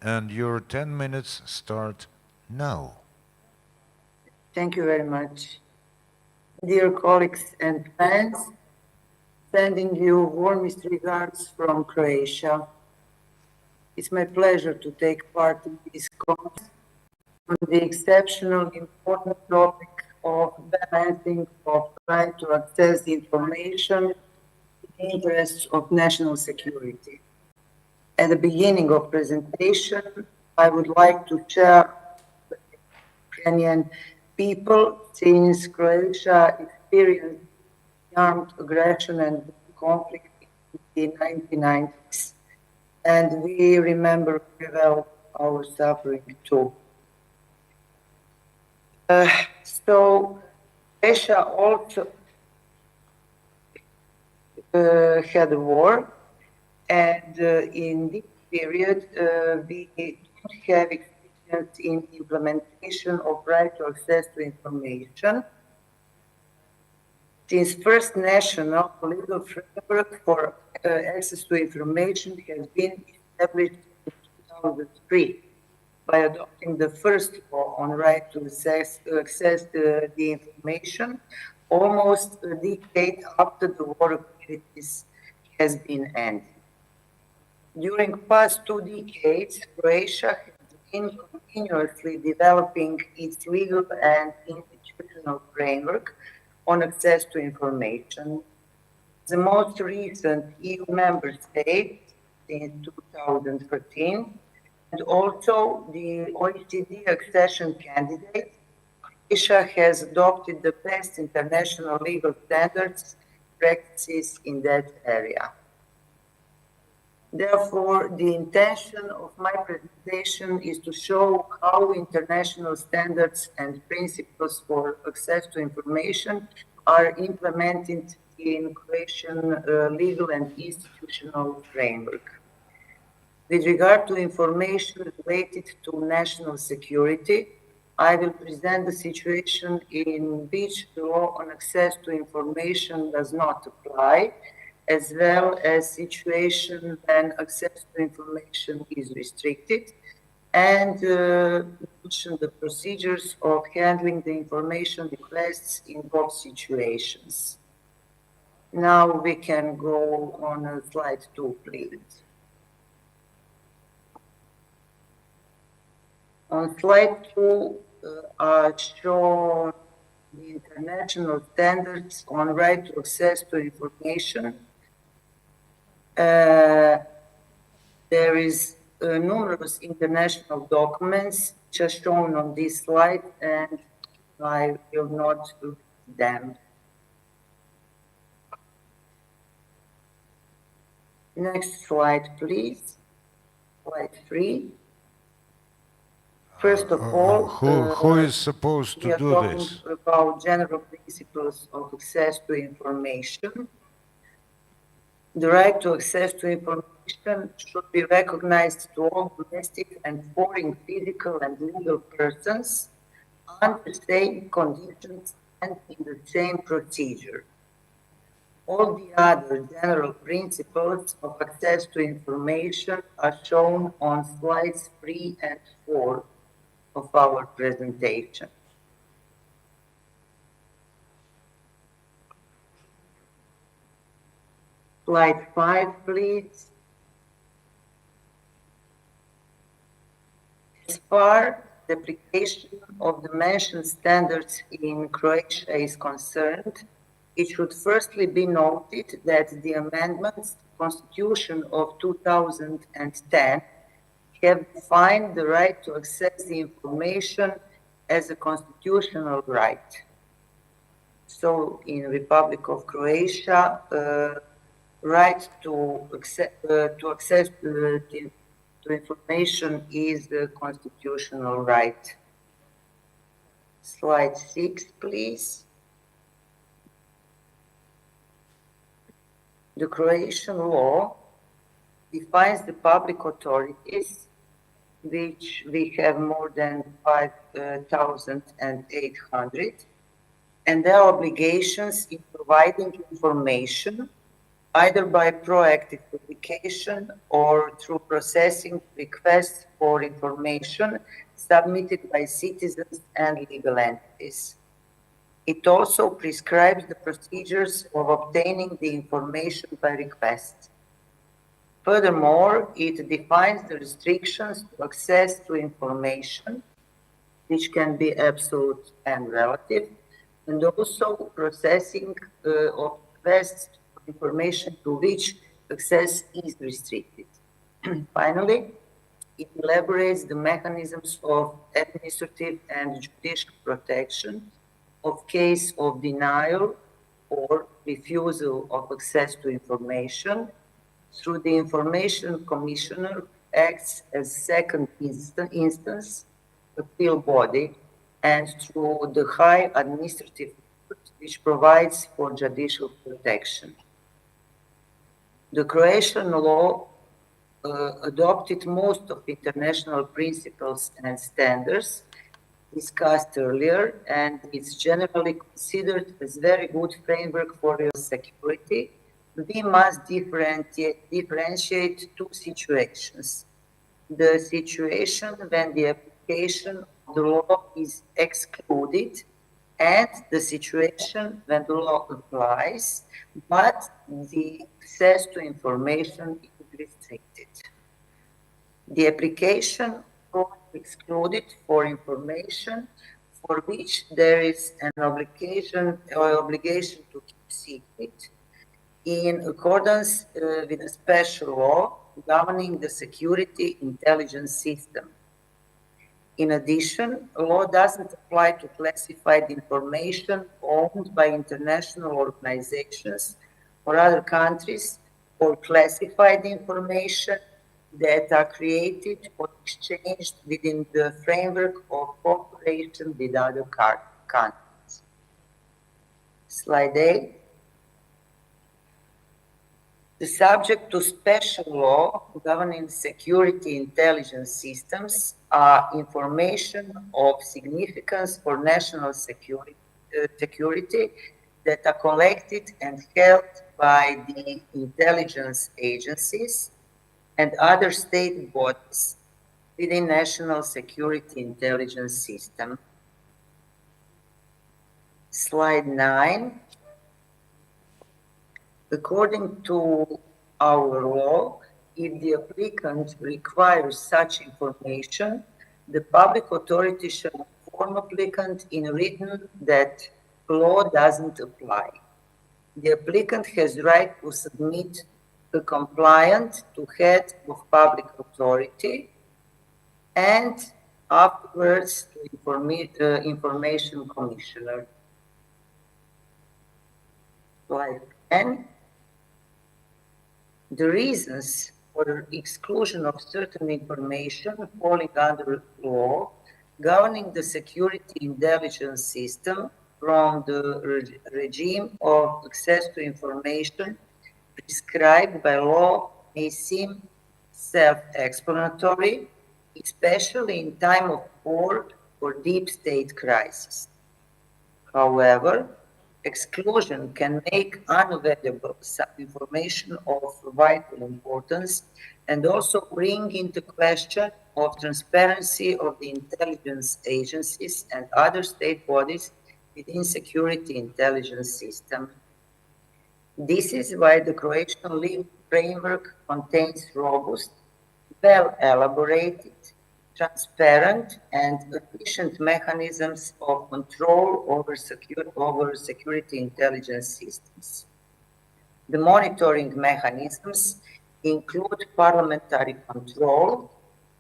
and your 10 minutes start now. Thank you very much. Dear colleagues and friends, sending you warmest regards from Croatia. It's my pleasure to take part in this conference on the exceptionally important topic of balancing of right to access the information in the interests of national security. At the beginning of presentation, I would like to share with the Ukrainian people, since Croatia experienced armed aggression and conflict in the 1990s, and we remember very well our suffering too. So Croatia also had a war, and in this period we don't have experience in implementation of right to access to information. Since first national legal framework for access to information has been established in 2003 by adopting the first law on right to access the information, almost a decade after the war activities has been ended. During past 2 decades, Croatia has been continuously developing its legal and institutional framework on access to information. The most recent EU member state since 2013, and also the OECD accession candidate, Croatia has adopted the best international legal standards practices in that area. Therefore, the intention of my presentation is to show how international standards and principles for access to information are implemented in Croatian legal and institutional framework. With regard to information related to national security, I will present the situation in which the law on access to information does not apply, as well as situation when access to information is restricted, and mention the procedures of handling the information requests in both situations. Now we can go on slide 2, please. On slide 2, I show the international standards on right to access to information. There is numerous international documents which are shown on this slide, and I will not read them. Next slide, please. Slide 3. First of all, who is supposed to do this? We are talking about general principles of access to information. The right to access to information should be recognized to all domestic and foreign physical and legal persons under the same conditions and in the same procedure. All the other general principles of access to information are shown on slides 3 and 4 of our presentation. Slide 5, please. As far as the application of the mentioned standards in Croatia is concerned, it should firstly be noted that the amendments to the Constitution of 2010 have defined the right to access the information as a constitutional right. So in Republic of Croatia, right to access to information is a constitutional right. Slide 6, please. The Croatian law defines the public authorities, which we have more than 5,800, and their obligations in providing information either by proactive publication or through processing requests for information submitted by citizens and legal entities. It also prescribes the procedures of obtaining the information by request. Furthermore, it defines the restrictions to access to information, which can be absolute and relative, and also processing of requests for information to which access is restricted. Finally, it elaborates the mechanisms of administrative and judicial protection of case of denial or refusal of access to information through the Information Commissioner, who acts as second instance appeal body, and through the High Administrative Court, which provides for judicial protection. The Croatian law adopted most of international principles and standards discussed earlier, and it's generally considered as very good framework for your security. We must differentiate two situations. The situation when the application of the law is excluded, and the situation when the law applies, but the access to information is restricted. The application was excluded for information for which there is an obligation to keep secret in accordance with a special law governing the security intelligence system. In addition, the law doesn't apply to classified information owned by international organizations or other countries, or classified information that are created or exchanged within the framework of cooperation with other countries. Slide 8. The subject to special law governing security intelligence systems are information of significance for national security that are collected and held by the intelligence agencies and other state bodies within national security intelligence system. Slide 9. According to our law, if the applicant requires such information, the public authority shall inform applicant in written that law doesn't apply. The applicant has right to submit the compliant to head of public authority and afterwards to information commissioner. Slide 10. The reasons for exclusion of certain information falling under law governing the security intelligence system from the regime of access to information prescribed by law may seem self-explanatory, especially in time of war or deep state crisis. However, exclusion can make unavailable some information of vital importance and also bring into question of transparency of the intelligence agencies and other state bodies within security intelligence system. This is why the Croatian legal framework contains robust, well-elaborated, transparent and efficient mechanisms of control over security intelligence systems. The monitoring mechanisms include parliamentary control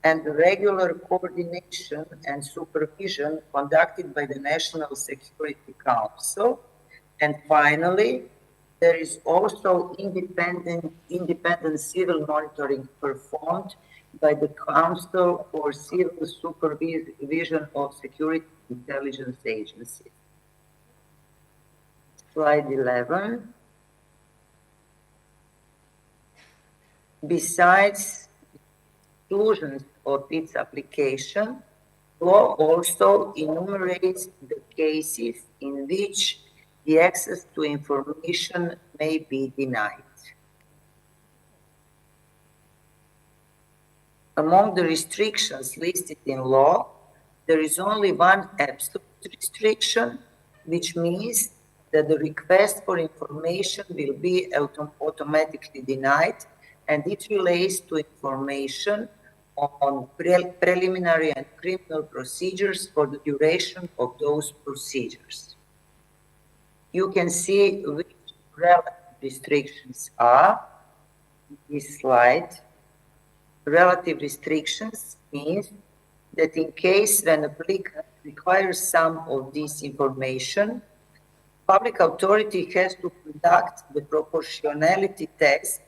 and regular coordination and supervision conducted by the National Security Council. And finally, there is also independent civil monitoring performed by the Council for Civil Supervision of Security Intelligence Agencies. Slide 11. Besides exclusions of its application, law also enumerates the cases in which the access to information may be denied. Among the restrictions listed in law, there is only one absolute restriction, which means that the request for information will be automatically denied and it relates to information on preliminary and criminal procedures for the duration of those procedures. You can see which relevant restrictions are in this slide. Relative restrictions means that in case when applicant requires some of this information, public authority has to conduct the proportionality test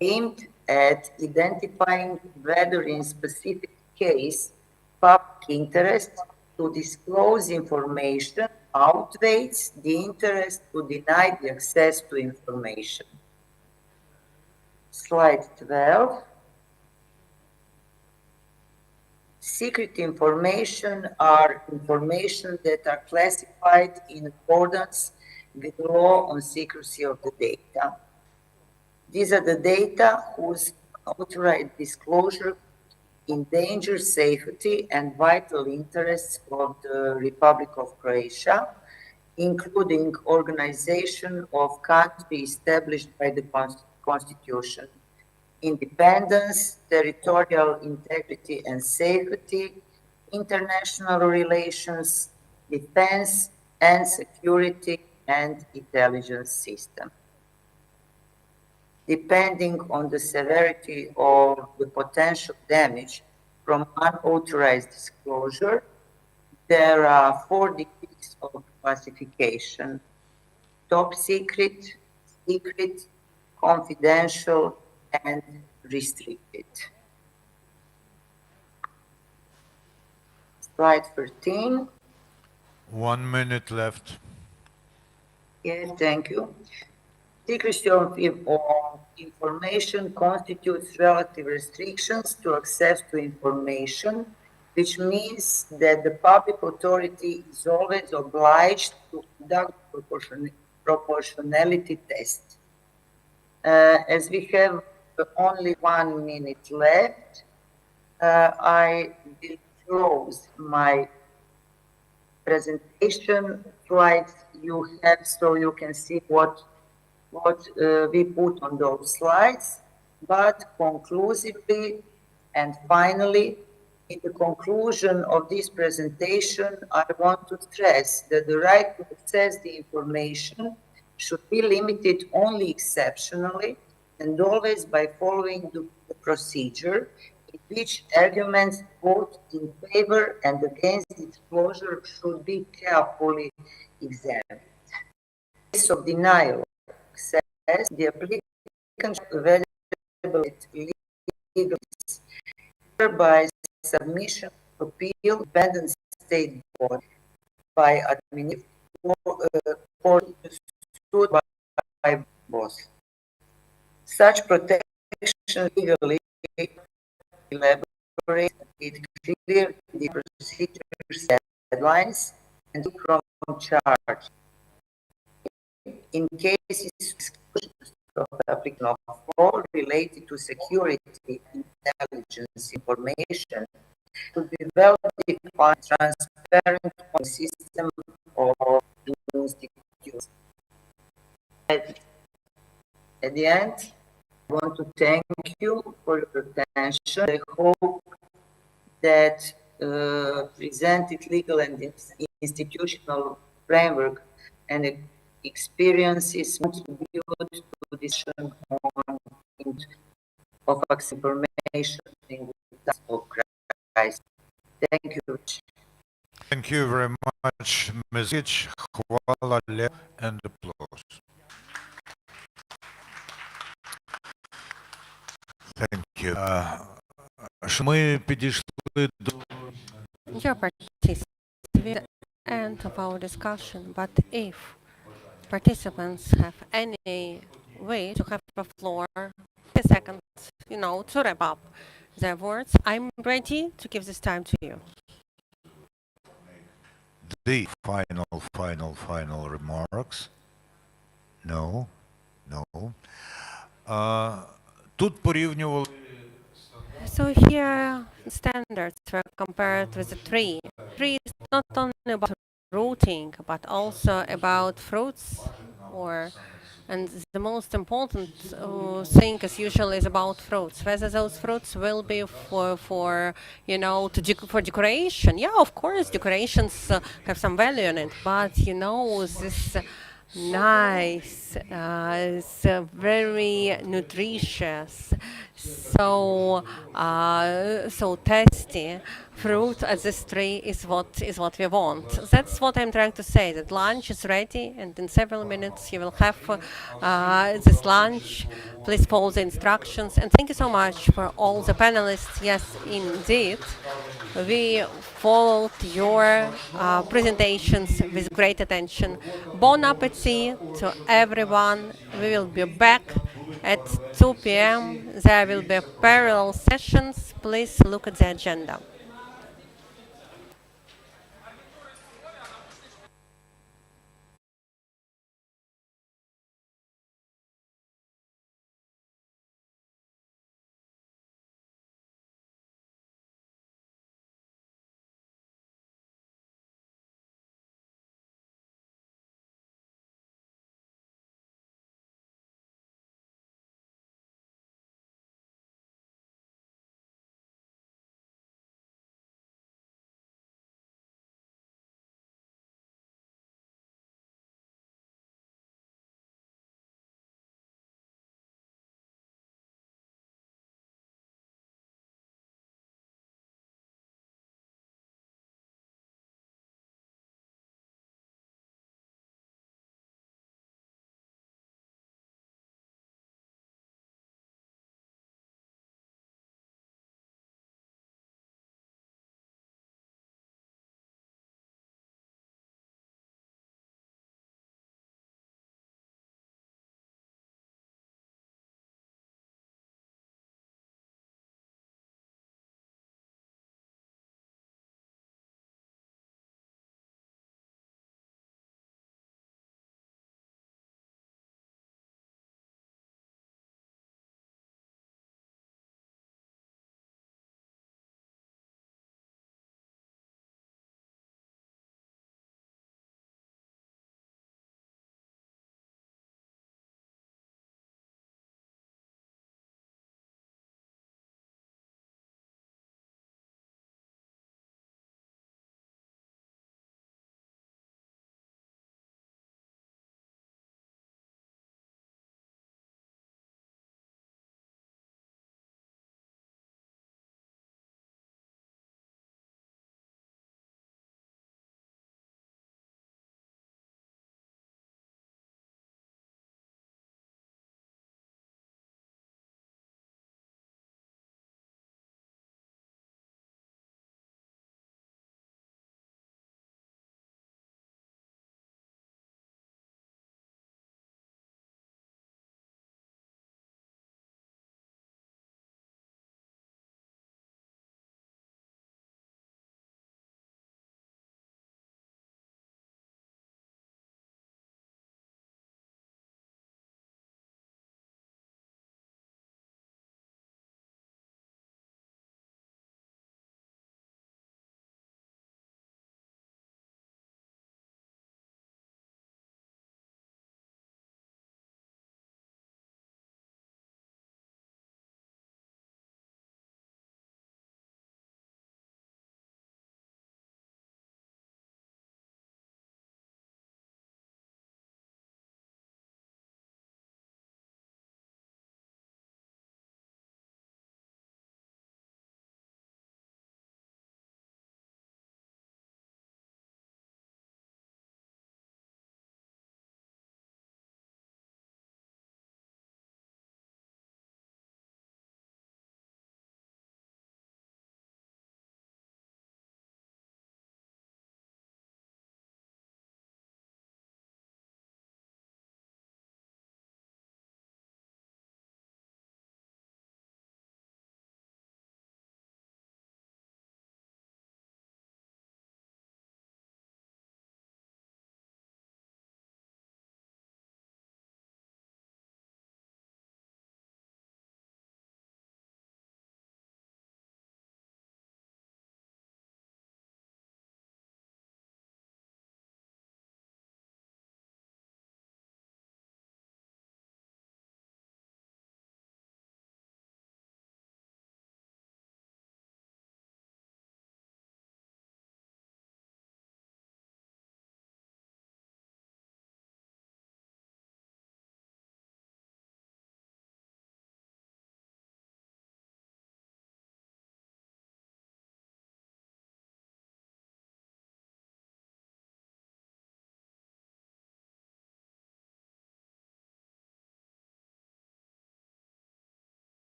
aimed at identifying whether in specific case public interest to disclose information outweighs the interest to deny the access to information. Slide 12. Secret information are information that are classified in accordance with law on secrecy of the data. These are the data whose authorized disclosure endangers safety and vital interests of the Republic of Croatia, including organization of country established by the Constitution, independence, territorial integrity and safety, international relations, defense and security, and intelligence system. Depending on the severity of the potential damage from unauthorized disclosure, there are 4 degrees of classification: top secret, secret, confidential, and restricted. Slide 13. 1 minute left. Yes, thank you. Secrecy of information constitutes relative restrictions to access to information, which means that the public authority is always obliged to conduct proportionality test. As we have only 1 minute left, I will close my presentation slides you have, so you can see what we put on those slides. But conclusively and finally, in the conclusion of this presentation, I want to stress that the right to access the information should be limited only exceptionally and always by following the procedure in which arguments both in favor and against disclosure should be carefully examined. In case of denial of access, the applicant should available legal by submission of appeal independent state board by administrative court stood by both. Such protection legally elaborate it clear the procedures deadlines and from charge. In cases of applicant of law related to security intelligence information to be well defined, transparent on system of institutions. At the end, I want to thank you for your attention. I hope that presented legal and institutional framework and experiences contribute to this on of information in the time of crisis. Thank you. Thank you very much, Ms. Hitch. Hvala lijepo and applause. Thank you. Ми підійшли до Your participants to the end of our discussion, but if participants have any way to have the floor, 10 seconds, to wrap up their words, I'm ready to give this time to you. the final remarks. No. Тут порівнювали. So here standards were compared with the tree. Tree is not only about rooting, but also about fruits or And the most important thing, as usual, is about fruits. Whether those fruits will be for for decoration. Yeah, of course, decorations have some value in it. But this nice, it's very nutritious, so tasty fruit at this tree is what we want. That's what I'm trying to say. That lunch is ready, and in several minutes you will have this lunch. Please follow the instructions, and thank you so much for all the panelists. Yes, indeed, we followed your presentations with great attention. Bon appetit to everyone. We will be back at 2 p.m. There will be parallel sessions. Please look at the agenda.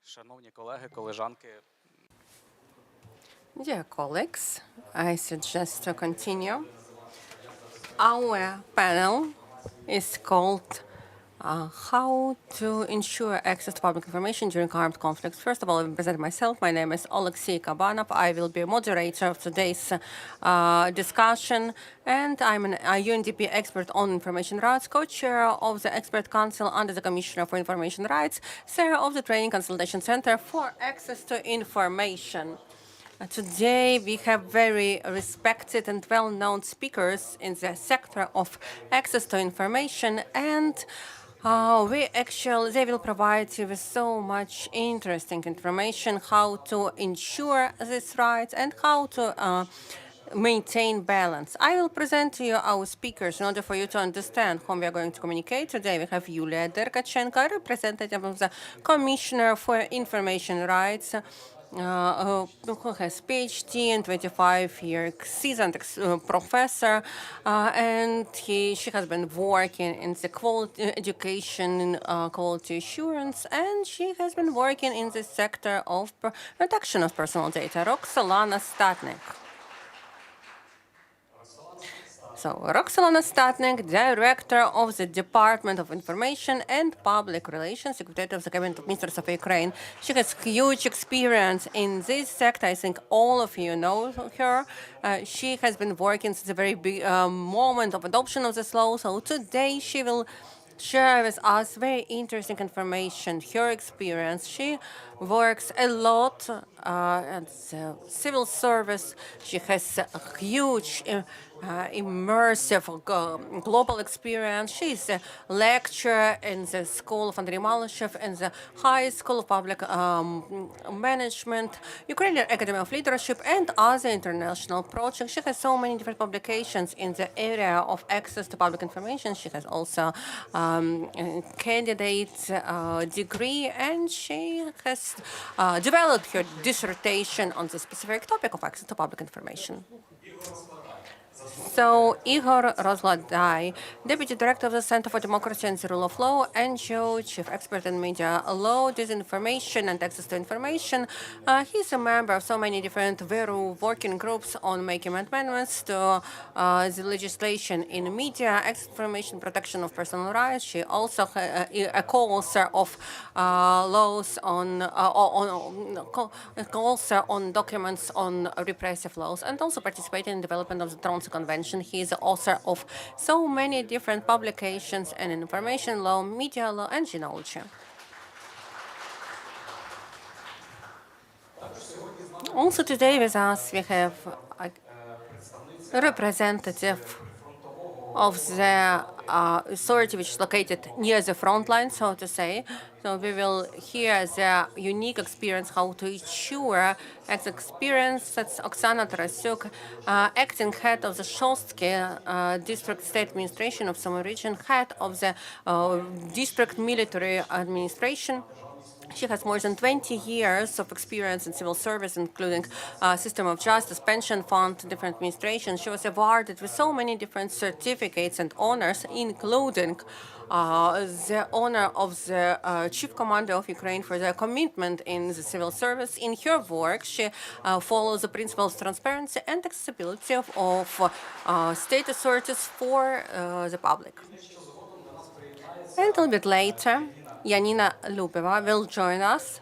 Шановні колеги, колежанки. Dear colleagues, I suggest to continue. Our panel is called How to Ensure Access to Public Information During Armed Conflicts. First of all, I will present myself. My name is Alexei Kabanov. I will be a moderator of today's discussion, and I'm a UNDP expert on information rights, co-chair of the Expert Council under the Commissioner for Information Rights, chair of the Training Consultation Center for Access to Information. Today, we have very respected and well-known speakers in the sector of access to information, and they will provide you with so much interesting information, how to ensure these rights and how to maintain balance. I will present to you our speakers in order for you to understand whom we are going to communicate. Today we have Yulia Derkachenko, representative of the Commissioner for Information Rights, who has PhD and 25-year seasoned professor, and she has been working in the quality education, quality assurance, and she has been working in the sector of protection of personal data. Roxolana Statnik. So, Roxolana Statnik, Director of the Department of Information and Public Relations, Secretary of the Cabinet of Ministers of Ukraine. She has huge experience in this sector. I think all of you know her. She has been working since the very big moment of adoption of this law. So today she will share with us very interesting information, her experience. She works a lot at the civil service. She has a huge immersive global experience. She is a lecturer in the School of Andrei Malyshev and the High School of Public Management, Ukrainian Academy of Leadership, and other international projects. She has so many different publications in the area of access to public information. She has also a candidate degree, and she has developed her dissertation on the specific topic of access to public information. So, Igor Rozladai, Deputy Director of the Center for Democracy and the Rule of Law, NGO, Chief Expert in Media Law, Disinformation and Access to Information. He's a member of so many different VERU working groups on making amendments to the legislation in media, access to information, protection of personal rights. She also a co-author of laws co-author on documents on repressive laws, and also participated in the development of the Tromsø Convention. He is the author of so many different publications in information law, media law, and genealogy. Also today with us we have a representative of the authority which is located near the front line, so to say. So we will hear the unique experience, how to ensure experience. That's Oksana Tarasuk, acting head of the Shostsky District State Administration of Sumy Region, head of the District Military Administration. She has more than 20 years of experience in civil service, including system of justice, pension fund, different administrations. She was awarded with so many different certificates and honors, including the honor of the Chief Commander of Ukraine for their commitment in the civil service. In her work, she follows the principles of transparency and accessibility of state authorities for the public. And a little bit later, Yanina Lubeva will join us.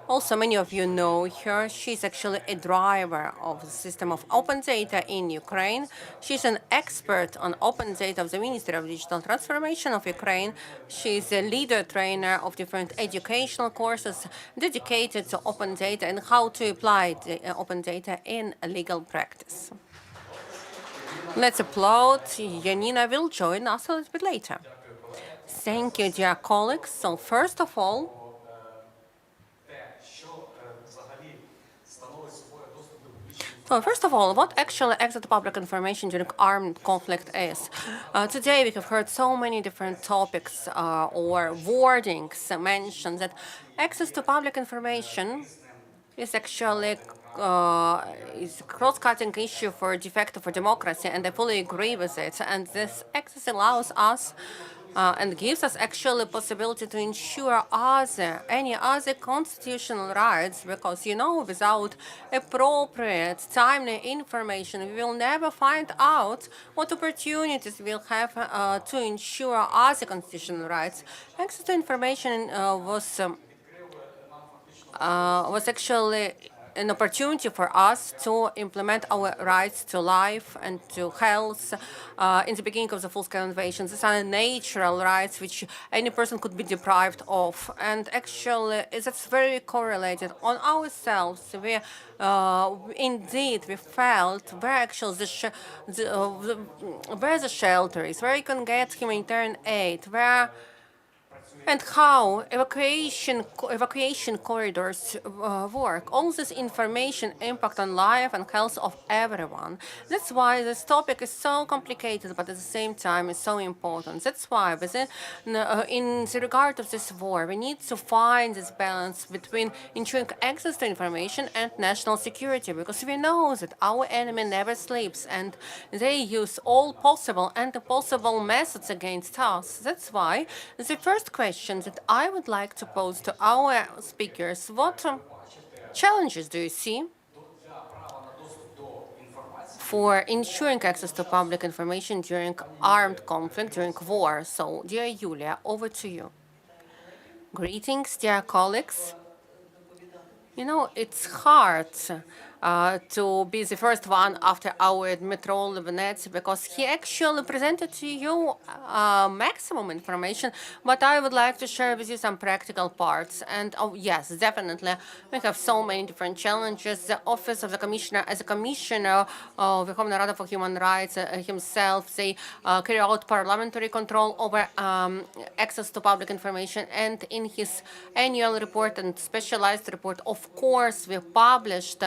Also, many of you know her. She's actually a driver of the system of open data in Ukraine. She's an expert on open data of the Ministry of Digital Transformation of Ukraine. She's a leader trainer of different educational courses dedicated to open data and how to apply the open data in legal practice. Let's applaud. Yanina will join us a little bit later. Thank you, dear colleagues. So first of all, what actually access to public information during armed conflict is? Today we have heard so many different topics or wordings mentioned that access to public information is actually is a cross-cutting issue for de facto for democracy, and I fully agree with it. And this access allows us and gives us actually possibility to ensure any other constitutional rights, because without appropriate, timely information, we will never find out what opportunities we'll have to ensure other constitutional rights. Access to information was actually an opportunity for us to implement our rights to life and to health in the beginning of the full-scale invasion. These are natural rights which any person could be deprived of. And actually, that's very correlated on ourselves. Indeed, we felt where actually where the shelter is, where you can get humanitarian aid, where and how evacuation corridors work. All this information impact on life and health of everyone. That's why this topic is so complicated, but at the same time is so important. That's why in the regard of this war, we need to find this balance between ensuring access to information and national security, because we know that our enemy never sleeps and they use all possible and impossible methods against us. That's why the first question that I would like to pose to our speakers: what challenges do you see for ensuring access to public information during armed conflict, during war? So, dear Yulia, over to you. Greetings, dear colleagues. It's hard to be the first one after our Dmitro Lubinets, because he actually presented to you maximum information, but I would like to share with you some practical parts. And yes, definitely, we have so many different challenges. The Office of the Commissioner, as a commissioner, Verkhovna Rada for Human Rights himself, they carry out parliamentary control over access to public information. And in his annual report and specialized report, of course, we published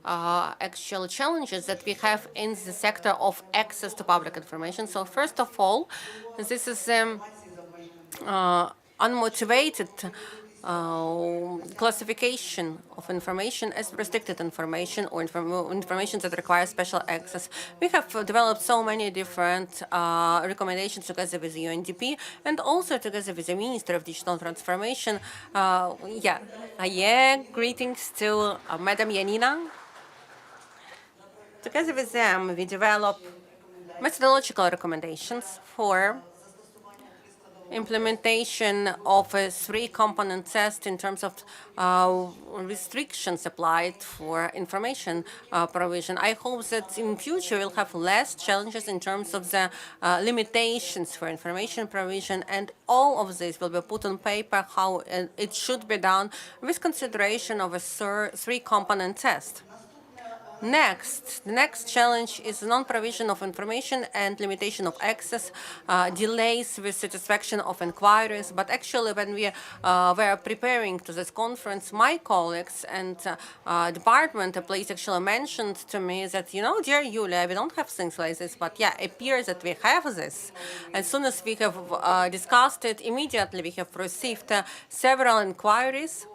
actual challenges that we have in the sector of access to public information. So first of all, this is unmotivated classification of information as restricted information or information that requires special access. We have developed so many different recommendations together with the UNDP and also together with the Minister of Digital Transformation. Greetings to Madam Yanina. Together with them, we develop methodological recommendations for implementation of a three-component test in terms of restrictions applied for information provision. I hope that in future we'll have less challenges in terms of the limitations for information provision, and all of this will be put on paper how it should be done with consideration of a three-component test. The next challenge is non-provision of information and limitation of access, delays with satisfaction of inquiries. But actually, when we were preparing to this conference, my colleagues and department police actually mentioned to me that, dear Yulia, we don't have things like this, but it appears that we have this. As soon as we have discussed it, immediately we have received several inquiries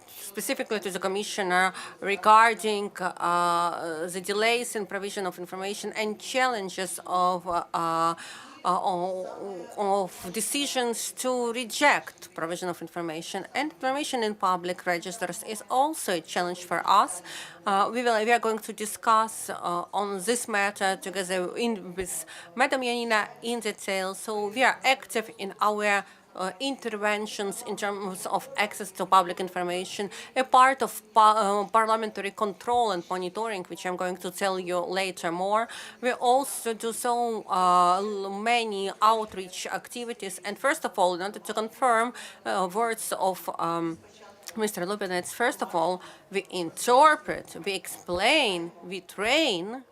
specifically to the Commissioner regarding the delays in provision of information and challenges of decisions to reject provision of information. And information in public registers is also a challenge for us. We are going to discuss on this matter together with Madam Yanina in detail. So we are active in our interventions in terms of access to public information, a part of parliamentary control and monitoring, which I'm going to tell you later more. We also do so many outreach activities. And first of all, in order to confirm words of Mr. Lubinets, first of all, we interpret, we explain, we train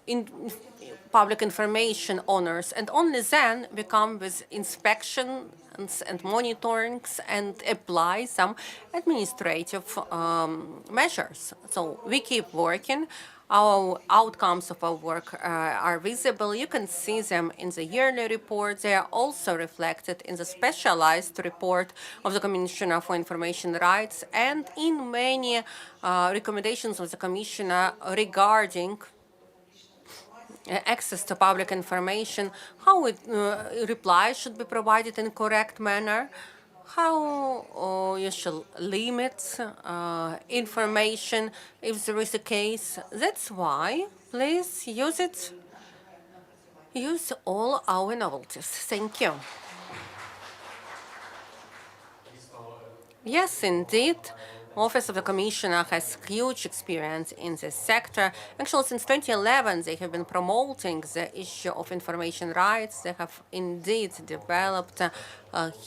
in public information owners, and only then we come with inspections and monitorings and apply some administrative measures. So we keep working. Our outcomes of our work are visible. You can see them in the yearly report. They are also reflected in the specialized report of the Commissioner for Information Rights and in many recommendations of the Commissioner regarding access to public information, how replies should be provided in correct manner, how you should limit information if there is a case. That's why, please use it. Use all our novelties. Thank you. Yes, indeed. Office of the Commissioner has huge experience in this sector. Actually, since 2011, they have been promoting the issue of information rights. They have indeed developed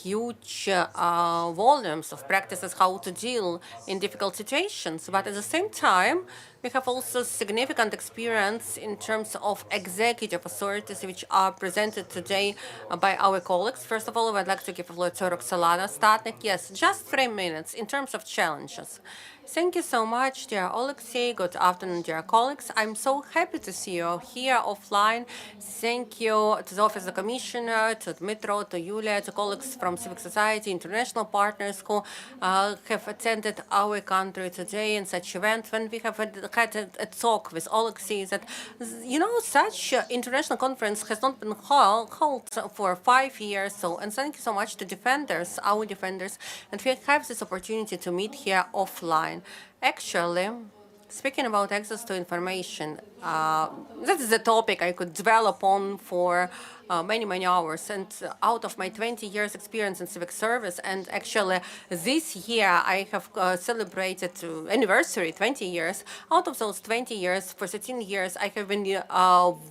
huge volumes of practices how to deal in difficult situations. But at the same time, we have also significant experience in terms of executive authorities which are presented today by our colleagues. First of all, I'd like to give the floor to Roxolana Statnik. Yes, just 3 minutes in terms of challenges. Thank you so much, dear Alexei. Good afternoon, dear colleagues. I'm so happy to see you here offline. Thank you to the Office of the Commissioner, to Dmitro, to Yulia, to colleagues from civil society, international partners who have attended our country today in such event. When we have had a talk with Alexei that, you know, such international conference has not been held for 5 years. So, and thank you so much to defenders, our defenders, and we have this opportunity to meet here offline. Actually, speaking about access to information, that is a topic I could develop on for many hours. And out of my 20 years experience in civic service, and actually this year I have celebrated anniversary, 20 years. Out of those 20 years, for 13 years, I have been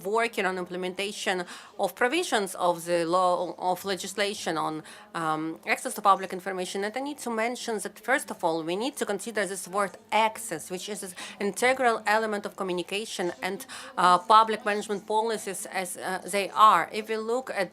working on implementation of provisions of the law, of legislation on access to public information. And I need to mention that, first of all, we need to consider this word access, which is an integral element of communication and public management policies as they are. If we look at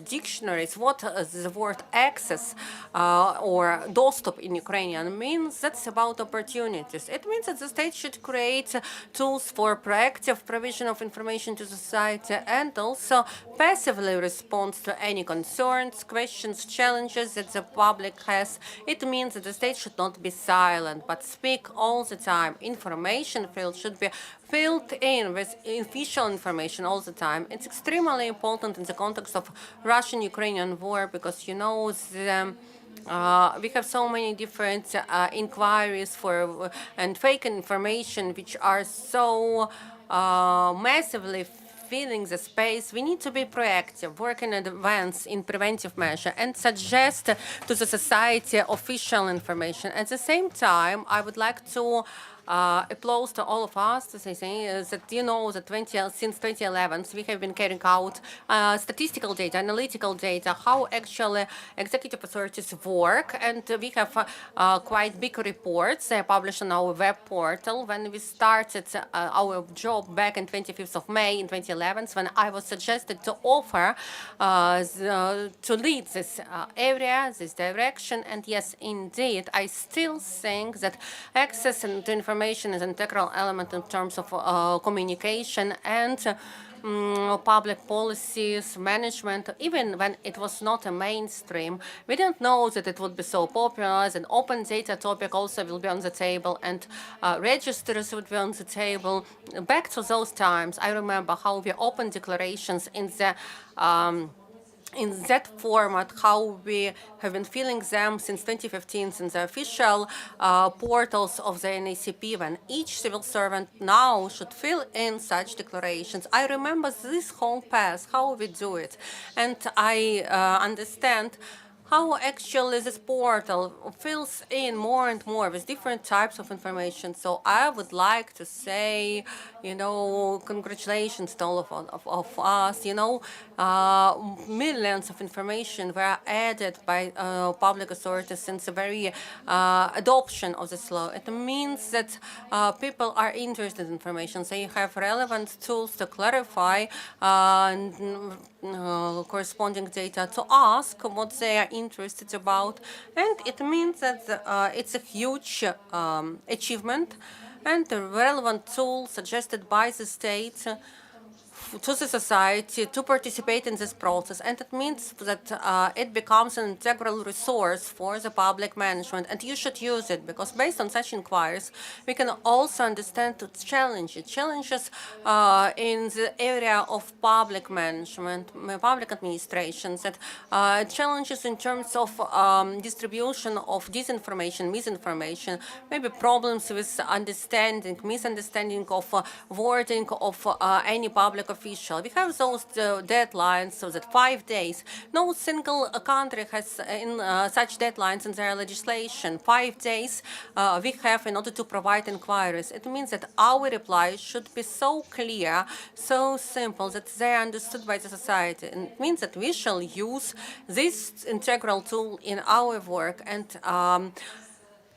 dictionaries, what the word access or доступ in Ukrainian means, that's about opportunities. It means that the state should create tools for proactive provision of information to society and also passively respond to any concerns, questions, challenges that the public has. It means that the state should not be silent, but speak all the time. Information field should be filled in with official information all the time. It's extremely important in the context of Russian-Ukrainian war because, you know, we have so many different inquiries for and fake information which are so massively filling the space. We need to be proactive, work in advance in preventive measure, and suggest to the society official information. At the same time, I would like to applaud to all of us to say that, you know, that since 2011 we have been carrying out statistical data, analytical data, how actually executive authorities work, and we have quite big reports published on our web portal. When we started our job back in 25th of May in 2011, when I was suggested to offer to lead this area, this direction, and yes, indeed, I still think that access to information is an integral element in terms of communication and public policies, management. Even when it was not a mainstream, we didn't know that it would be so popular. As an open data topic also will be on the table, and registers would be on the table. Back to those times, I remember how we opened declarations in that format, how we have been filling them since 2015 in the official portals of the NACP, when each civil servant now should fill in such declarations. I remember this whole path, how we do it, and I understand how actually this portal fills in more and more with different types of information. So I would like to say, you know, congratulations to all of us. You know, millions of information were added by public authorities since the very adoption of this law. It means that people are interested in information. They have relevant tools to clarify corresponding data, to ask what they are interested about, and it means that it's a huge achievement and a relevant tool suggested by the state to the society to participate in this process, and it means that it becomes an integral resource for the public management, and you should use it, because based on such inquiries we can also understand its challenges in the area of public management, public administrations, that challenges in terms of distribution of disinformation, misinformation, maybe problems with understanding, misunderstanding of wording of any public official. We have those deadlines, so that 5 days. No single country has in such deadlines in their legislation. 5 days we have in order to provide inquiries. It means that our replies should be so clear, so simple, that they are understood by the society. And it means that we shall use this integral tool in our work, and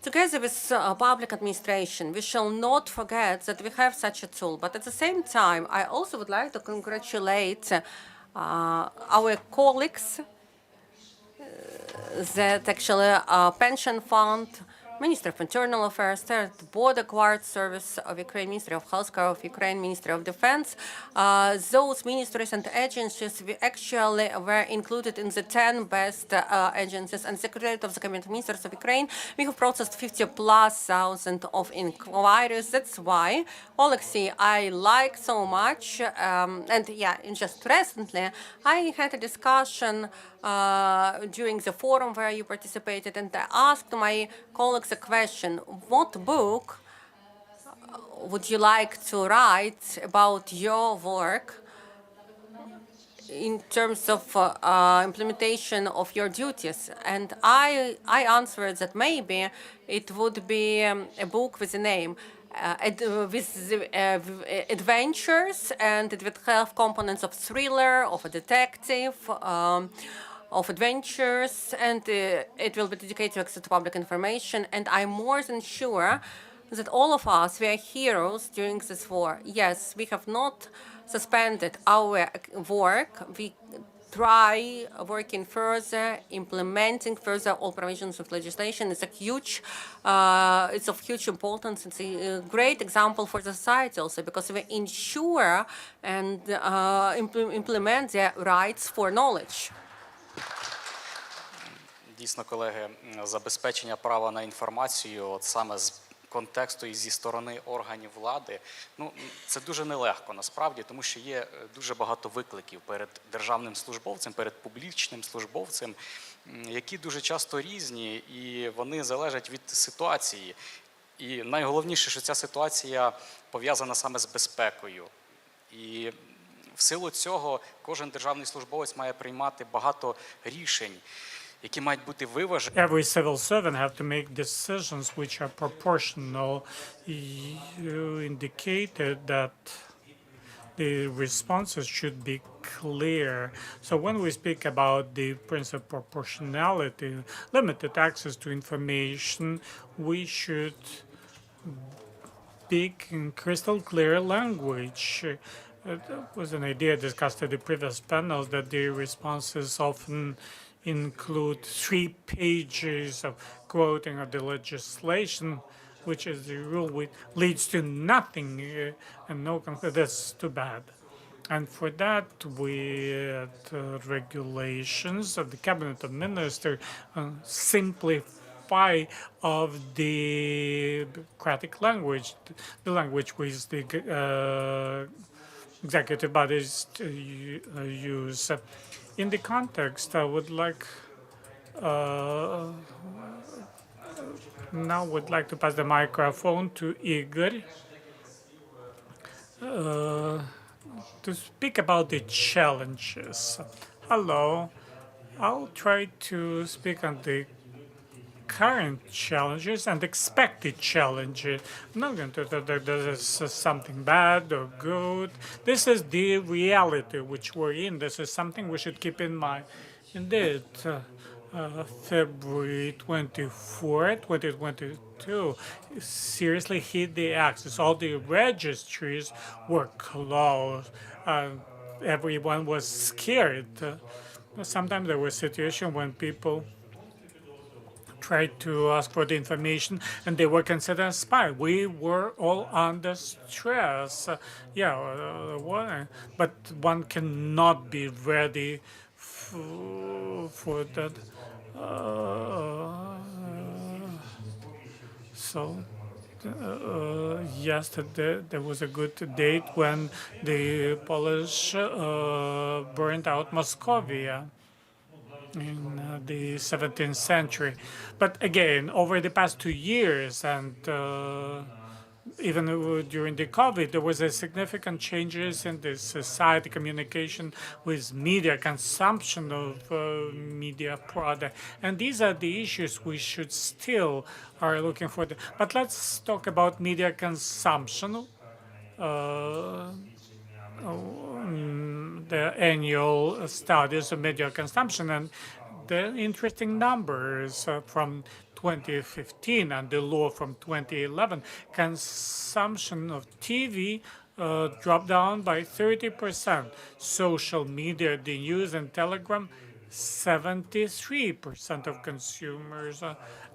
together with public administration, we shall not forget that we have such a tool. But at the same time, I also would like to congratulate our colleagues that actually Pension Fund, Minister of Internal Affairs, Third Border Guard Service of Ukraine, Ministry of Healthcare of Ukraine, Ministry of Defense. Those ministries and agencies we actually were included in the 10 best agencies, and Secretariat of the Cabinet Ministers of Ukraine. We have processed 50,000+ of inquiries. That's why, Alexei, I like so much. And yeah, just recently, I had a discussion during the forum where you participated, and I asked my colleagues a question: what book would you like to write about your work in terms of implementation of your duties? And I answered that maybe it would be a book with a name, with adventures, and it would have components of thriller, of a detective, of adventures, and it will be dedicated to access to public information. And I'm more than sure that all of us, we are heroes during this war. Yes, we have not suspended our work. We try working further, implementing further all provisions of legislation. It's a huge, it's of huge importance. It's a great example for the society also, because we ensure and implement their rights for knowledge. Дійсно, колеги, забезпечення права на інформацію, от саме з контексту і зі сторони органів влади, ну, це дуже нелегко насправді, тому що є дуже багато викликів перед державним службовцем, перед публічним службовцем, які дуже часто різні, і вони залежать від ситуації. І найголовніше, що ця ситуація пов'язана саме з безпекою. І в силу цього кожен державний службовець має приймати багато рішень, які мають бути виважені. Every civil servant have to make decisions which are proportional. You indicated that the responses should be clear. So when we speak about the principle of proportionality, limited access to information, we should speak in crystal clear language. That was an idea discussed at the previous panels, that the responses often include 3 pages of quoting of the legislation, which is the rule which leads to nothing and no conclusion. That's too bad. And for that, we had regulations of the Cabinet of Ministers simplify of the bureaucratic language, the language which the executive bodies use. In the context, I would like now would like to pass the microphone to Igor to speak about the challenges. Hello, I'll try to speak on the current challenges and expected challenges. I'm not going to say that this is something bad or good. This is the reality which we're in. This is something we should keep in mind. Indeed, February 24, 2022, seriously hit the axis. All the registries were closed. Everyone was scared. Sometimes there was a situation when people tried to ask for the information, and they were considered a spy. We were all under stress. But one cannot be ready for that. Yesterday there was a good date when the Polish burned out Moscovia in the 17th century. But again, over the past 2 years and even during the COVID, there was a significant changes in the society communication with media, consumption of media product. And these are the issues we should still are looking for. But let's talk about media consumption. The annual studies of media consumption and the interesting numbers from 2015 and the law from 2011, consumption of TV dropped down by 30%. Social media, the news and telegram, 73% of consumers.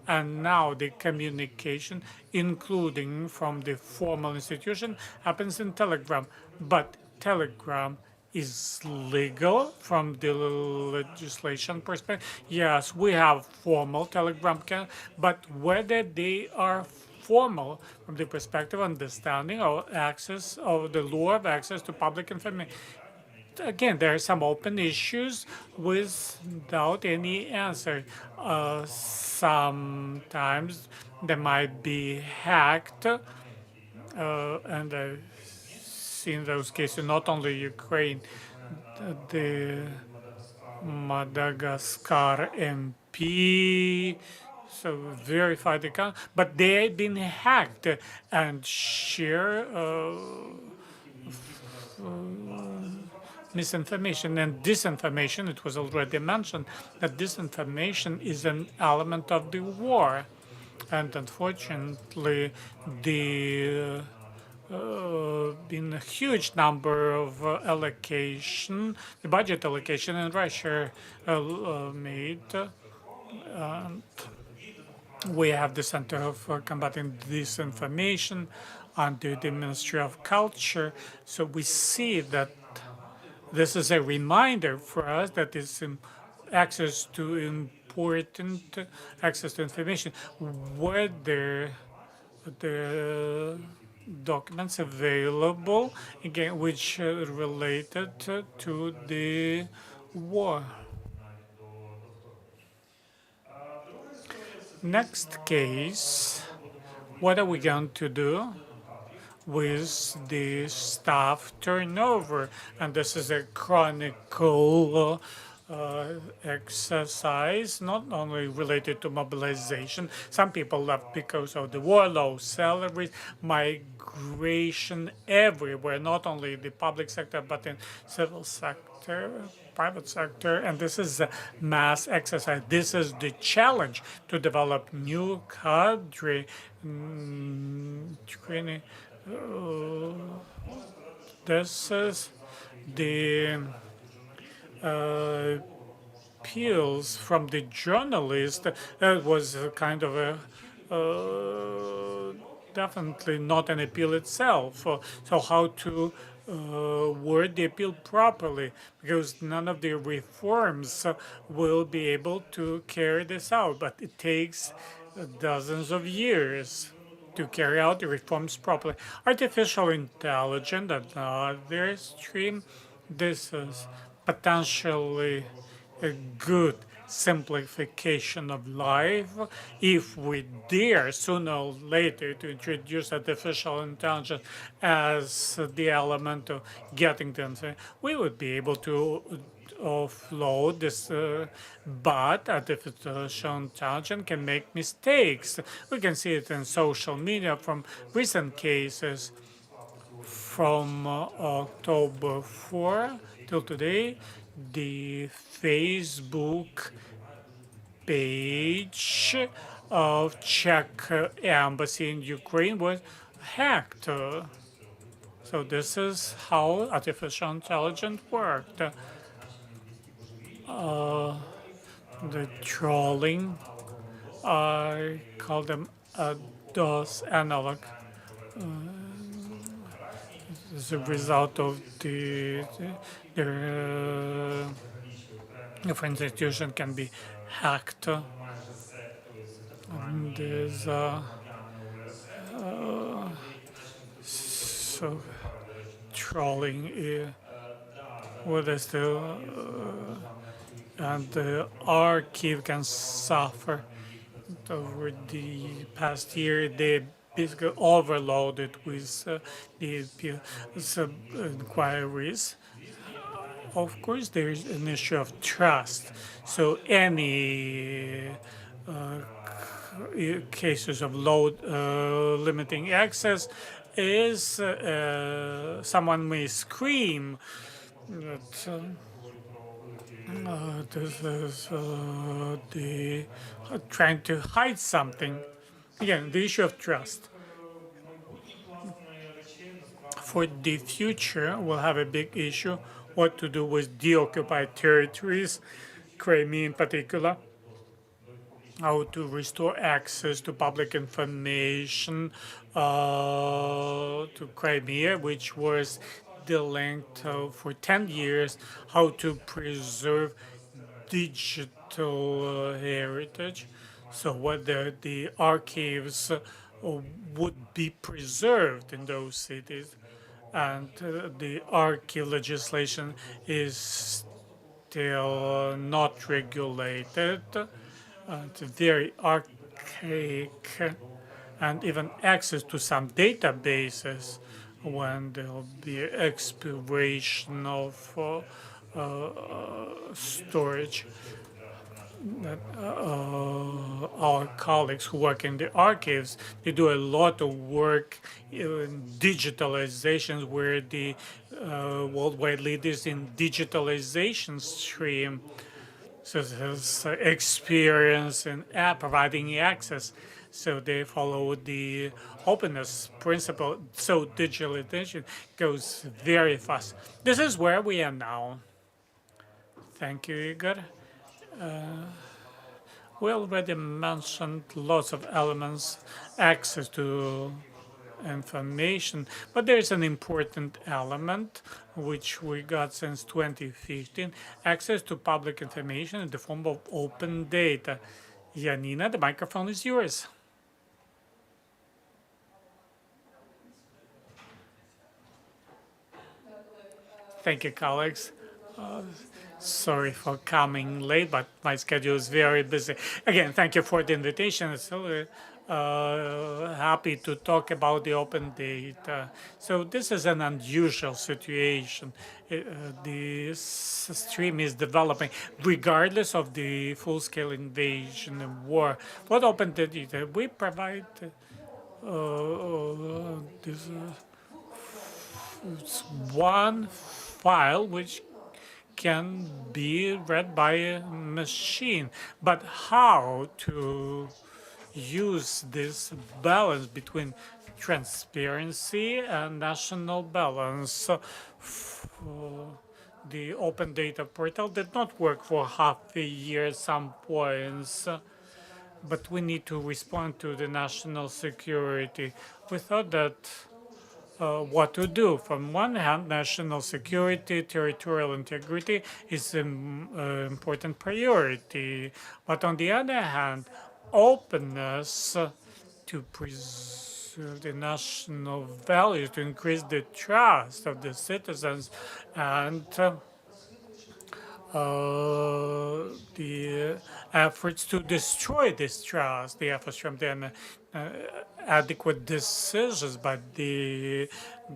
And now the communication, including from the formal institution, happens in Telegram. But Telegram is legal from the legislation perspective. Yes, we have formal Telegram, but whether they are formal from the perspective of understanding or access of the law of access to public information. Again, there are some open issues without any answer. Sometimes they might be hacked, and I've seen those cases, not only Ukraine, the Madagascar MP, so verified account, but they had been hacked and share misinformation and disinformation. It was already mentioned that disinformation is an element of the war. And unfortunately, the been a huge number of allocation, the budget allocation in Russia made. And we have the Center of Combating Disinformation under the Ministry of Culture. So we see that this is a reminder for us that is access to important access to information, whether the documents available, again, which related to the war. Next case, what are we going to do with the staff turnover? And this is a chronicle exercise, not only related to mobilization. Some people left because of the war, low salaries, migration everywhere, not only in the public sector, but in civil sector, private sector. And this is a mass exercise. This is the challenge to develop new cadre training. This is the appeals from the journalist. That was a kind of a definitely not an appeal itself. So how to word the appeal properly, because none of the reforms will be able to carry this out, but it takes dozens of years to carry out the reforms properly. Artificial intelligence, another stream. This is potentially a good simplification of life if we dare sooner or later to introduce artificial intelligence as the element of getting them. We would be able to offload this, but artificial intelligence can make mistakes. We can see it in social media from recent cases from October 4 till today. The Facebook page of Czech embassy in Ukraine was hacked. So this is how artificial intelligence worked. The trolling I call them DOS analog. As a result of if an institution can be hacked, and there's so trolling with us still, and the archive can suffer. Over the past year, they basically overloaded with the inquiries. Of course, there is an issue of trust. So any cases of load limiting access is someone may scream that this is the trying to hide something. Again, the issue of trust. For the future, we'll have a big issue what to do with deoccupied territories, Crimea in particular, how to restore access to public information to Crimea, which was delinked for 10 years, how to preserve digital heritage, so whether the archives would be preserved in those cities. And the archive legislation is still not regulated. It's very archaic, and even access to some databases when there'll be expiration of storage. That our colleagues who work in the archives, they do a lot of work in digitalizations. We're the worldwide leaders in digitalization stream. So there's experience in providing access. So they follow the openness principle. So digitalization goes very fast. This is where we are now. Thank you, Igor. We already mentioned lots of elements, access to information, but there's an important element which we got since 2015, access to public information in the form of open data. Janina, the microphone is yours. Thank you, colleagues. Sorry for coming late, but my schedule is very busy. Again, thank you for the invitation. It's so happy to talk about the open data. So this is an unusual situation. This stream is developing regardless of the full-scale invasion and war. What open data? We provide this it's one file which can be read by a machine. But how to use this balance between transparency and national balance? The open data portal did not work for half a year at some points, but we need to respond to the national security. We thought that what to do. From one hand, national security, territorial integrity is an important priority. But on the other hand, openness to preserve the national values, to increase the trust of the citizens, and the efforts to destroy this trust, the efforts from the adequate decisions by the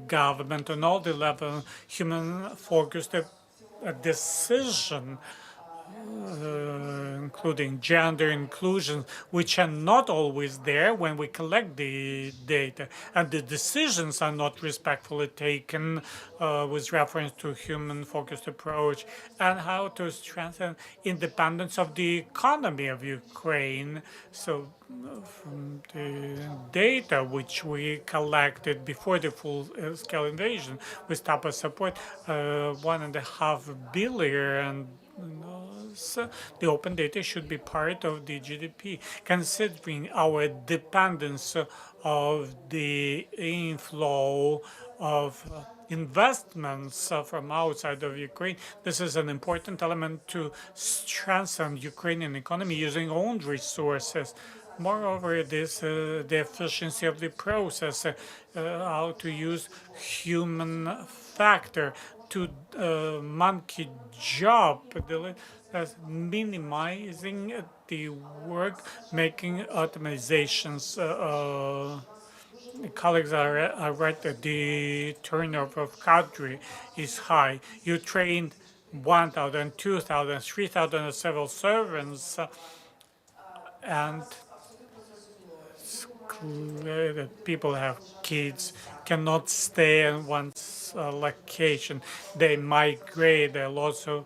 government on all the levels, human-focused decision, including gender inclusion, which are not always there when we collect the data, and the decisions are not respectfully taken with reference to human-focused approach, and how to strengthen independence of the economy of Ukraine. So from the data which we collected before the full-scale invasion with TAPA support, 1.5 billion years, the open data should be part of the GDP, considering our dependence of the inflow of investments from outside of Ukraine. This is an important element to strengthen Ukrainian economy using own resources. Moreover, the efficiency of the process, how to use human factor to monkey job, as minimizing the work, making automatizations. Colleagues are right that the turnover of cadre is high. You trained 1,000, 2,000, 3,000 civil servants, and it's clear that people have kids, cannot stay in one location. They migrate. There are lots of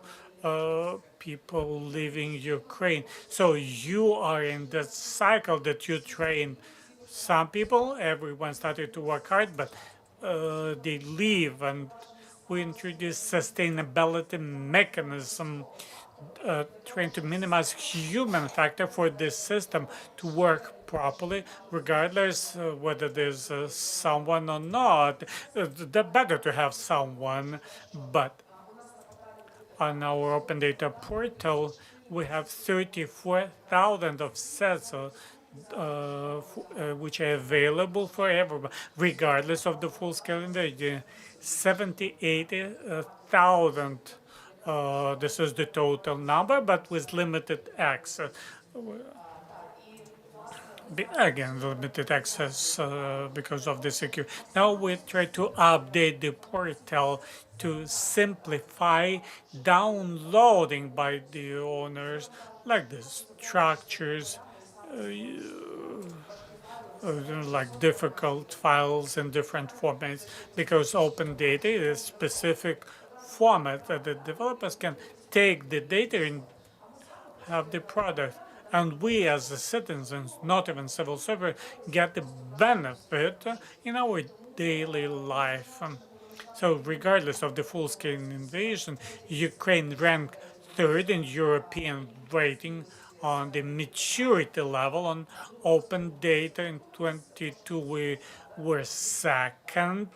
people leaving Ukraine. So you are in that cycle that you train some people. Everyone started to work hard, but they leave, and we introduce sustainability mechanism trying to minimize human factor for this system to work properly, regardless whether there's someone or not. Better to have someone, but on our open data portal, we have 34,000 of sets which are available for everyone, regardless of the full-scale invasion. 78,000. This is the total number, but with limited access. Again, limited access because of the security. Now we try to update the portal to simplify downloading by the owners, like the structures, like difficult files in different formats, because open data is a specific format that the developers can take the data and have the product. And we as the citizens, not even civil servants, get the benefit in our daily life. So regardless of the full-scale invasion, Ukraine ranked third in European rating on the maturity level on open data. In 22, we were second.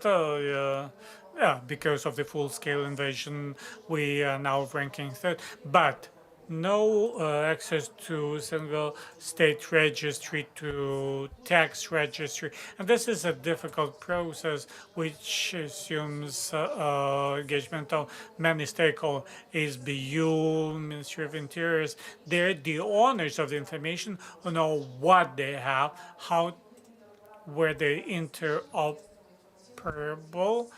Because of the full-scale invasion, we are now ranking third. But no access to single state registry, to tax registry. And this is a difficult process which assumes engagement of many stakeholders, SBU, Ministry of Interiors. They're the owners of the information who know what they have, where they're interoperable,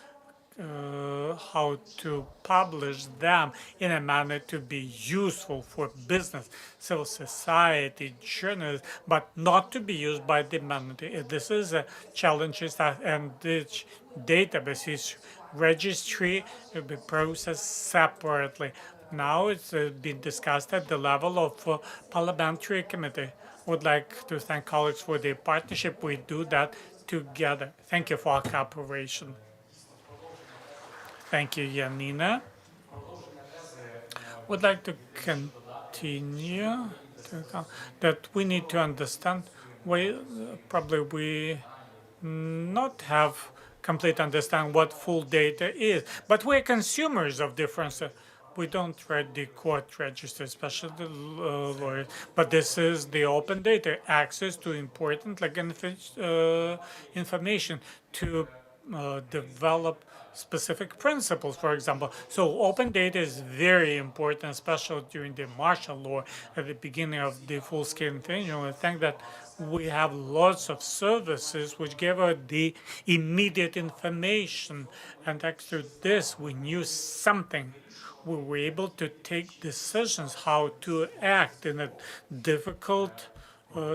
how to publish them in a manner to be useful for business, civil society, journalists, but not to be used by the humanity. This is a challenge, and this database registry will be processed separately. Now it's been discussed at the level of parliamentary committee. Would like to thank colleagues for the partnership. We do that together. Thank you for our cooperation. Thank you, Janina. Would like to continue that we need to understand we not have complete understand what full data is, but we're consumers of different. We don't read the court register, especially the lawyers, but this is the open data, access to important information to develop specific principles, for example. So open data is very important, especially during the martial law at the beginning of the full-scale invasion. I think that we have lots of services which give us the immediate information, and thanks to this, we knew something. We were able to take decisions how to act in a difficult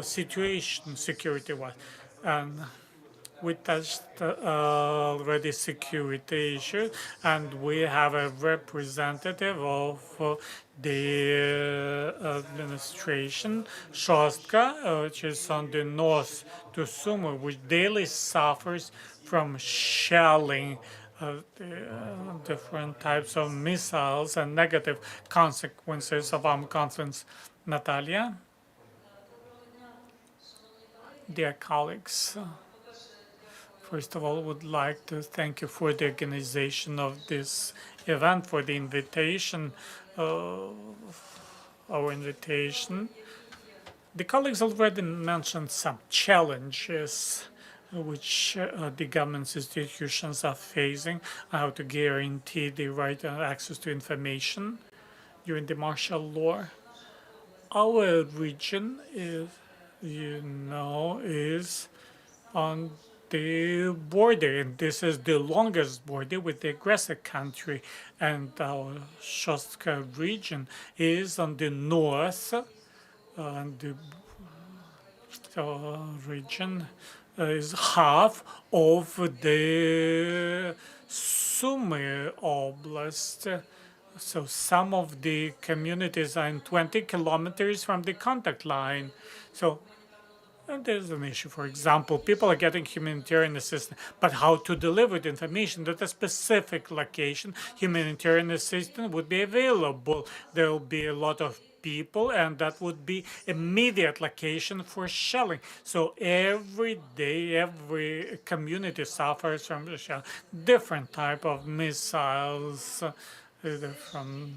situation security-wise. And we touched already security issues, and we have a representative of the administration, Shostka, which is on the north to Sumy, which daily suffers from shelling the different types of missiles and negative consequences of armed conflicts. Natalia? Dear colleagues, first of all, would like to thank you for the organization of this event, for the invitation, our invitation. The colleagues already mentioned some challenges which the government's institutions are facing, how to guarantee the right and access to information during the martial law. Our region is, is on the border, and this is the longest border with the aggressor country, and our Shostka region is on the north, and the region is half of the Sumy Oblast. So some of the communities are in 20 kilometers from the contact line. So and there's an issue. For example, people are getting humanitarian assistance, but how to deliver the information at a specific location, humanitarian assistance would be available. There will be a lot of people, and that would be immediate location for shelling. So every day, every community suffers from the shell. Different type of missiles from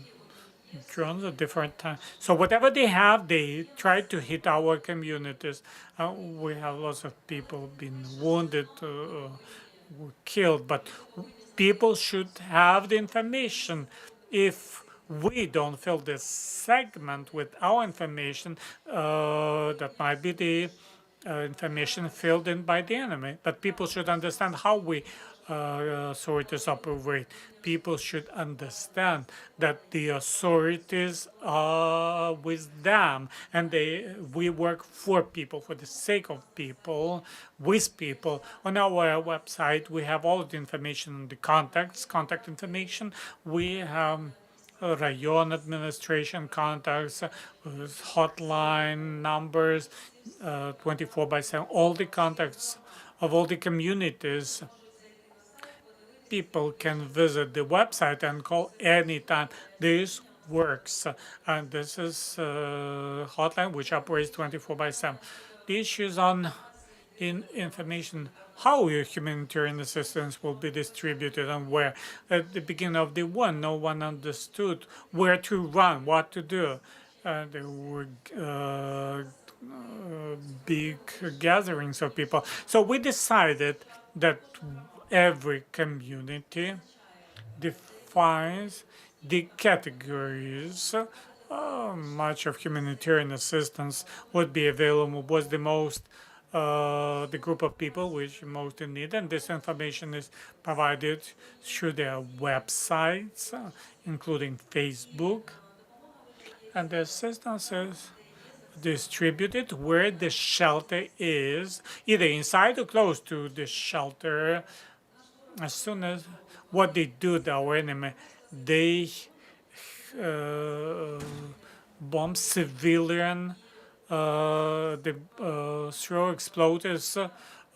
drones at different times. So whatever they have, they try to hit our communities. We have lots of people been wounded, killed, but people should have the information. If we don't fill this segment with our information, that might be the information filled in by the enemy. But people should understand how we authorities operate. People should understand that the authorities are with them, and we work for people, for the sake of people, with people. On our website, we have all the information on the contact information. We have Rayon administration contacts, hotline numbers, 24/7, all the contacts of all the communities. People can visit the website and call anytime. This works, and this is hotline which operates 24/7. The issues on information, how your humanitarian assistance will be distributed and where. At the beginning of the war, no one understood where to run, what to do. There were big gatherings of people. So we decided that every community defines the categories. Much of humanitarian assistance would be available, was the most the group of people which most in need, and this information is provided through their websites, including Facebook, and the assistance is distributed where the shelter is, either inside or close to the shelter. As soon as what they do, our enemy, they bomb civilian, they throw explosives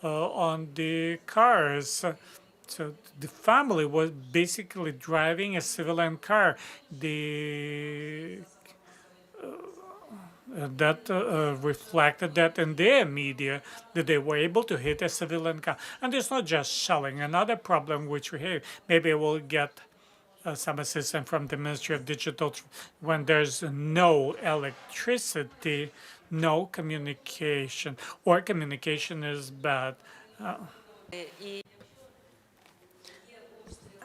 on the cars. So the family was basically driving a civilian car. That reflected that in their media, that they were able to hit a civilian car. And it's not just shelling. Another problem which we have, maybe we'll get some assistance from the Ministry of Digital, when there's no electricity, no communication, or communication is bad.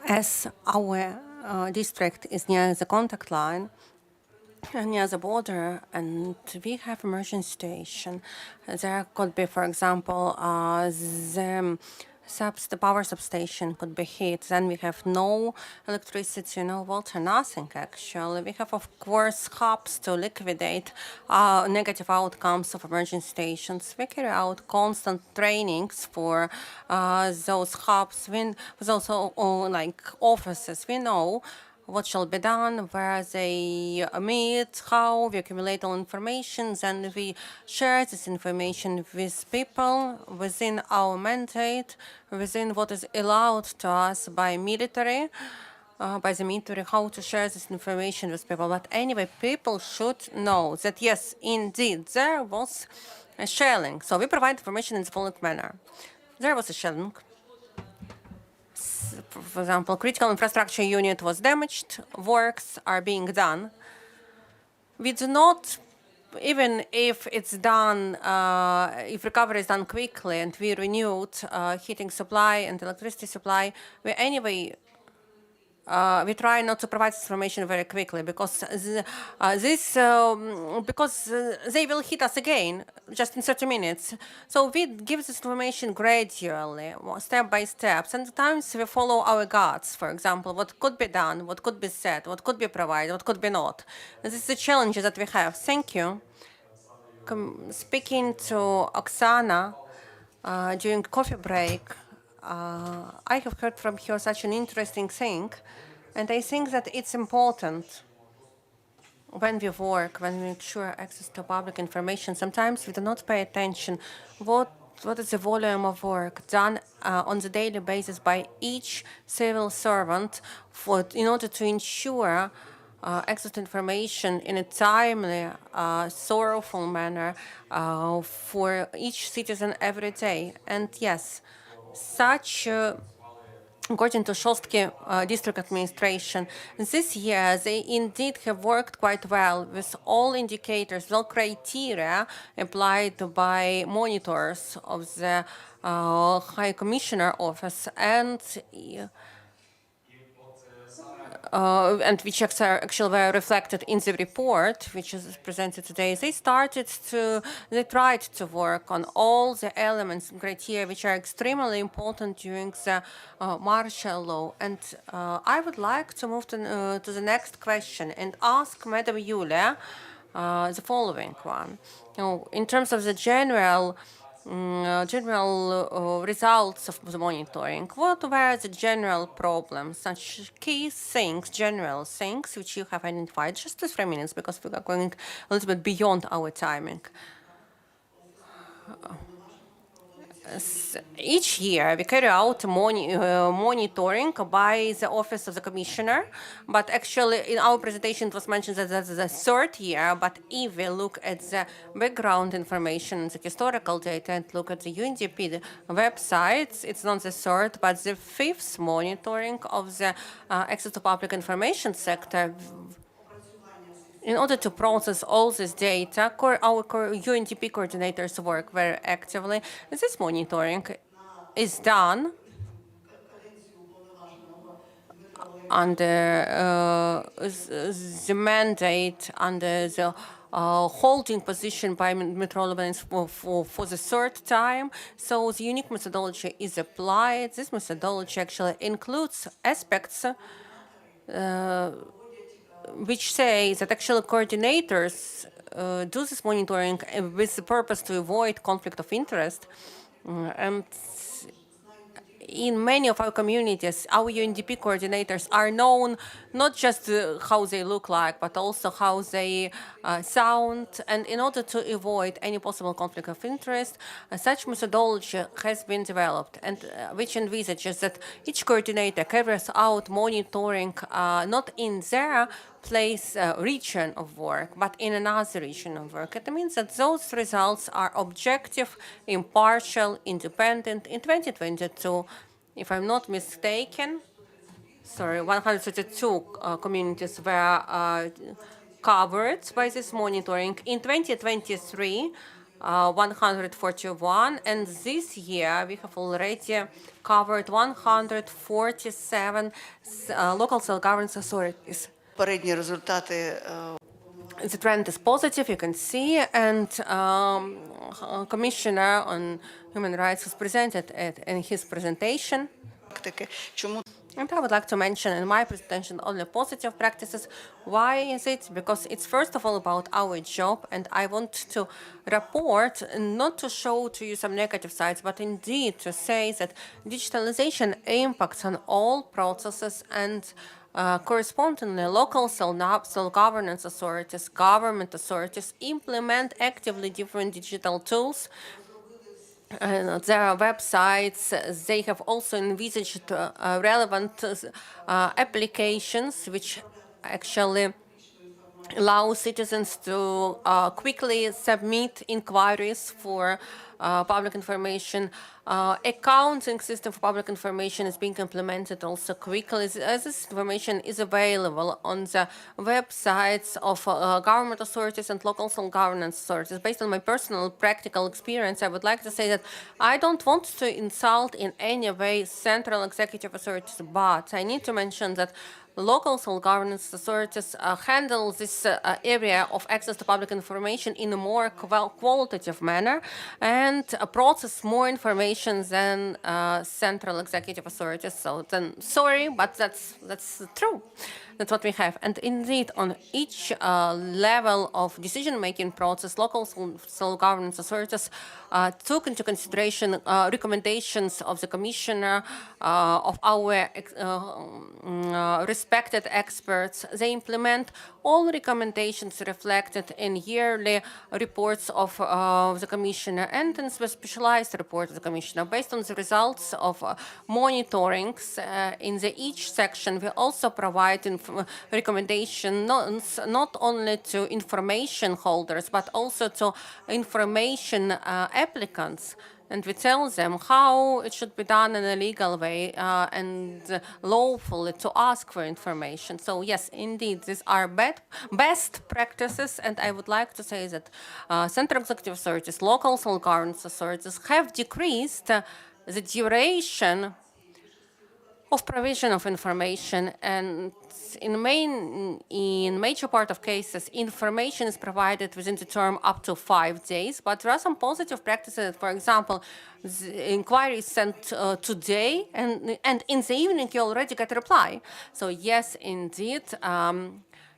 As our district is near the contact line, near the border, and we have emergency station. There could be, for example, the power substation could be hit. Then we have no electricity, no water, nothing actually. We have, of course, hubs to liquidate negative outcomes of emergency stations. We carry out constant trainings for those hubs. With also like offices, we know what shall be done, where they meet, how we accumulate all information, then we share this information with people within our mandate, within what is allowed to us by the military, how to share this information with people. But anyway, people should know that yes, indeed, there was a shelling. So we provide information in the following manner. There was a shelling. For example, critical infrastructure unit was damaged, works are being done. We do not, even if it's done, if recovery is done quickly and we renewed heating supply and electricity supply, we anyway we try not to provide this information very quickly because because they will hit us again just in 30 minutes. So we give this information gradually, step by step. Sometimes we follow our guts, for example, what could be done, what could be said, what could be provided, what could be not. This is the challenge that we have. Thank you. Speaking to Oksana during coffee break, I have heard from her such an interesting thing, and I think that it's important when we work, when we ensure access to public information. Sometimes we do not pay attention what is the volume of work done on the daily basis by each civil servant in order to ensure access to information in a timely, sorrowful manner for each citizen every day. And yes, such, according to Shostki district administration, this year they indeed have worked quite well with all indicators, all criteria applied by monitors of the High Commissioner Office and which actually were reflected in the report, which is presented today. They tried to work on all the elements and criteria which are extremely important during the martial law. And I would like to move to the next question and ask Madam Yulia the following one. In terms of the general results of the monitoring, what were the general problems, such key things, general things which you have identified? Just 3 minutes, because we are going a little bit beyond our timing. Each year we carry out monitoring by the Office of the Commissioner, but actually in our presentation it was mentioned that that's the third year, but if we look at the background information, the historical data, and look at the UNDP websites, it's not the third, but the fifth monitoring of the access to public information sector. In order to process all this data, our UNDP coordinators work very actively. This monitoring is done under the mandate, under the holding position by Metro Lubinets for the third time. So the unique methodology is applied. This methodology actually includes aspects which say that actually coordinators do this monitoring with the purpose to avoid conflict of interest. And in many of our communities, our UNDP coordinators are known not just how they look like, but also how they sound. And in order to avoid any possible conflict of interest, such methodology has been developed, and which envisages that each coordinator carries out monitoring not in their place, region of work, but in another region of work. It means that those results are objective, impartial, independent. In 2022, if I'm not mistaken, 132 communities were covered by this monitoring. In 2023, 141, and this year we have already covered 147 local self-governance authorities. The trend is positive, you can see, and Commissioner on Human Rights has presented it in his presentation. And I would like to mention in my presentation only positive practices. Why is it? Because it's first of all about our job, and I want to report, not to show to you some negative sides, but indeed to say that digitalization impacts on all processes, and Correspondingly, local self-governance authorities, government authorities implement actively different digital tools. Their websites, they have also envisaged relevant applications which actually allow citizens to quickly submit inquiries for public information. Accounting system for public information is being implemented also quickly, as this information is available on the websites of government authorities and local self-governance authorities. Based on my personal practical experience, I would like to say that I don't want to insult in any way central executive authorities, but I need to mention that local self-governance authorities handle this area of access to public information in a more qualitative manner and process more information than central executive authorities. So then, sorry, but that's true. That's what we have. And indeed, on each level of decision-making process, local self-governance authorities took into consideration recommendations of the commissioner, of our respected experts. They implement all recommendations reflected in yearly reports of the commissioner and in the specialized report of the commissioner. Based on the results of monitorings in each section, we also provide recommendations not only to information holders, but also to information applicants. And we tell them how it should be done in a legal way and lawfully to ask for information. So yes, indeed, these are best practices, and I would like to say that central executive authorities, local self-governance authorities have decreased the duration of provision of information, and in major part of cases, information is provided within the term up to 5 days. But there are some positive practices. For example, the inquiry is sent today, and in the evening you already get a reply. So yes, indeed.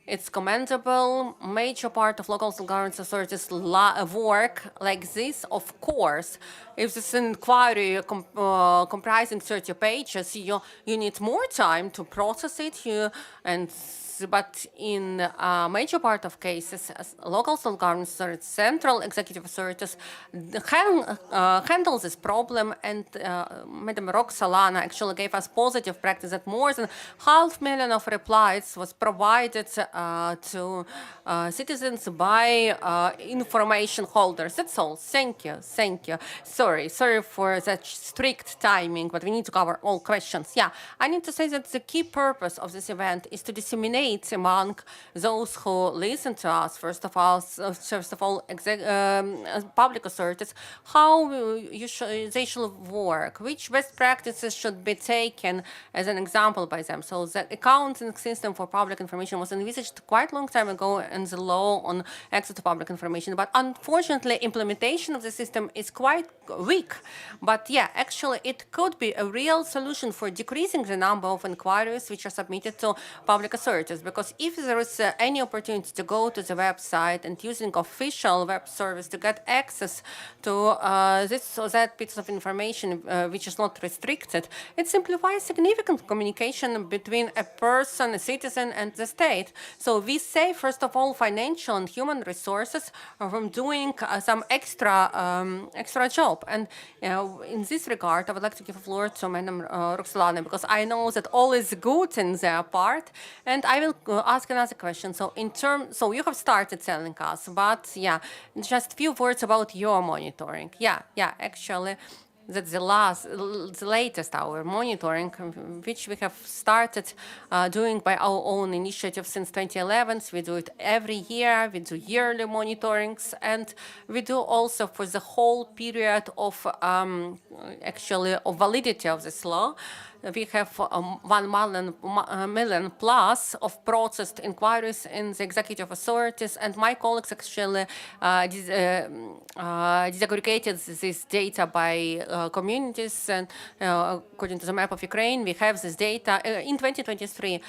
It's commendable. Major part of local self-governance authorities work like this. Of course, if this inquiry comprising 30 pages, you need more time to process it. But in major part of cases, local self-governance authorities, central executive authorities handle this problem. And Madam Roxalana actually gave us positive practice that more than 500,000 of replies was provided to citizens by information holders. That's all. Thank you. Thank you. Sorry for such strict timing, but we need to cover all questions. Yeah, I need to say that the key purpose of this event is to disseminate among those who listen to us, first of all, public authorities, how they should work, which best practices should be taken as an example by them. So the accounting system for public information was envisaged quite a long time ago in the law on access to public information, but unfortunately implementation of the system is quite weak. But yeah, actually it could be a real solution for decreasing the number of inquiries which are submitted to public authorities. Because if there is any opportunity to go to the website and using official web service to get access to this or that piece of information which is not restricted, it simplifies significant communication between a person, a citizen, and the state. So we save, first of all, financial and human resources from doing some extra job. And in this regard, I would like to give the floor to Madam Roxalana, because I know that all is good in their part, and I will ask another question. So you have started telling us, but yeah, just a few words about your monitoring. Yeah, actually, that's the latest our monitoring, which we have started doing by our own initiative since 2011. We do it every year. We do yearly monitorings, and we do also for the whole period of validity of this law. We have 1 million plus of processed inquiries in the executive authorities, and my colleagues actually disaggregated this data by communities. And according to the map of Ukraine, we have this data in 2023.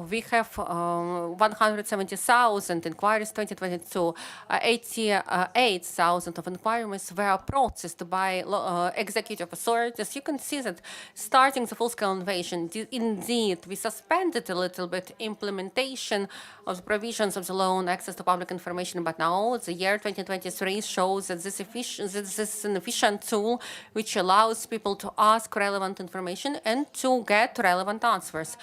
we have 170,000 inquiries 2022. 88,000 of inquiries were processed by executive authorities. You can see that starting the full-scale invasion, indeed, we suspended a little bit implementation of the provisions of the law on access to public information, but now the year 2023 shows that this is an efficient tool which allows people to ask relevant information and to get relevant answers.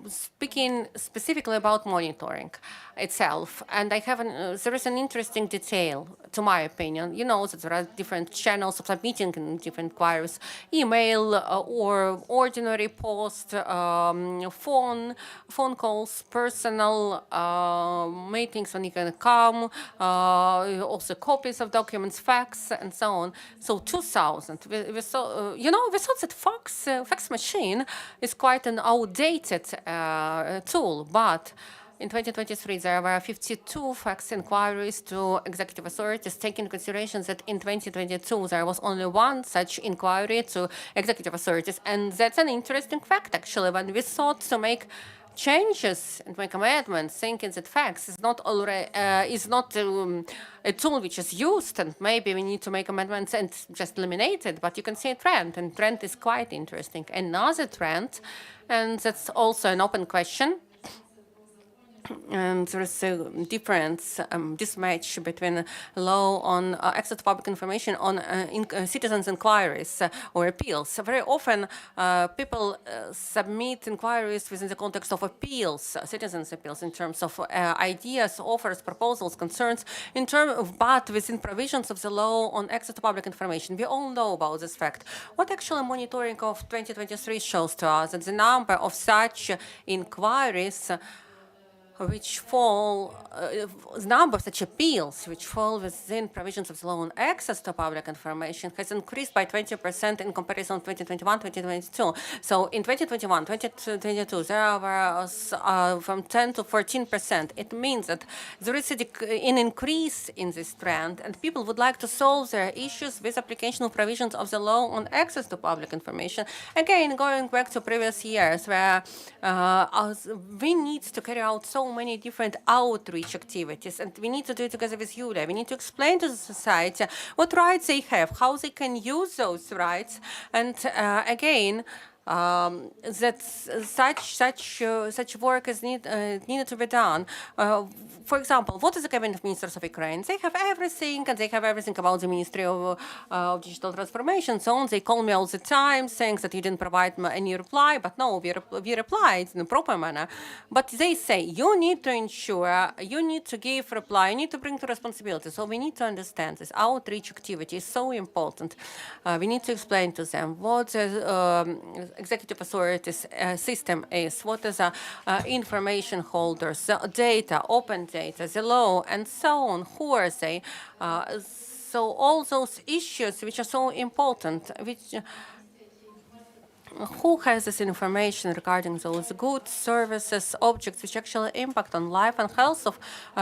Speaking specifically about monitoring itself, and there is an interesting detail, to my opinion. You know that there are different channels of submitting different inquiries: email or ordinary post, phone calls, personal meetings when you can come, also copies of documents, fax, and so on. So 2000. We saw, we thought that fax machine is quite an outdated tool, but in 2023, there were 52 fax inquiries to executive authorities, taking into consideration that in 2022, there was only one such inquiry to executive authorities. And that's an interesting fact, actually, when we sought to make changes and make amendments, thinking that fax is not already a tool which is used, and maybe we need to make amendments and just eliminate it. But you can see a trend, and trend is quite interesting. Another trend, and that's also an open question, and there is a difference, mismatch between law on access to public information on citizens' inquiries or appeals. So very often, people submit inquiries within the context of appeals, citizens' appeals, in terms of ideas, offers, proposals, concerns, but within provisions of the law on access to public information. We all know about this fact. What actually monitoring of 2023 shows to us that the number of such inquiries which fall, number of such appeals which fall within provisions of the law on access to public information has increased by 20% in comparison to 2021-2022. So in 2021-2022, there were from 10 to 14%. It means that there is an increase in this trend, and people would like to solve their issues with application of provisions of the law on access to public information. Again, going back to previous years, where we need to carry out so many different outreach activities, and we need to do it together with Yulia. We need to explain to the society what rights they have, how they can use those rights, and again, that such work is needed to be done. For example, what is the cabinet of ministers of Ukraine? They have everything, and they have everything about the Ministry of Digital Transformation. So on, they call me all the time, saying that you didn't provide me any reply. But no, we replied in a proper manner. But they say you need to ensure, you need to give reply, you need to bring to responsibility. So we need to understand this outreach activity is so important. We need to explain to them what the executive authorities system is, what is information holders, the data, open data, the law, and so on. Who are they? So all those issues which are so important, who has this information regarding those goods, services, objects which actually impact on life and health of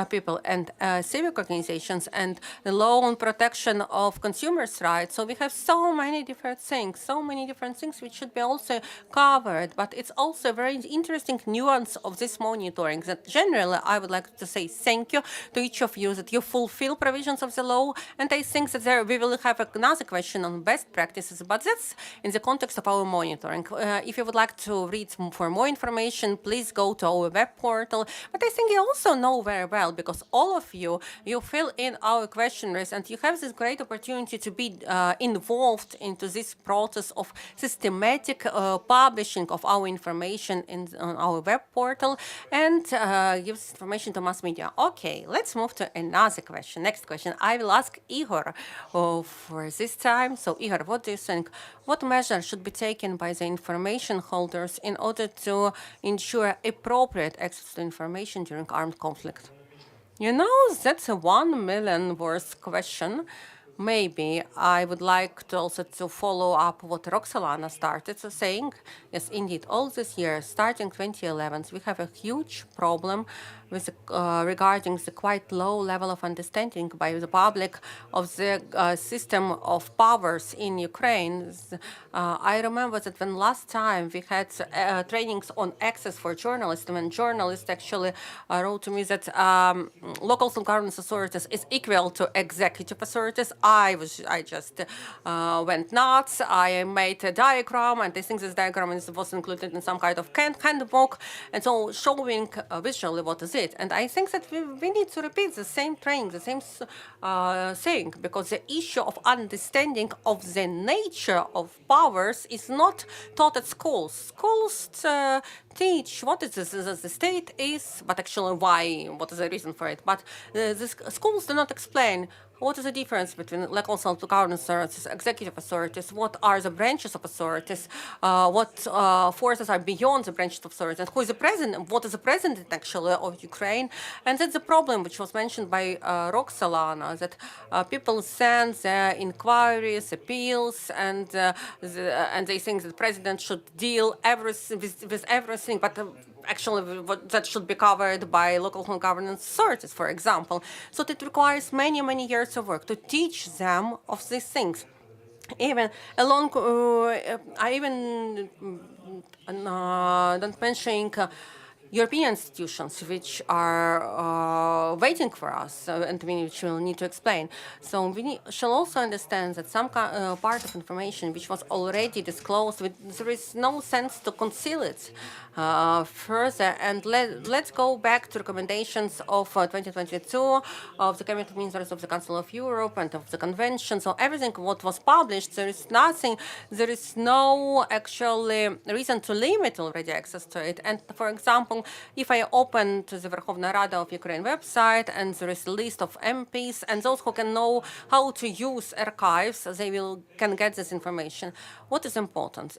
people, and civic organizations, and the law on protection of consumers' rights. So we have so many different things which should be also covered. But it's also a very interesting nuance of this monitoring that generally I would like to say thank you to each of you that you fulfill provisions of the law. And I think that we will have another question on best practices, but that's in the context of our monitoring. If you would like to read for more information, please go to our web portal. But I think you also know very well, because all of you fill in our questionnaires, and you have this great opportunity to be involved into this process of systematic publishing of our information on our web portal, and give this information to mass media. Okay, let's move to another question. Next question. I will ask Igor for this time. So Igor, what do you think? What measures should be taken by the information holders in order to ensure appropriate access to information during armed conflict? That's a 1 million worth question. Maybe I would like to also to follow up what Roxolana started saying. Yes, indeed, all this year, starting 2011, we have a huge problem with regarding the quite low level of understanding by the public of the system of powers in Ukraine. I remember that when last time we had trainings on access for journalists, when journalists actually wrote to me that local governance authorities is equal to executive authorities, I just went nuts. I made a diagram, and I think this diagram was included in some kind of handbook, and so showing visually what is it. And I think that we need to repeat the same training, the same thing, because the issue of understanding of the nature of powers is not taught at schools. Schools teach what is the state is, but actually why, what is the reason for it. But the schools do not explain what is the difference between local governance authorities, executive authorities, what are the branches of authorities, what forces are beyond the branches of authorities, who is the president, what is the president actually of Ukraine. And that's the problem which was mentioned by Roxalana, that people send their inquiries, appeals, and they think that the president should deal with everything, but actually that should be covered by local governance authorities, for example. So it requires many, many years of work to teach them of these things. Even along, I even don't mention European institutions which are waiting for us and which we'll need to explain. So we shall also understand that some part of information which was already disclosed, there is no sense to conceal it further. And let's go back to recommendations of 2022 of the Cabinet Ministers of the Council of Europe and of the Convention. So everything what was published, there is no actually reason to limit already access to it. And for example, if I open to the Verkhovna Rada of Ukraine website, and there is a list of MPs and those who can know how to use archives, they can get this information. What is important?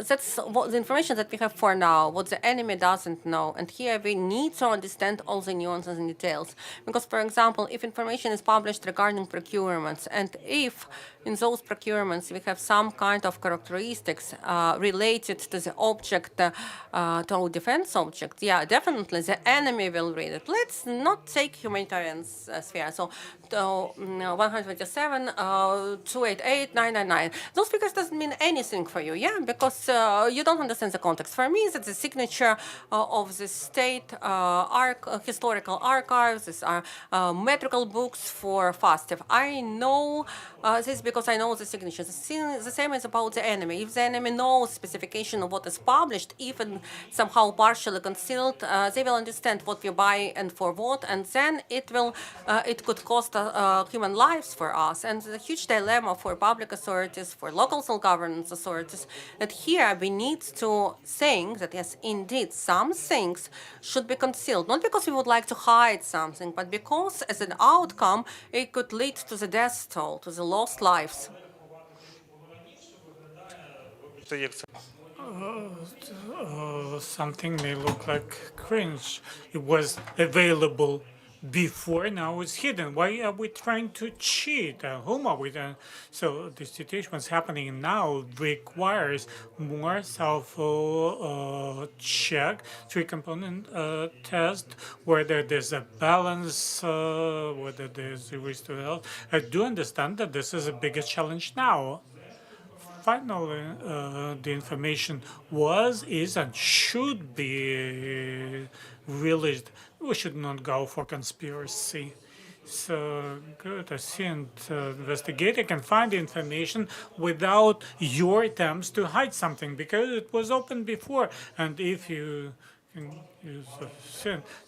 That's the information that we have for now, what the enemy doesn't know. And here we need to understand all the nuances and details. Because, for example, if information is published regarding procurements, and if in those procurements we have some kind of characteristics related to the object, to our defense object, yeah, definitely the enemy will read it. Let's not take humanitarian sphere. So 127, 288, 999. Those figures doesn't mean anything for you, yeah, because you don't understand the context. For me, that's the signature of the state historical archives. These are metrical books for FASTEV. I know this because I know the signatures. The same is about the enemy. If the enemy knows specification of what is published, even somehow partially concealed, they will understand what we buy and for what, and then it could cost human lives for us. And the huge dilemma for public authorities, for local governance authorities, that here we need to think that yes, indeed, some things should be concealed, not because we would like to hide something, but because as an outcome, it could lead to the death toll, to the lost lives. Something may look like cringe. It was available before, now it's hidden. Why are we trying to cheat? Whom are we doing? So the situation that's happening now requires more self check, three-component test, whether there's a balance, whether there's a risk to health. I do understand that this is the biggest challenge now. Finally, the information is, and should be released. We should not go for conspiracy. So good, I think investigator can find the information without your attempts to hide something, because it was open before. And if you can use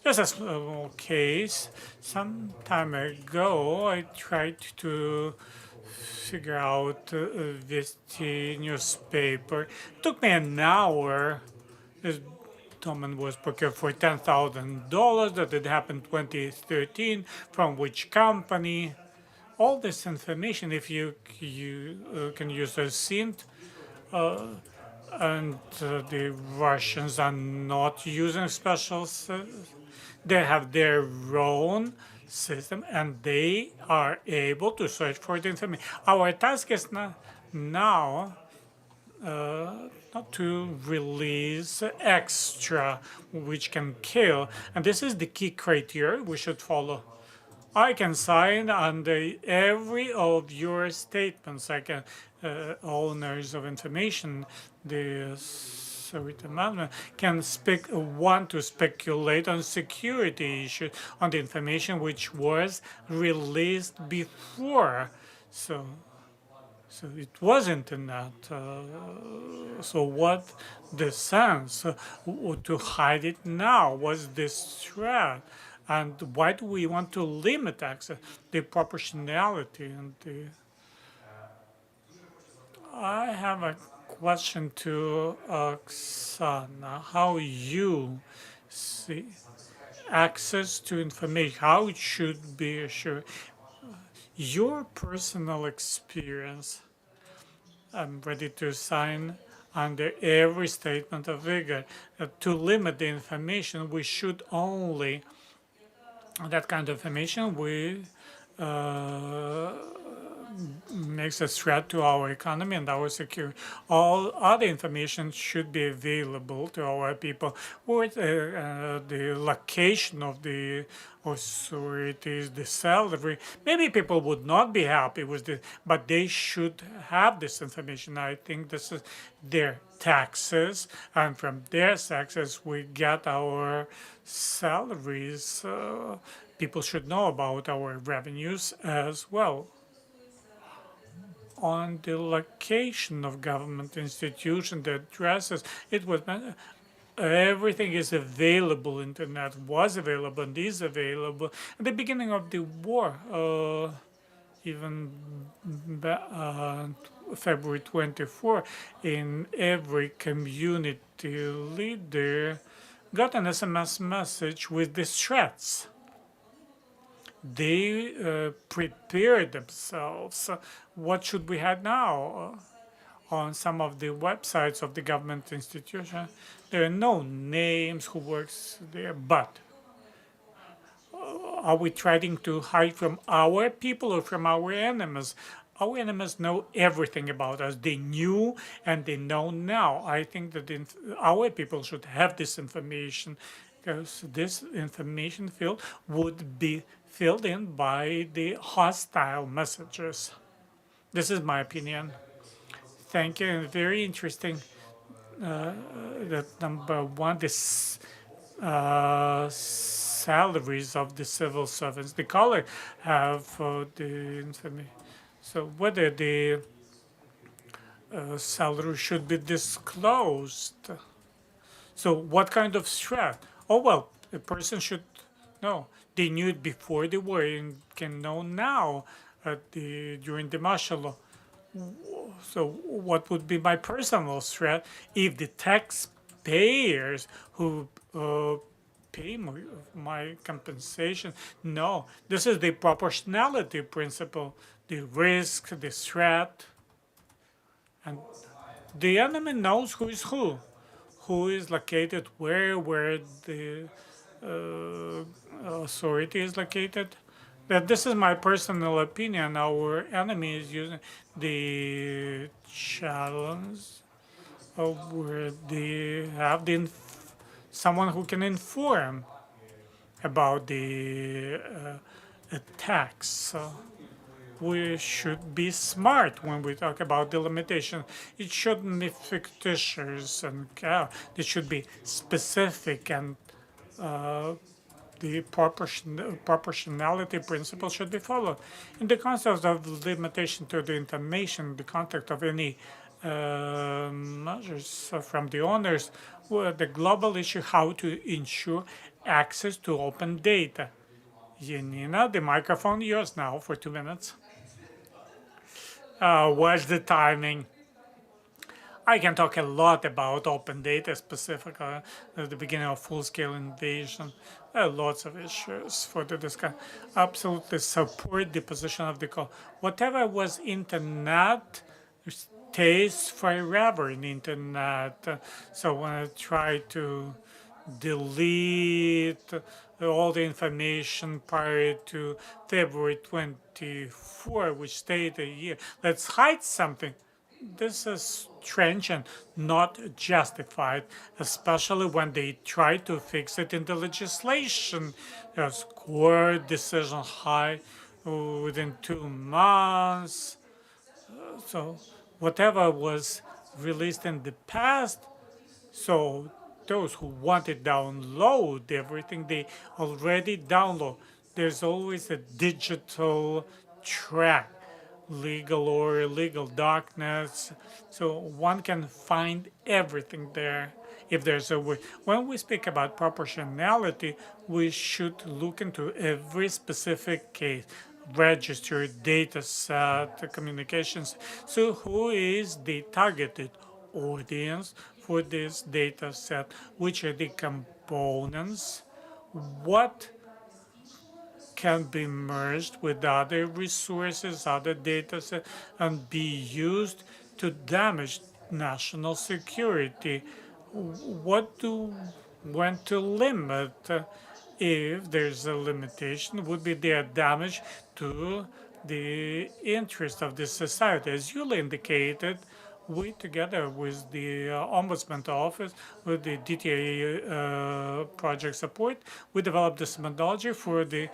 just a small case, some time ago, I tried to figure out this newspaper. It took me an hour. This document was procured for $10,000. That it happened 2013. From which company? All this information, if you can use a SINT, and the Russians are not using special. They have their own system, and they are able to search for the information. Our task is now not to release extra, which can kill. And this is the key criteria we should follow. I can sign under every of your statements. I can, owners of information, the Security Amendment can want to speculate on security issues, on the information which was released before. So it wasn't in that. So what the sense to hide it now? Was this threat? And why do we want to limit access? The proportionality and the. I have a question to Oksana. How you see access to information? How it should be assured? Your personal experience. I'm ready to sign under every statement of vigor. To limit the information, we should only, that kind of information makes a threat to our economy and our security. All other information should be available to our people, or the location of the authorities, the salary. Maybe people would not be happy with this, but they should have this information. I think this is their taxes, and from their taxes we get our salaries. People should know about our revenues as well. On the location of government institution, the addresses, it was everything is available. Internet was available and is available. At the beginning of the war, even February 24, in every community leader got an SMS message with these threats. They prepared themselves. What should we have now? On some of the websites of the government institution, there are no names who works there, but are we trying to hide from our people or from our enemies? Our enemies know everything about us. They knew and they know now. I think that our people should have this information, because this information field would be filled in by the hostile messages. This is my opinion. Thank you. And very interesting that number one, this salaries of the civil servants. The colleagues have the information. So whether the salary should be disclosed. So what kind of threat? Oh, well, a person should know. They knew it before the war and can know now during the martial law. So what would be my personal threat if the taxpayers who pay my compensation? No, this is the proportionality principle, the risk, the threat. And the enemy knows who is located where the authority is located. That this is my personal opinion. Our enemy is using the challenge of where they have someone who can inform about the attacks. So we should be smart when we talk about the limitation. It shouldn't be fictitious and it should be specific, and the proportionality principle should be followed. In the concept of limitation to the information, the context of any measures from the owners, the global issue how to ensure access to open data. Yanina, the microphone yours now for 2 minutes. What's the timing? I can talk a lot about open data, specifically at the beginning of full-scale invasion. There are lots of issues for the discussion. Absolutely support the position of the call. Whatever was internet stays forever in internet. So when I try to delete all the information prior to February 24, which stayed a year, let's hide something. This is strange and not justified, especially when they try to fix it in the legislation. There's court decision high within 2 months. So whatever was released in the past, so those who want to download everything, they already download. There's always a digital track, legal or illegal documents. So one can find everything there if there's a way. When we speak about proportionality, we should look into every specific case, register, data set, communications. So who is the targeted audience for this data set? Which are the components? What can be merged with other resources, other data sets, and be used to damage national security? When to limit? If there's a limitation, would be their damage to the interest of the society. As you indicated, we, together with the Ombudsman office, with the DTA project support, we developed this methodology for the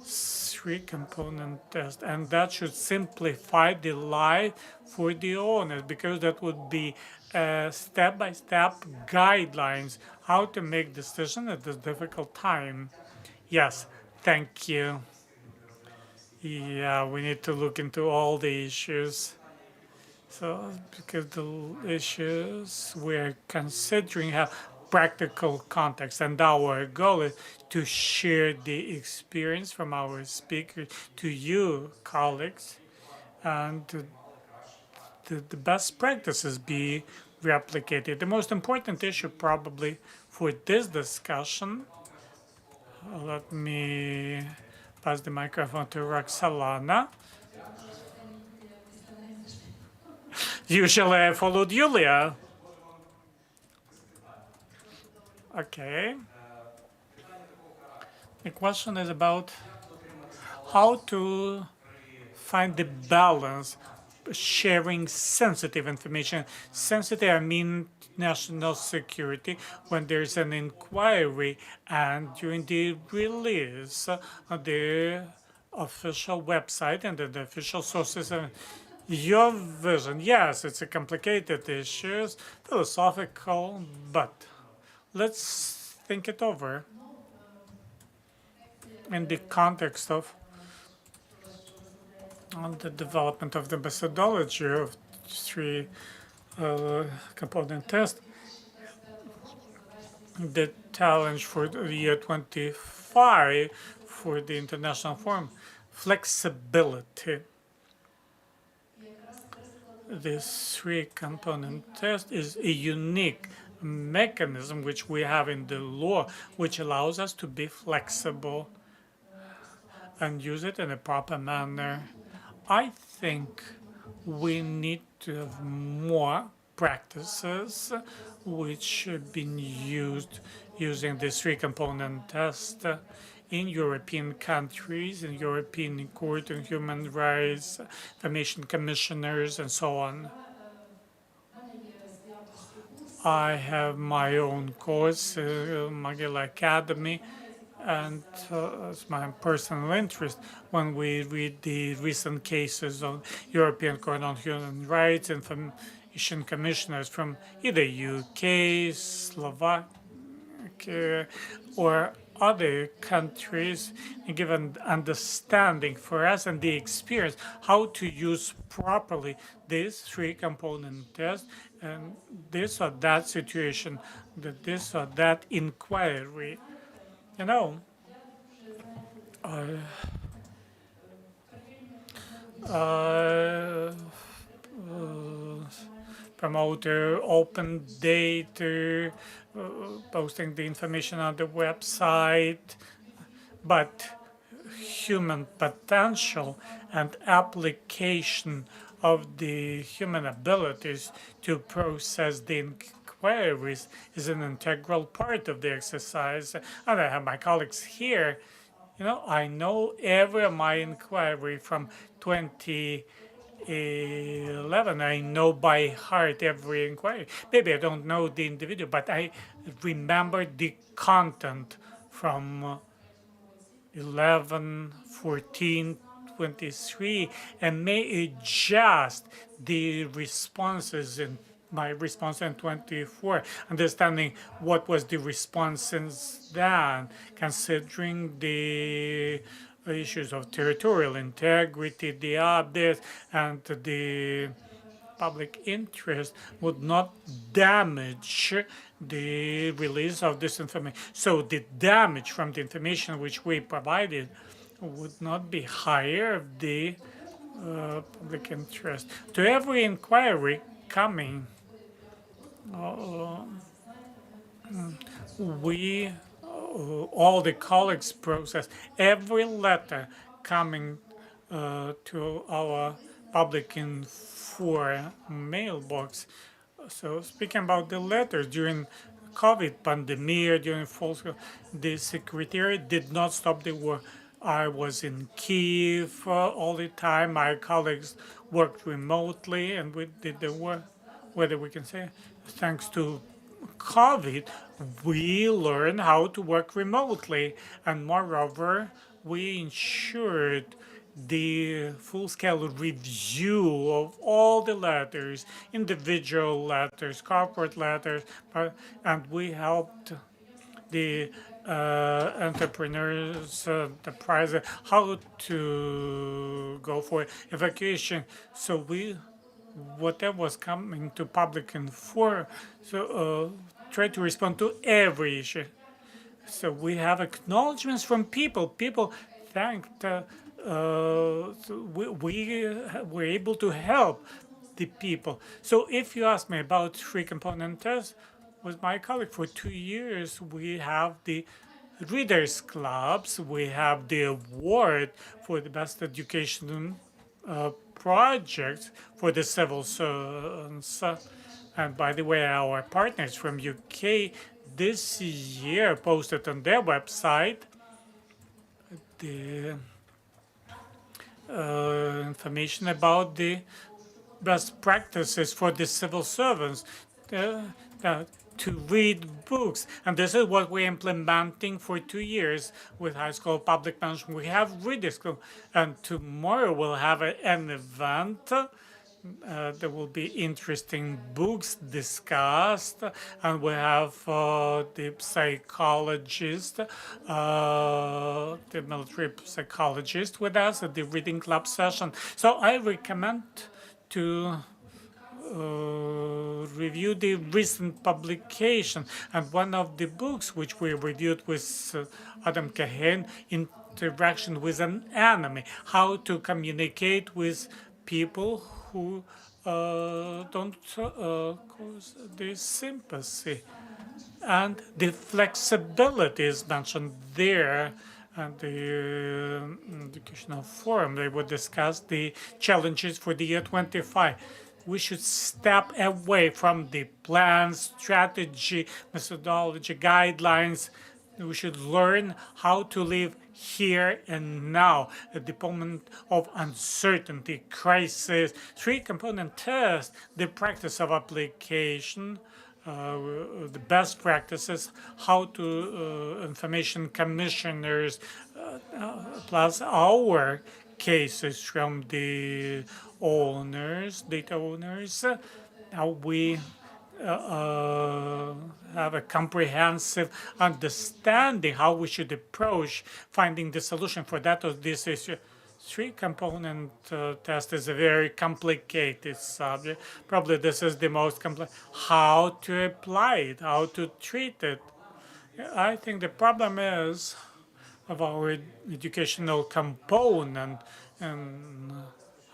three-component test, and that should simplify the life for the owners, because that would be step-by-step guidelines how to make decisions at this difficult time. Yes, thank you. Yeah, we need to look into all the issues. So, because the issues we're considering have practical context, and our goal is to share the experience from our speakers to you, colleagues, and the best practices be replicated. The most important issue probably for this discussion, let me pass the microphone to Roxalana. Usually I followed Yulia. Okay. The question is about how to find the balance sharing sensitive information. Sensitive, I mean national security, when there's an inquiry and during the release of the official website and the official sources. Your vision, yes, it's a complicated issue, philosophical, but let's think it over in the context of the development of the methodology of three component test. The challenge for the year 25 for the international forum, flexibility. This three-component test is a unique mechanism which we have in the law, which allows us to be flexible and use it in a proper manner. I think we need to have more practices which have been used using this three-component test in European countries, in European Court of Human Rights, Information Commissioners, and so on. I have my own course, Magilla Academy, and it's my personal interest when we read the recent cases of European Court on Human Rights, Information Commissioners from either UK, Slovakia, or other countries, and give an understanding for us and the experience how to use properly this three-component test and this or that situation, this or that inquiry. You know, promoter open data, posting the information on the website, but human potential and application of the human abilities to process the inquiries is an integral part of the exercise. And I have my colleagues here. You know, I know every of my inquiry from 20 11. I know by heart every inquiry. Maybe I don't know the individual, but I remember the content from 11, 14, 23, and may adjust the responses in my response in 24, understanding what was the response since then, considering the issues of territorial integrity, the updates, and the public interest would not damage the release of this information. So the damage from the information which we provided would not be higher of the public interest. To every inquiry coming, we, all the colleagues process every letter coming to our public info mailbox. So speaking about the letters during COVID pandemic, during false, the secretariat did not stop the work. I was in Kiev all the time. My colleagues worked remotely, and we did the work. Whether we can say, thanks to COVID, we learned how to work remotely, and moreover, we ensured the full-scale review of all the letters, individual letters, corporate letters, and we helped the entrepreneurs, the prize, how to go for evacuation. So we, whatever was coming to public info, so try to respond to every issue. So we have acknowledgments from people. People thanked. We were able to help the people. So if you ask me about three-component test, with my colleague for 2 years, we have the readers clubs. We have the award for the best education projects for the civil servants. And by the way, our partners from UK this year posted on their website the information about the best practices for the civil servants to read books. And this is what we're implementing for 2 years with High School of Public Management. We have readers club, and tomorrow we'll have an event. There will be interesting books discussed, and we have the psychologist, the military psychologist with us at the reading club session. So I recommend to review the recent publication, and one of the books which we reviewed with Adam Cahen, Interaction with an Enemy, how to communicate with people who don't cause the sympathy. And the flexibility is mentioned there. And the educational forum, they would discuss the challenges for the year 25. We should step away from the plan, strategy, methodology, guidelines. We should learn how to live here and now at the moment of uncertainty, crisis. Three-component test, the practice of application, the best practices, how to information commissioners, plus our cases from the owners, data owners, how we have a comprehensive understanding how we should approach finding the solution for that or this issue. Three-component test is a very complicated subject. Probably this is the most complex. How to apply it, how to treat it. I think the problem is of our educational component and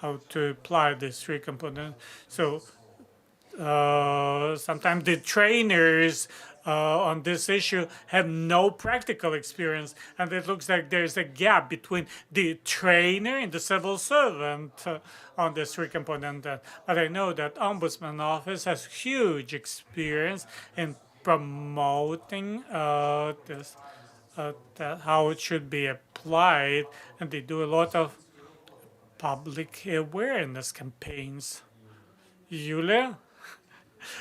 how to apply this three-component. So sometimes the trainers on this issue have no practical experience, and it looks like there's a gap between the trainer and the civil servant on this three-component. But I know that Ombudsman office has huge experience in promoting this, how it should be applied, and they do a lot of public awareness campaigns. Yulia?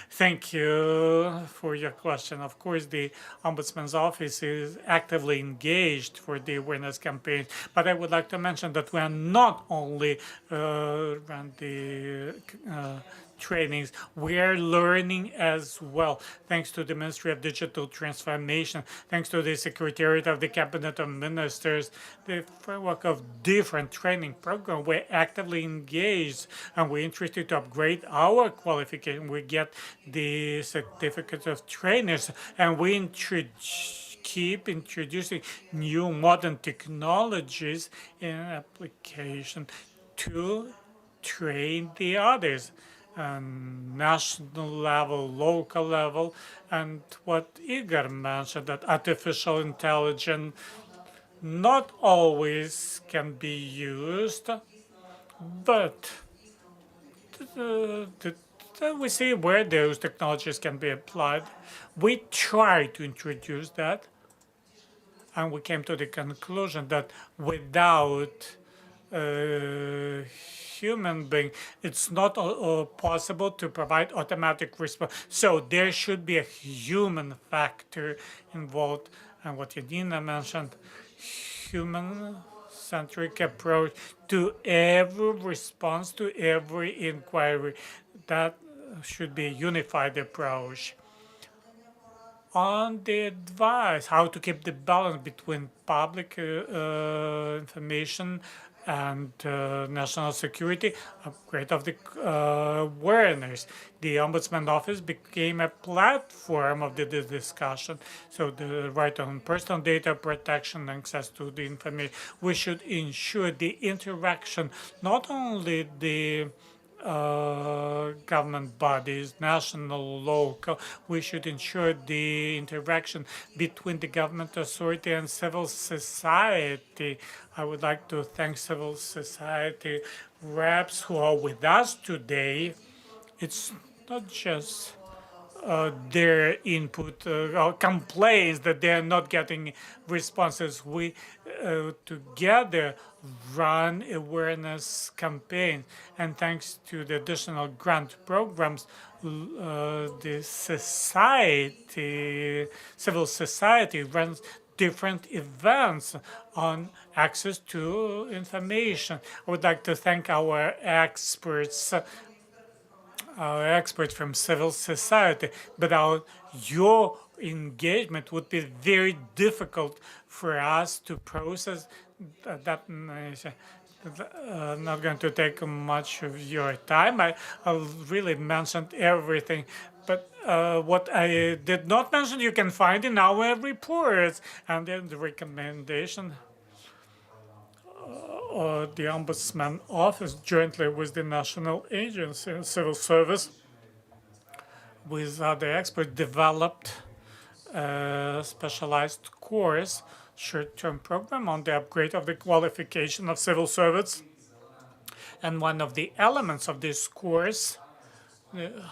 Thank you for your question. Of course, the Ombudsman's office is actively engaged for the awareness campaign, but I would like to mention that we are not only run the trainings, we are learning as well, thanks to the Ministry of Digital Transformation, thanks to the Secretariat of the Cabinet of Ministers, the framework of different training programs. We're actively engaged and we're interested to upgrade our qualification. We get the certificates of trainers and we keep introducing new modern technologies in application to train the others. National level, local level, and what Igor mentioned, that artificial intelligence not always can be used, but we see where those technologies can be applied. We try to introduce that, and we came to the conclusion that without human being, it's not possible to provide automatic response. So there should be a human factor involved. And what Yadina mentioned, human-centric approach to every response, to every inquiry. That should be a unified approach. On the advice, how to keep the balance between public information and national security, upgrade of the awareness. The Ombudsman Office became a platform of the discussion. So the right on personal data protection, access to the information. We should ensure the interaction, not only the government bodies, national, local. We should ensure the interaction between the government authority and civil society. I would like to thank civil society reps who are with us today. It's not just their input or complaints that they're not getting responses. We together run awareness campaign, and thanks to the additional grant programs, the society, civil society runs different events on access to information. I would like to thank our experts from civil society. Without your engagement, would be very difficult for us to process that. Not going to take much of your time. I really mentioned everything. But what I did not mention, you can find in our reports and then the recommendation. The Ombudsman Office, jointly with the National Agency and Civil Service, with other experts, developed a specialized course, short-term program on the upgrade of the qualification of civil servants. And one of the elements of this course,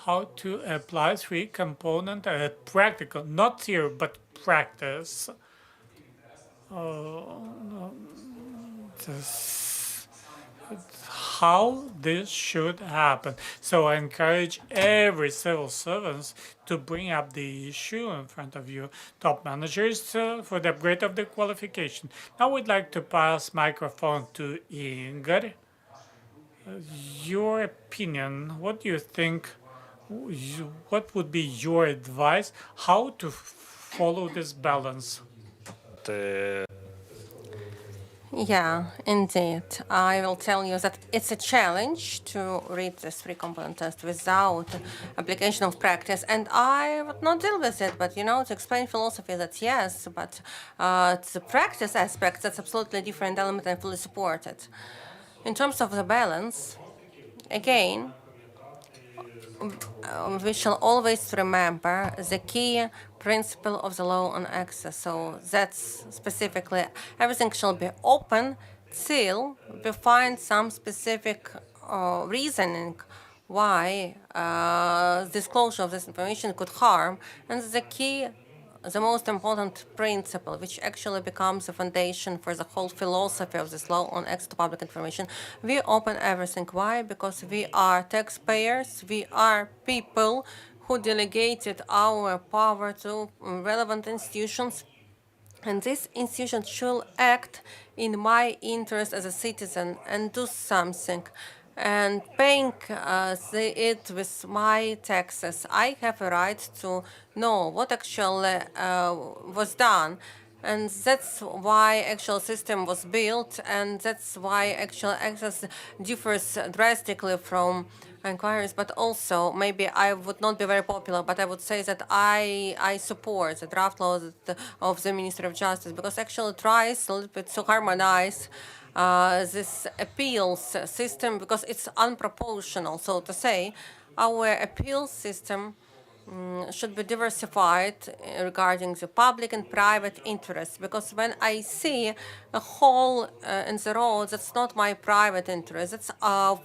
how to apply three-component practical, not theory, but practice. How this should happen. So I encourage every civil servant to bring up the issue in front of you, top managers, for the upgrade of the qualification. Now we'd like to pass microphone to Igor. Your opinion, what do you think, what would be your advice, how to follow this balance? Yeah, indeed. I will tell you that it's a challenge to read this three-component test without application of practice. And I would not deal with it, but, to explain philosophy, that yes, but the practice aspect, that's absolutely different element and fully supported. In terms of the balance, again, we shall always remember the key principle of the law on access. So that's specifically, everything shall be open till we find some specific reasoning why disclosure of this information could harm. And the key the most important principle, which actually becomes the foundation for the whole philosophy of this law on access to public information. We open everything. Why? Because we are taxpayers, we are people who delegated our power to relevant institutions, and this institution should act in my interest as a citizen and do something. And paying it with my taxes, I have a right to know what actually was done. And that's why actual system was built, and that's why actual access differs drastically from inquiries. But also, maybe I would not be very popular, but I would say that I support the draft law of the Ministry of Justice, because actually it tries a little bit to harmonize this appeals system, because it's unproportional, so to say. Our appeal system should be diversified regarding the public and private interests, because when I see a hole in the road, that's not my private interest. That's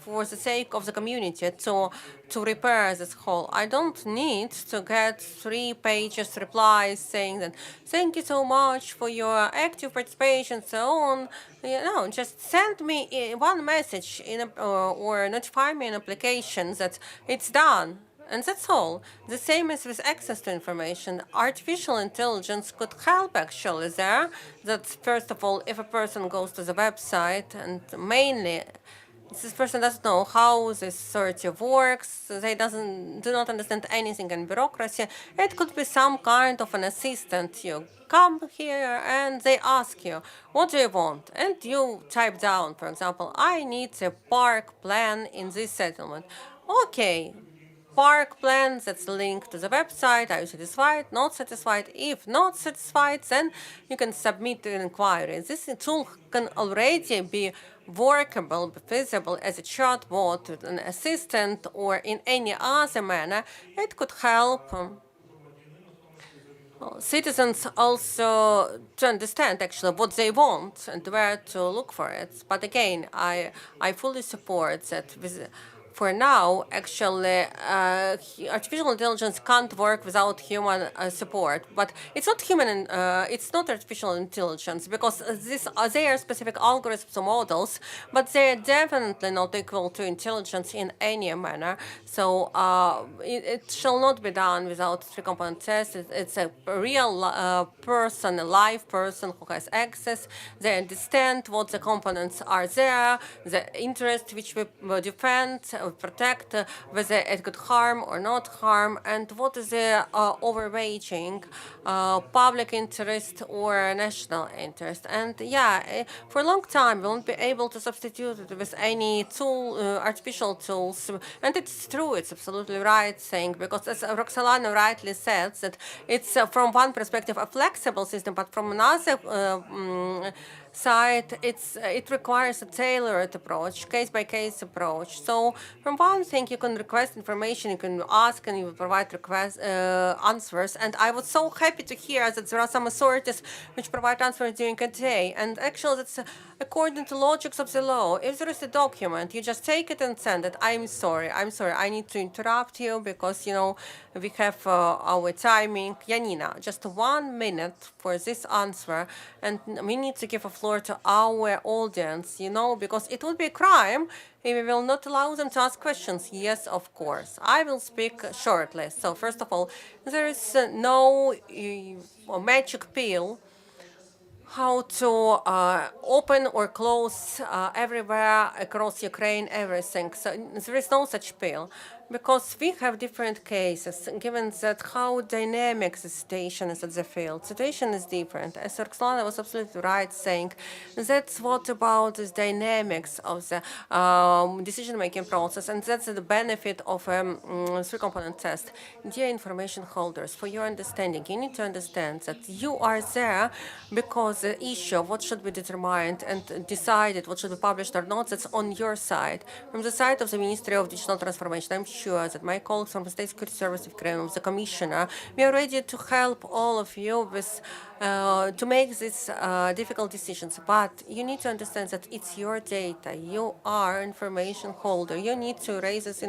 for the sake of the community to repair this hole. I don't need to get 3 pages replies saying that thank you so much for your active participation, so on. You know, just send me one message or notify me in application that it's done. And that's all. The same as with access to information. Artificial intelligence could help actually there. That first of all, if a person goes to the website, and mainly this person doesn't know how this sort of works, they do not understand anything in bureaucracy, it could be some kind of an assistant. You come here and they ask you, what do you want? And you type down, for example, I need a park plan in this settlement. Okay, park plan that's linked to the website. Are you satisfied? Not satisfied? If not satisfied, then you can submit an inquiry. This tool can already be workable, feasible as a chatbot, with an assistant, or in any other manner. It could help citizens also to understand actually what they want and where to look for it. But again, I fully support that for now, actually, artificial intelligence can't work without human support. But it's not human, it's not artificial intelligence, because they are specific algorithms or models, but they are definitely not equal to intelligence in any manner. So it shall not be done without 3-component test. It's a real person, a live person who has access. They understand what the components are there, the interest which we defend, protect, whether it could harm or not harm, and what is the overweighting public interest or national interest. And yeah, for a long time we won't be able to substitute it with any tool, artificial tools. And it's true, it's absolutely right saying, because as Roxalana rightly said, that it's from one perspective a flexible system, but from another side, it requires a tailored approach, case-by-case approach. So from one thing, you can request information, you can ask, and you will provide answers. And I was so happy to hear that there are some authorities which provide answers during a day. And actually, that's according to logics of the law. If there is a document, you just take it and send it. I'm sorry, I need to interrupt you because, you know, we have our timing. Janina, just 1 minute for this answer, and we need to give a floor to our audience, you know, because it would be a crime if we will not allow them to ask questions. Yes, of course. I will speak shortly. So first of all, there is no magic pill how to open or close everywhere across Ukraine, everything. So there is no such pill, because we have different cases, given that how dynamic the situation is at the field. Situation is different. As Roxana was absolutely right saying, that's what about the dynamics of the decision-making process, and that's the benefit of a 3-component test. Dear information holders, for your understanding, you need to understand that you are there because the issue of what should be determined and decided, what should be published or not, that's on your side. From the side of the Ministry of Digital Transformation, I'm sure that my colleagues from the State Security Service of Ukraine, of the Commissioner, we are ready to help all of you with to make these difficult decisions. But you need to understand that it's your data. You are information holder. You need to raise this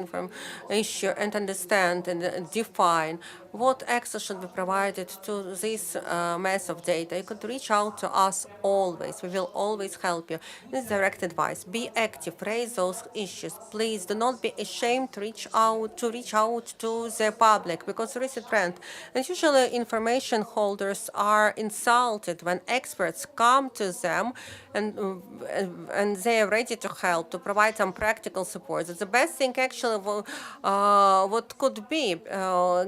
issue and understand and define what access should be provided to this mass of data. You could reach out to us always. We will always help you. This is direct advice. Be active. Raise those issues. Please do not be ashamed to reach out to the public, because there is a trend. And usually information holders are insulted when experts come to them and they are ready to help, to provide some practical support. It's the best thing actually what could be,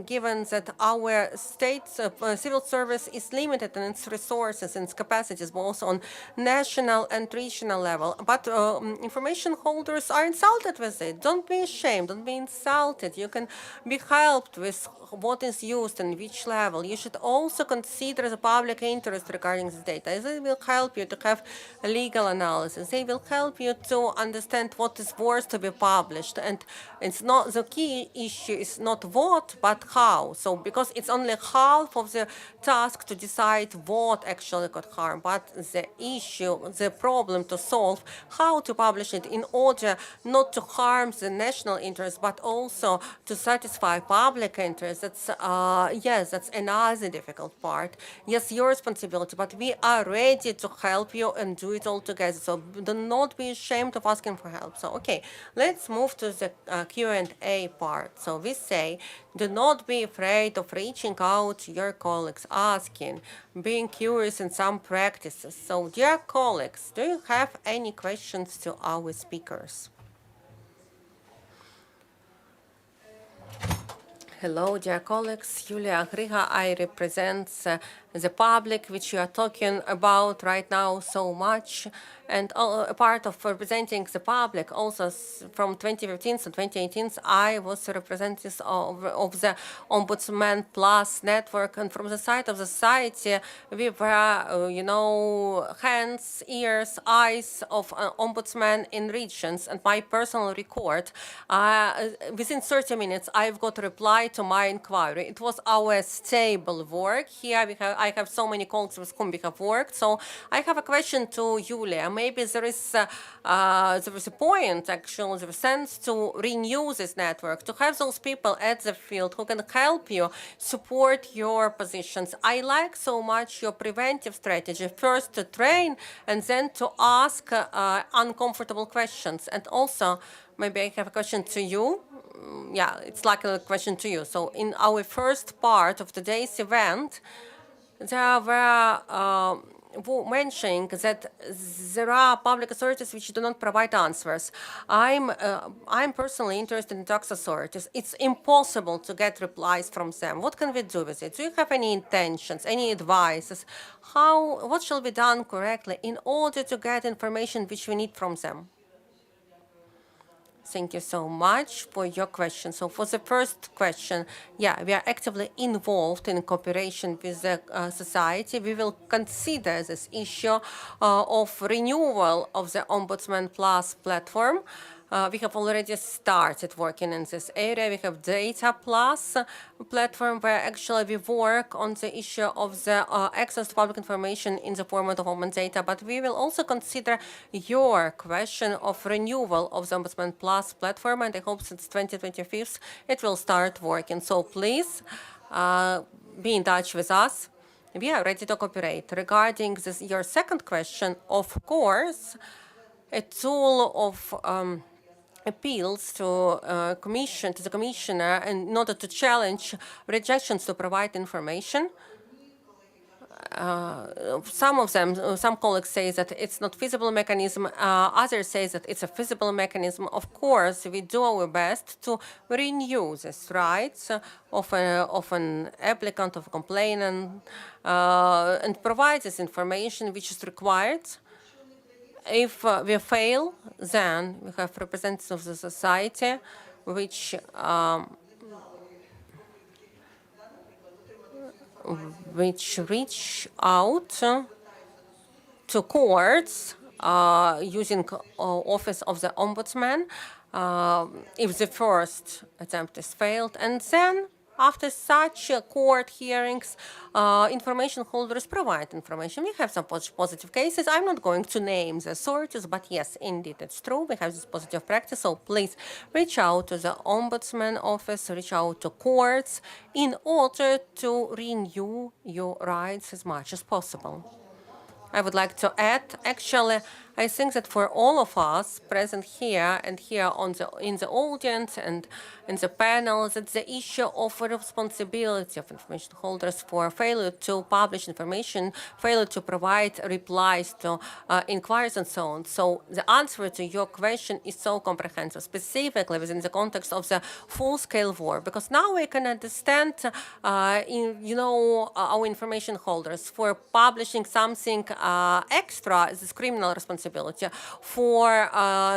given that our state's civil service is limited in its resources and its capacities, both on national and regional level. But information holders are insulted with it. Don't be ashamed. Don't be insulted. You can be helped with what is used and which level. You should also consider the public interest regarding this data. They will help you to have a legal analysis. They will help you to understand what is worth to be published. And it's not the key issue is not what, but how. So because it's only half of the task to decide what actually could harm, but the issue, the problem to solve, how to publish it in order not to harm the national interest, but also to satisfy public interest. That's yes, that's another difficult part. Yes, your responsibility, but we are ready to help you and do it all together. So do not be ashamed of asking for help. So okay, let's move to the Q&A part. So we say, do not be afraid of reaching out to your colleagues, asking, being curious in some practices. So dear colleagues, do you have any questions to our speakers? Hello, dear colleagues. Yulia Griga. I represent the public, which you are talking about right now so much. And a part of representing the public, also from 2015 to 2018, I was a representative of the Ombudsman Plus network. And from the side of the society, we were, hands, ears, eyes of Ombudsman in regions. And my personal record, within 30 minutes, I've got a reply to my inquiry. It was our stable work. Here I have so many colleagues with whom we have worked. So I have a question to Yulia. Maybe there is a point, actually, there is sense to renew this network, to have those people at the field who can help you support your positions. I like so much your preventive strategy, first to train and then to ask uncomfortable questions. And also, maybe I have a question to you. Yeah, it's like a question to you. So in our first part of today's event, there were mentioning that there are public authorities which do not provide answers. I'm personally interested in tax authorities. It's impossible to get replies from them. What can we do with it? Do you have any intentions, any advices? What shall be done correctly in order to get information which we need from them? Thank you so much for your question. So for the first question, yeah, we are actively involved in cooperation with the society. We will consider this issue of renewal of the Ombudsman Plus platform. We have already started working in this area. We have Data Plus platform where actually we work on the issue of the access to public information in the format of open data. But we will also consider your question of renewal of the Ombudsman Plus platform, and I hope since 2025 it will start working. So please be in touch with us. We are ready to cooperate. Regarding your second question, of course, a tool of appeals to the commissioner in order to challenge rejections to provide information. Some colleagues say that it's not feasible mechanism. Others say that it's a feasible mechanism. Of course, we do our best to renew these rights of an applicant, of a complainant, and provide this information which is required. If we fail, then we have representatives of the society which reach out to courts using office of the Ombudsman. if the first attempt is failed. And then, after such court hearings, information holders provide information. We have some positive cases. I'm not going to name the authorities, but yes, indeed, it's true. We have this positive practice. So please reach out to the Ombudsman office, reach out to courts in order to renew your rights as much as possible. I would like to add, actually, I think that for all of us present here and here in the audience and in the panel, that the issue of responsibility of information holders for failure to publish information, failure to provide replies to inquiries and so on. So the answer to your question is so comprehensive, specifically within the context of the full-scale war, because now we can understand, our information holders for publishing something extra is criminal responsibility. For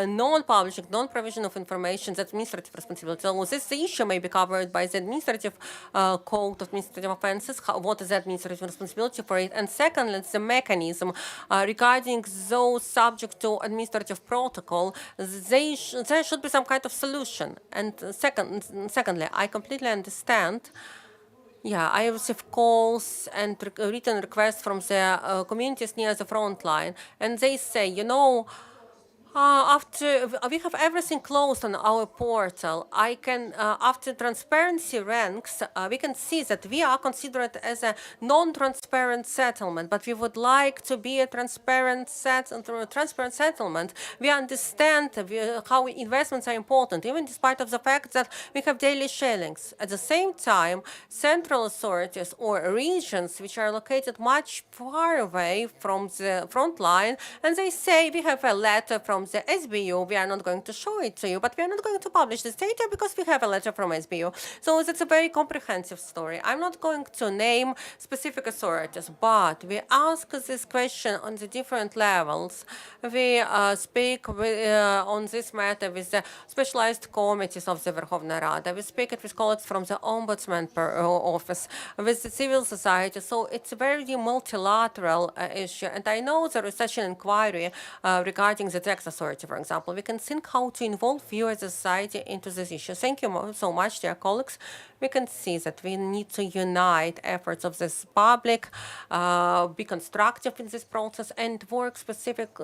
non-publishing, non-provision of information, that's administrative responsibility. So this issue may be covered by the administrative code of administrative offenses. What is the administrative responsibility for it? And secondly, the mechanism regarding those subject to administrative protocol. There should be some kind of solution. And secondly, I completely understand. Yeah, I receive calls and written requests from the communities near the front line, and they say, after we have everything closed on our portal, after transparency ranks, we can see that we are considered as a non-transparent settlement, but we would like to be a transparent settlement. We understand how investments are important, even despite of the fact that we have daily shellings. At the same time, central authorities or regions which are located much far away from the front line, and they say we have a letter from the SBU, we are not going to show it to you, but we are not going to publish this data because we have a letter from SBU. So that's a very comprehensive story. I'm not going to name specific authorities, but we ask this question on the different levels. We speak on this matter with the specialized committees of the Verkhovna Rada. We speak it with colleagues from the Ombudsman office, with the civil society. So it's a very multilateral issue. And I know there is such an inquiry regarding the tax authority, for example. We can think how to involve you as a society into this issue. Thank you so much, dear colleagues. We can see that we need to unite efforts of this public, be constructive in this process, and work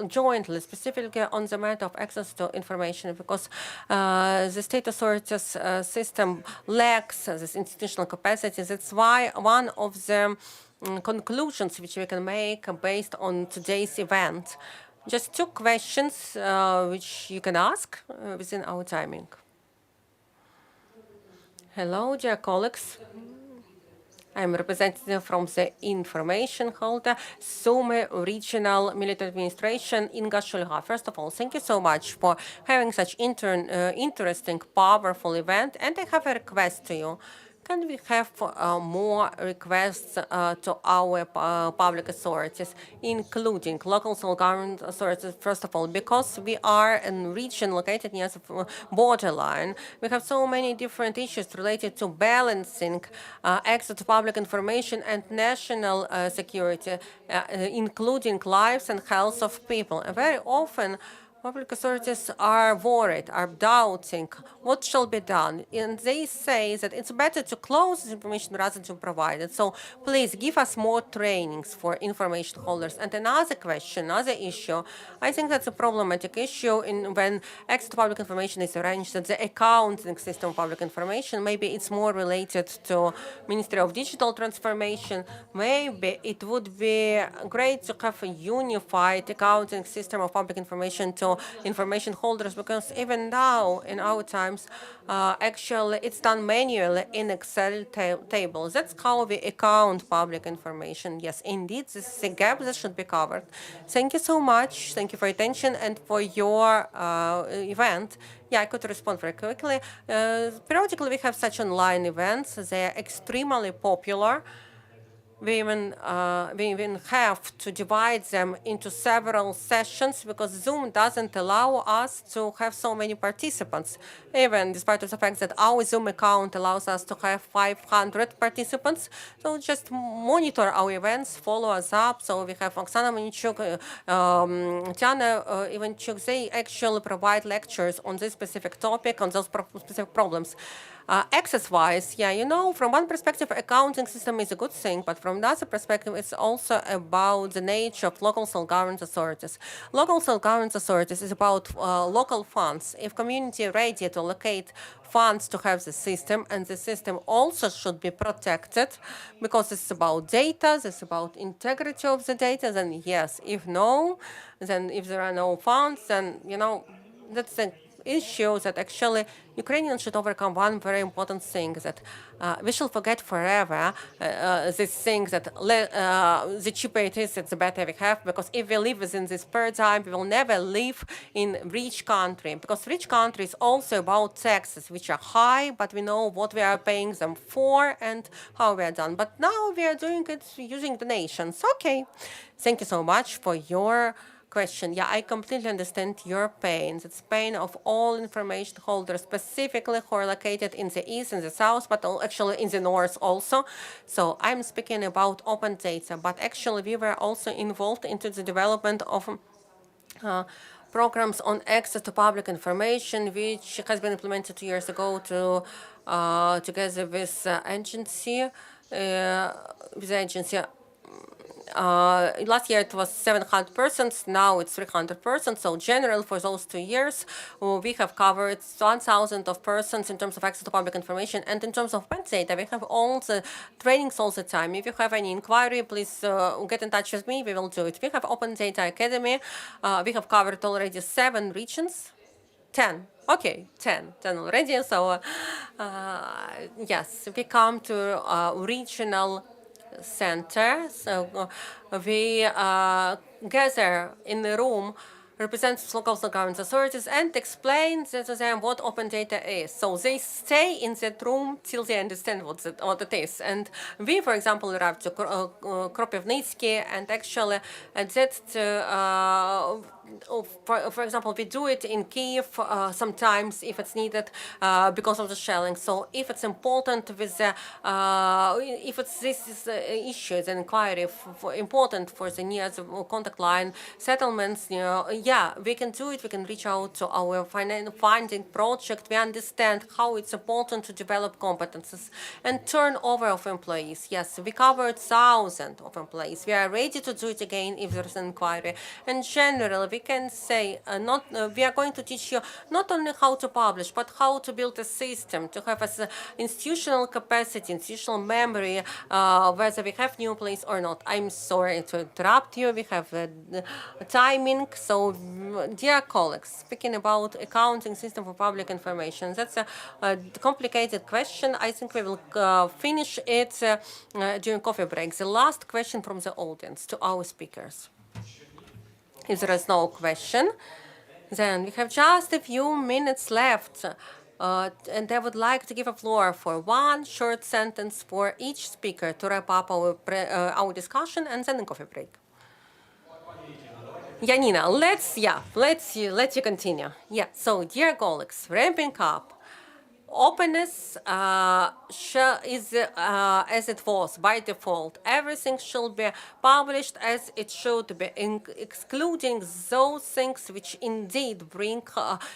jointly, specifically on the matter of access to information, because the state authorities system lacks this institutional capacity. That's why one of the conclusions which we can make based on today's event. Just two questions which you can ask within our timing. Hello, dear colleagues. I'm representative from the information holder, Sumy Regional Military Administration, Inga Shulga. First of all, thank you so much for having such interesting, powerful event. And I have a request to you. Can we have more requests to our public authorities, including local government authorities, first of all, because we are a region located near the borderline. We have so many different issues related to balancing access to public information and national security, including lives and health of people. And very often, public authorities are worried, are doubting what shall be done. And they say that it's better to close this information rather than to provide it. So please give us more trainings for information holders. And another question, another issue, I think that's a problematic issue when access to public information is arranged at the accounting system of public information. Maybe it's more related to Ministry of Digital Transformation. Maybe it would be great to have a unified accounting system of public information to information holders, because even now in our times, actually it's done manually in Excel tables. That's how we account public information. Yes, indeed, this is a gap that should be covered. Thank you so much. Thank you for your attention and for your event. Yeah, I could respond very quickly. Periodically, we have such online events. They are extremely popular. we even have to divide them into several sessions because Zoom doesn't allow us to have so many participants, even despite of the fact that our Zoom account allows us to have 500 participants. So just monitor our events, follow us up. So we have Oksana Monichuk, Tiana Ivanchuk. They actually provide lectures on this specific topic, on those specific problems. Access-wise, yeah, you know, from one perspective, accounting system is a good thing, but from another perspective, it's also about the nature of local self-governance authorities. Local self-governance authorities is about local funds. If community ready to allocate funds to have the system, and the system also should be protected because it's about data, it's about integrity of the data, then yes. If no, then if there are no funds, then, you know, that's the issue that actually Ukrainians should overcome one very important thing, that we shall forget forever this thing that the cheaper it is, the better we have, because if we live within this paradigm, we will never live in rich country, because rich country is also about taxes, which are high, but we know what we are paying them for and how we are done. But now we are doing it using donations. Okay, thank you so much for your question. Yeah, I completely understand your pain. It's pain of all information holders, specifically who are located in the east and the south, but actually in the north also. So I'm speaking about open data, but actually we were also involved into the development of programs on access to public information, which has been implemented 2 years ago together with agency. Last year it was 700 persons, now it's 300 persons. So general for those 2 years, we have covered 1,000 of persons in terms of access to public information. And in terms of open data, we have all the trainings all the time. If you have any inquiry, please get in touch with me, we will do it. We have Open Data Academy. We have covered already 7 regions. 10. Okay, 10 already. So yes, we come to regional center. So we gather in the room representatives of local government authorities and explain to them what open data is. So they stay in that room till they understand what it is. And we, for example, arrived to Kropivnitsky, and actually at that for example, we do it in Kiev sometimes if it's needed because of the shelling. So if it's important with the, if this is issue, an inquiry important for the near contact line settlements, you know, yeah, we can do it. We can reach out to our funding project. We understand how it's important to develop competences and turnover of employees. Yes, we covered thousands of employees. We are ready to do it again if there's an inquiry. In general, we can say we are going to teach you not only how to publish, but how to build a system, to have an institutional capacity, institutional memory, whether we have new place or not. I'm sorry to interrupt you. We have a timing. So, dear colleagues, speaking about accounting system for public information, that's a complicated question. I think we will finish it during coffee break. The last question from the audience to our speakers. If there is no question, then we have just a few minutes left. And I would like to give a floor for one short sentence for each speaker to wrap up our discussion, and then a coffee break. Yanina, let's you continue. Yeah, so dear colleagues, ramping up. Openness is as it was by default. Everything should be published as it should be, excluding those things which indeed bring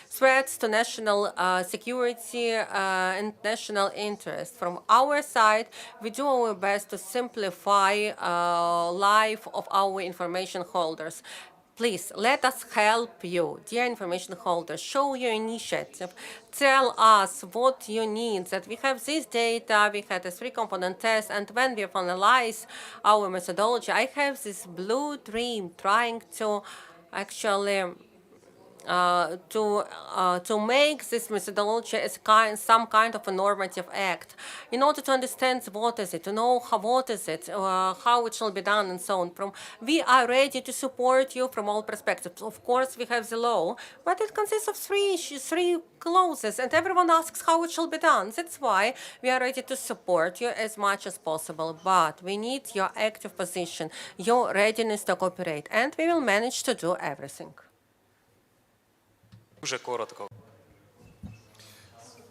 threats to national security and national interest. From our side, we do our best to simplify life of our information holders. Please, let us help you, dear information holders. Show your initiative. Tell us what you need, that we have this data, we had a 3-component test, and when we finalize our methodology, I have this blue dream trying to actually to make this methodology as some kind of a normative act, in order to understand what is it, to know what is it, how it shall be done, and so on. We are ready to support you from all perspectives. Of course, we have the law, but it consists of three clauses, and everyone asks how it shall be done. That's why we are ready to support you as much as possible, but we need your active position, your readiness to cooperate, and we will manage to do everything. Дуже коротко.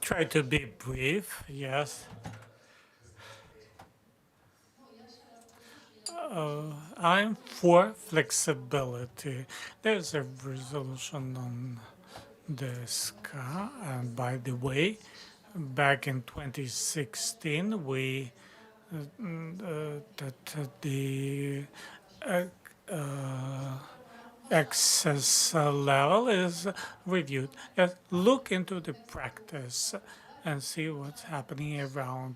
Try to be brief, yes. I'm for flexibility. There's a resolution on this, and by the way, back in 2016, we that the access level is reviewed. Just look into the practice and see what's happening around.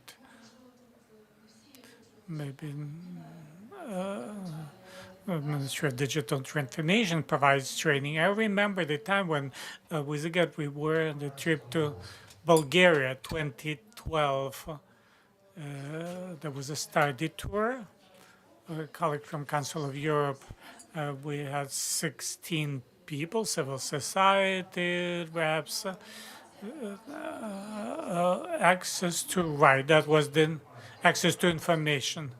Maybe Ministry of Digital Transformation provides training. I remember the time when with Zigat we were on the trip to Bulgaria, 2012. There was a study tour. A colleague from Council of Europe. We had 16 people, civil society reps, access to that was the access to information.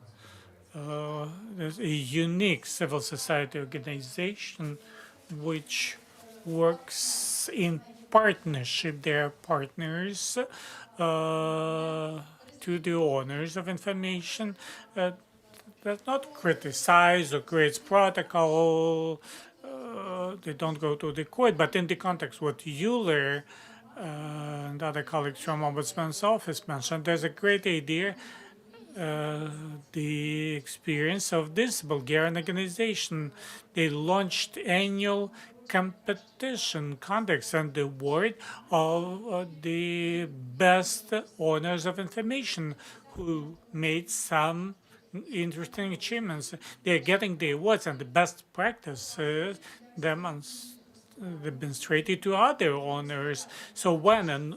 There's a unique civil society organization which works in partnership. They are partners to the owners of information. Does not criticize or creates protocol. They don't go to the court, but in the context what Euler and other colleagues from Ombudsman's office mentioned, there's a great idea, the experience of this Bulgarian organization. They launched annual competition context and the award of the best owners of information who made some interesting achievements. They're getting the awards and the best practices demonstrated to other owners. So when an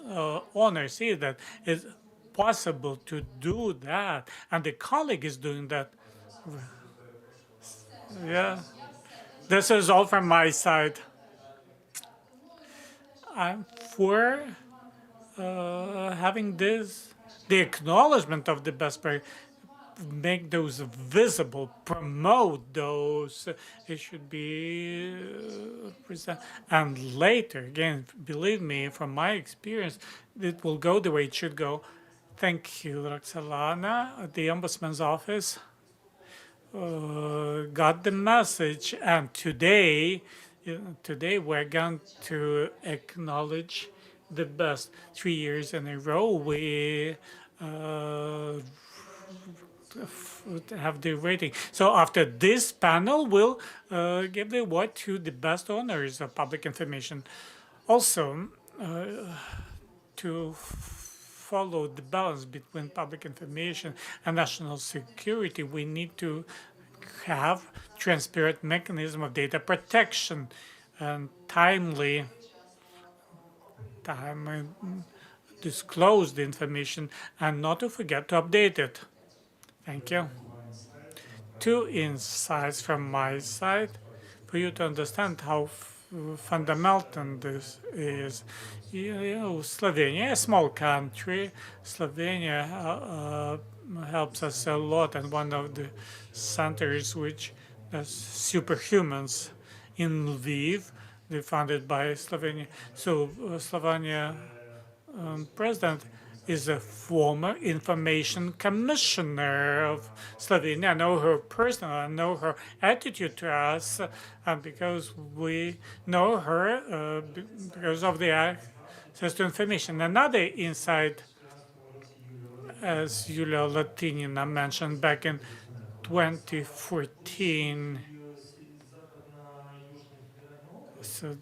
owner sees that it's possible to do that, and the colleague is doing that, yeah. This is all from my side. I'm for having this, the acknowledgement of the best practice. Make those visible, promote those. It should be present. And later, again, believe me, from my experience, it will go the way it should go. Thank you, Roxalana. The Ombudsman's office got the message, and today we're going to acknowledge the best. 3 years in a row, we have the rating. So after this panel, we'll give the award to the best owners of public information. Also, to follow the balance between public information and national security, we need to have transparent mechanism of data protection and timely disclose the information, and not to forget to update it. Thank you. 2 insights from my side for you to understand how fundamental this is. You know, Slovenia, a small country, Slovenia helps us a lot, and one of the centers which does superhumans in Lviv, they're funded by Slovenia. So Slovenia president is a former information commissioner of Slovenia. I know her personally, I know her attitude to us, and because we know her because of the access to information. Another insight, as Yulia Latinina mentioned back in 2014, so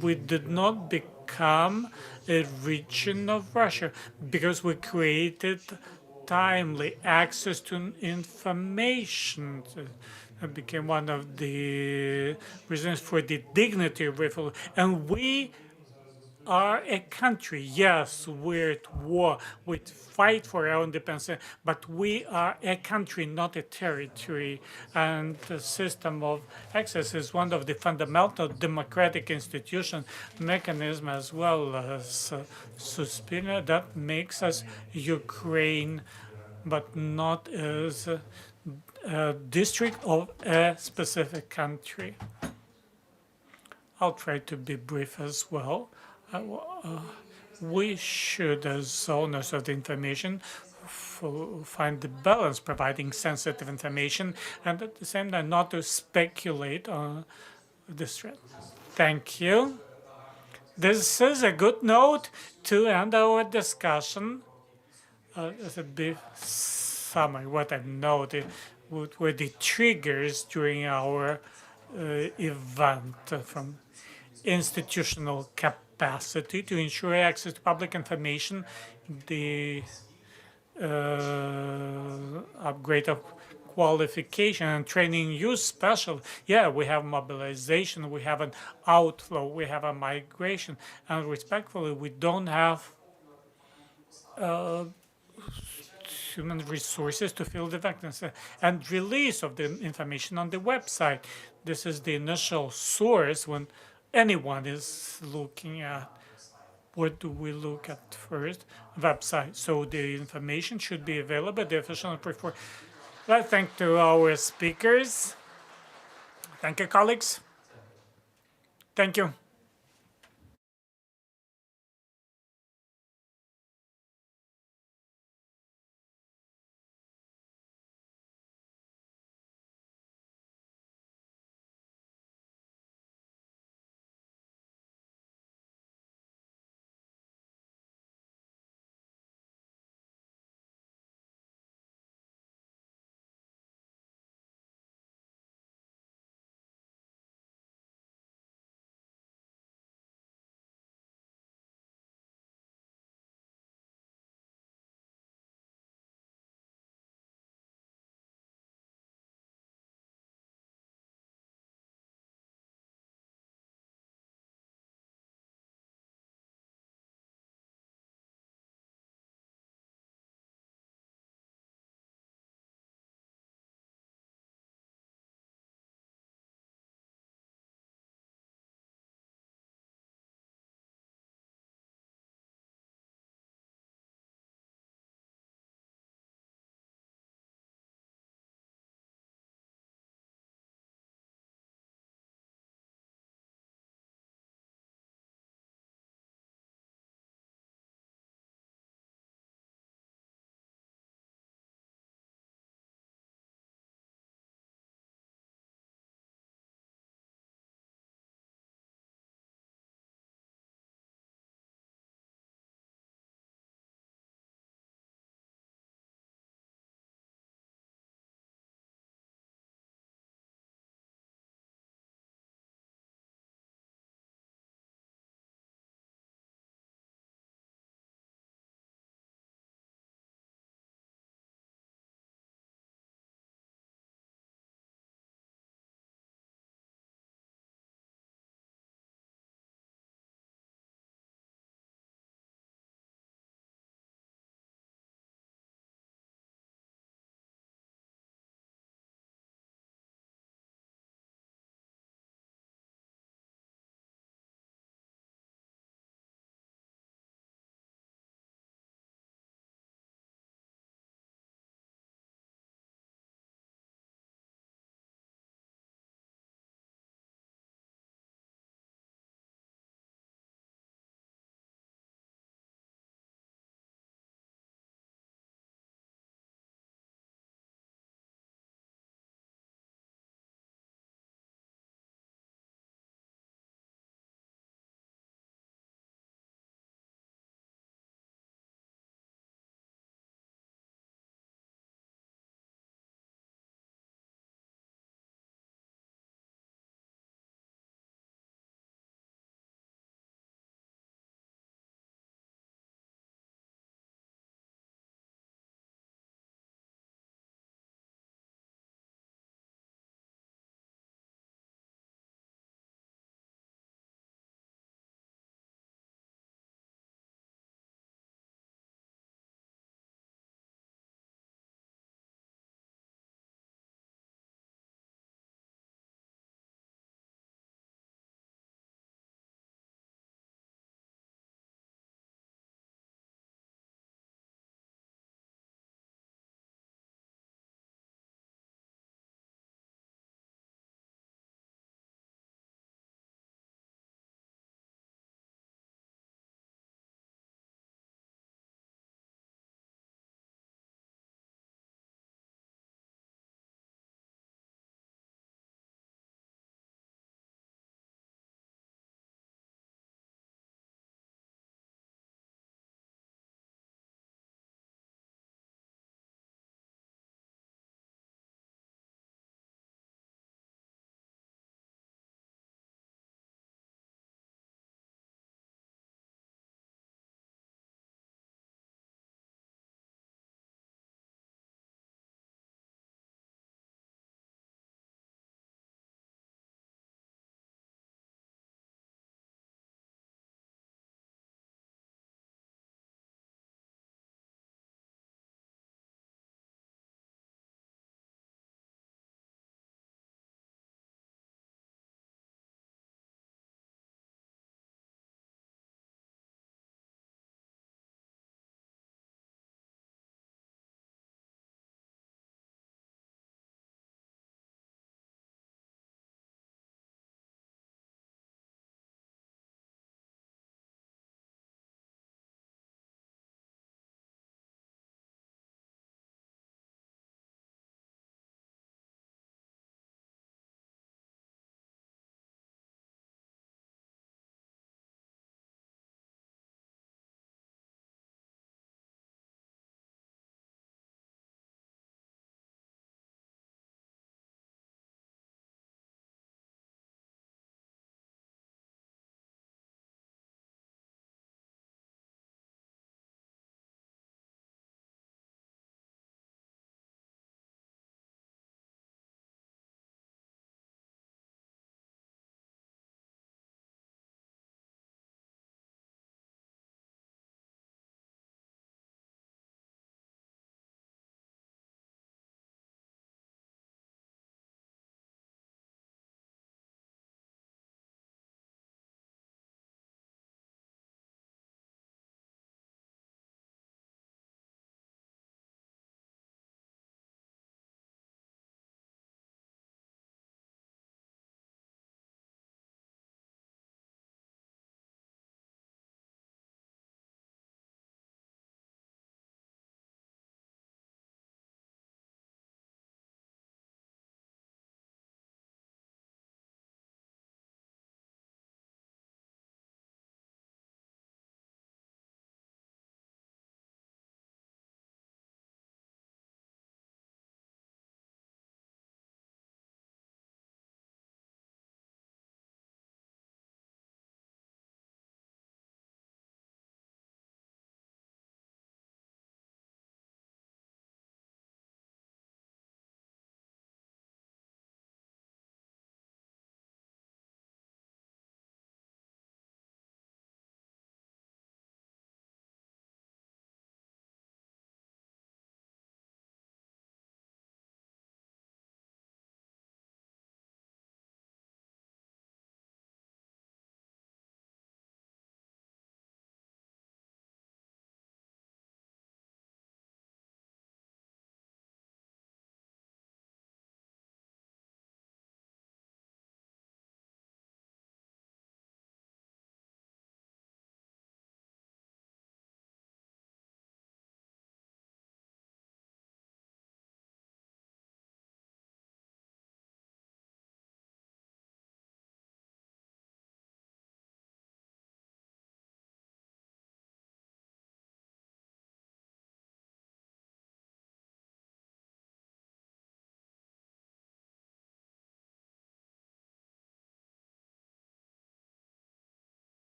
we did not become a region of Russia because we created timely access to information. became one of the reasons for the dignity of refugees. And we are a country. Yes, we're at war. We fight for our independence, but we are a country, not a territory. And the system of access is one of the fundamental democratic institution mechanism as well as subpoena that makes us Ukraine, but not as a district of a specific country. I'll try to be brief as well. We should, as owners of the information, find the balance, providing sensitive information, and at the same time not to speculate on this threat. Thank you. This is a good note to end our discussion. As a brief summary, what I've noted were the triggers during our event from institutional capacity to ensure access to public information, the upgrade of qualification and training use special. Yeah, we have mobilization, we have an outflow, we have a migration, and respectfully, we don't have human resources to fill the vacancy and release of the information on the website. This is the initial source when anyone is looking at what do we look at first? Website. So the information should be available, the official prefer. I thank to our speakers. Thank you, colleagues. Thank you.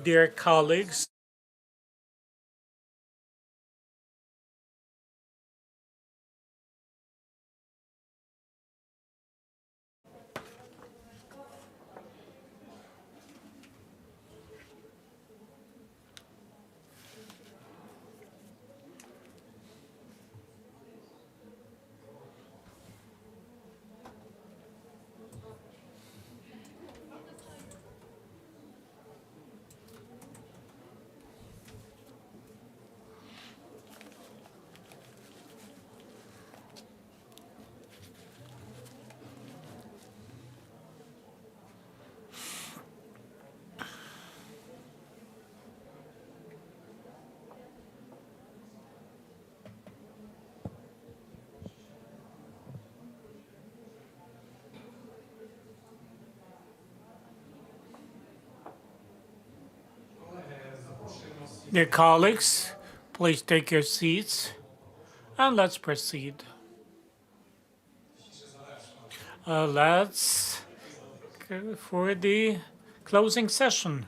Dear colleagues, dear colleagues, please take your seats and let's proceed. Let's go for the closing session.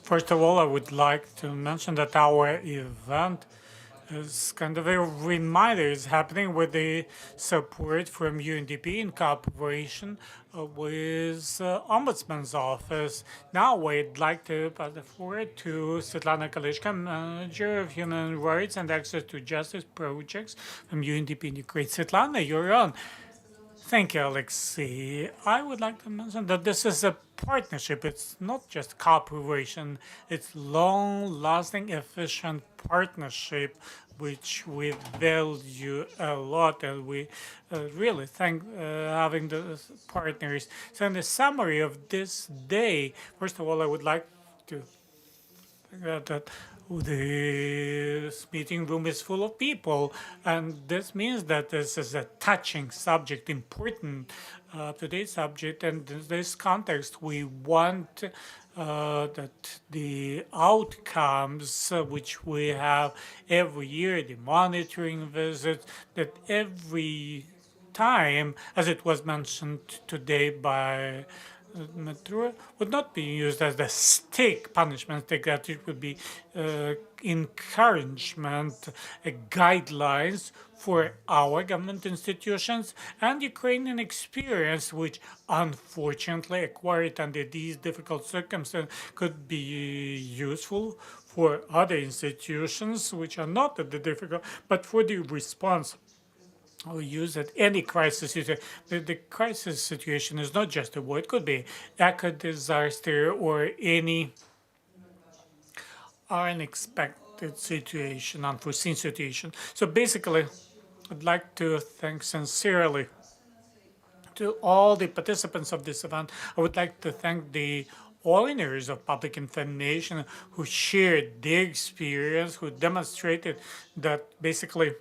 First of all, I would like to mention that our event is kind of a reminder is happening with the support from UNDP in cooperation with Ombudsman's office. Now I'd like to pass the floor to Svetlana Kalishka, Manager of Human Rights and Access to Justice Projects from UNDP in Ukraine. Svetlana, you're on. Thank you, Alexei. I would like to mention that this is a partnership. It's not just cooperation. It's long-lasting, efficient partnership, which we value a lot, and we really thank having the partners. So in the summary of this day, first of all, I would like to that this meeting room is full of people, and this means that this is a touching subject, important today's subject, and in this context, we want that the outcomes which we have every year, the monitoring visits, that every time, as it was mentioned today by Matura, would not be used as the stick, punishment stick, that it would be encouragement, guidelines for our government institutions and Ukrainian experience, which unfortunately acquired under these difficult circumstances could be useful for other institutions which are not at the difficult, but for the response or use at any crisis situation. The crisis situation is not just a war. It could be eco disaster or any unexpected situation, unforeseen situation. So basically, I'd like to thank sincerely to all the participants of this event. I would like to thank the owners of public information who shared their experience, who demonstrated that basically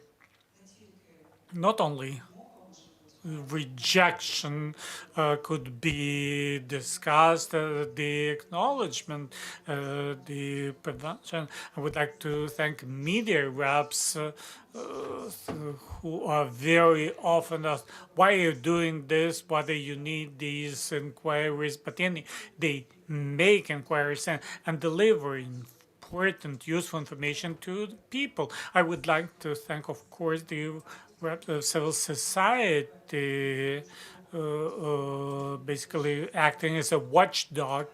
not only rejection could be discussed, the acknowledgement, the prevention. I would like to thank media reps who are very often asked, why are you doing this? Why do you need these inquiries? But then they make inquiries and deliver important, useful information to the people. I would like to thank, of course, the reps of civil society, basically acting as a watchdog,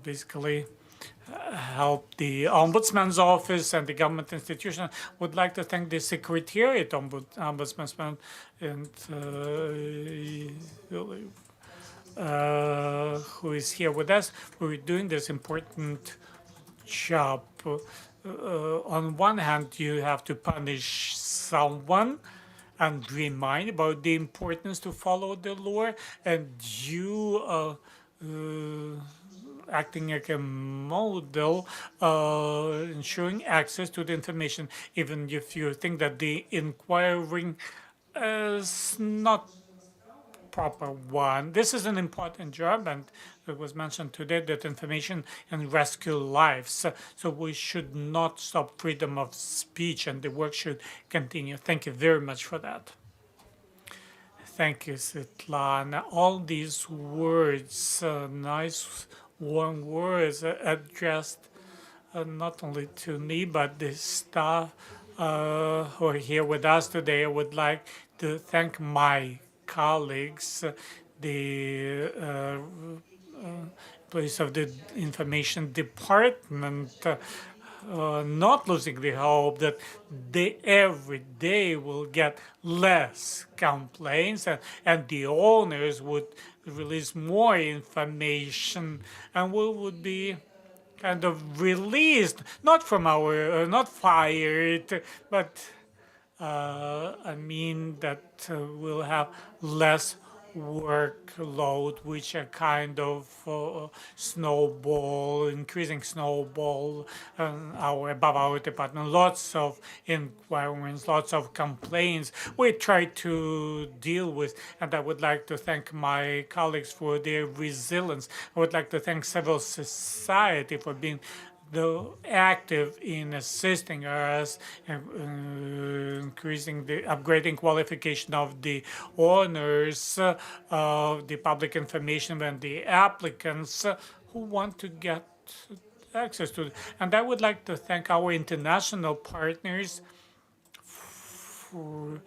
basically help the Ombudsman's office and the government institution. Would like to thank the Secretariat Ombudsman and who is here with us. We're doing this important job. On one hand, you have to punish someone and remind about the importance to follow the law, and you acting like a model, ensuring access to the information, even if you think that the inquiring is not proper one. This is an important job, and it was mentioned today that information and rescue lives. So we should not stop freedom of speech, and the work should continue. Thank you very much for that. Thank you, Svetlana. All these words, nice, warm words addressed not only to me, but the staff who are here with us today. I would like to thank my colleagues, the employees of the information department, not losing the hope that they every day will get less complaints, and the owners would release more information, and we would be kind of released, not from our, not fired, but I mean that we'll have less workload, which a kind of snowball, increasing snowball above our department. Lots of inquiries, lots of complaints we try to deal with, and I would like to thank my colleagues for their resilience. I would like to thank civil society for being active in assisting us, increasing the upgrading qualification of the owners of the public information and the applicants who want to get access to it. And I would like to thank our international partners for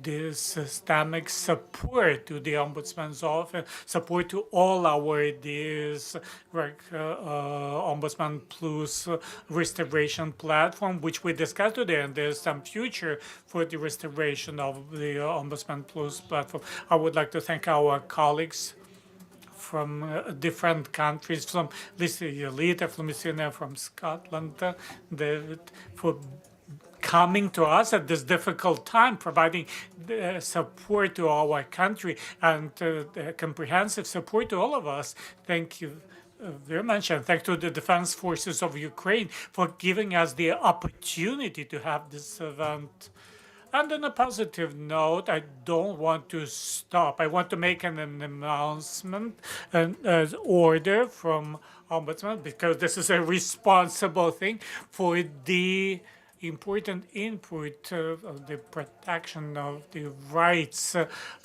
this systemic support to the Ombudsman's office, support to all our ideas, like Ombudsman Plus restoration platform, which we discussed today, and there's some future for the restoration of the Ombudsman Plus platform. I would like to thank our colleagues from different countries, from Lita, from Messina, from Scotland, David, for coming to us at this difficult time, providing support to our country and comprehensive support to all of us. Thank you very much, and thanks to the Defense Forces of Ukraine for giving us the opportunity to have this event. And on a positive note, I don't want to stop. I want to make an announcement, an order from Ombudsman, because this is a responsible thing for the important input of the protection of the rights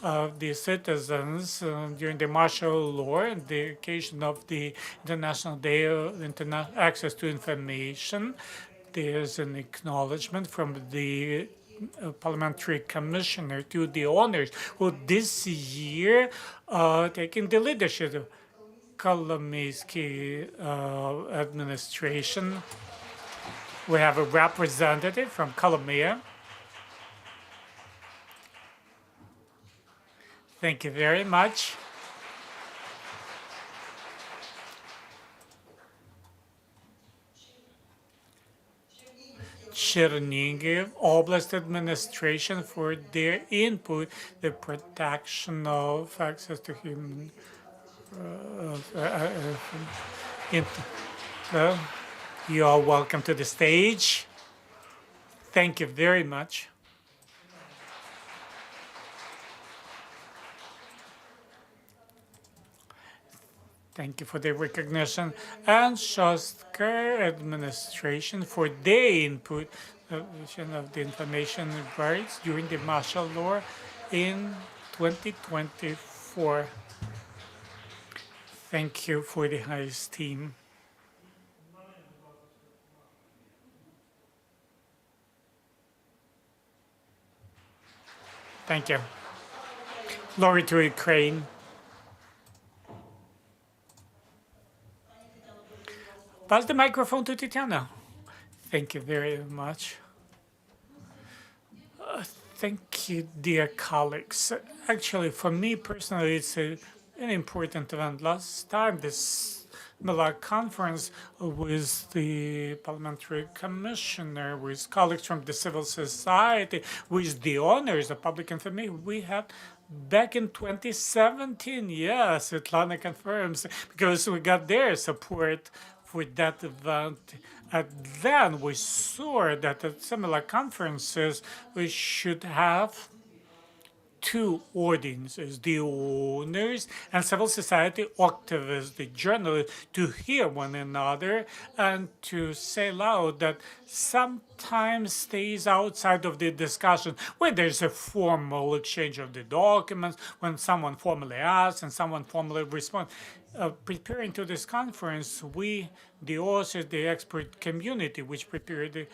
of the citizens during the martial law and the occasion of the International Day of Access to Information. There's an acknowledgement from the parliamentary commissioner to the owners who this year taking the leadership of Kolomytsky administration. We have a representative from Colombia. Thank you very much. Chernihiv Oblast Administration for their input, the protection of access to human you are welcome to the stage. Thank you very much. Thank you for the recognition. And Shostka administration for their input of the information rights during the martial law in 2024. Thank you for the high esteem. Thank you. Glory to Ukraine. Pass the microphone to Tatiana. Thank you very much. Thank you, dear colleagues. Actually, for me personally, it's an important event. Last time, this Miller conference with the parliamentary commissioner, with colleagues from the civil society, with the owners of public information, we had back in 2017. Yes, Svetlana confirms, because we got their support for that event. And then we saw that at similar conferences, we should have two audiences, the owners and civil society activists, the journalists, to hear one another and to say loud that sometimes stays outside of the discussion when there's a formal exchange of the documents, when someone formally asks and someone formally responds. Preparing to this conference, we, the authors, the expert community, which prepared,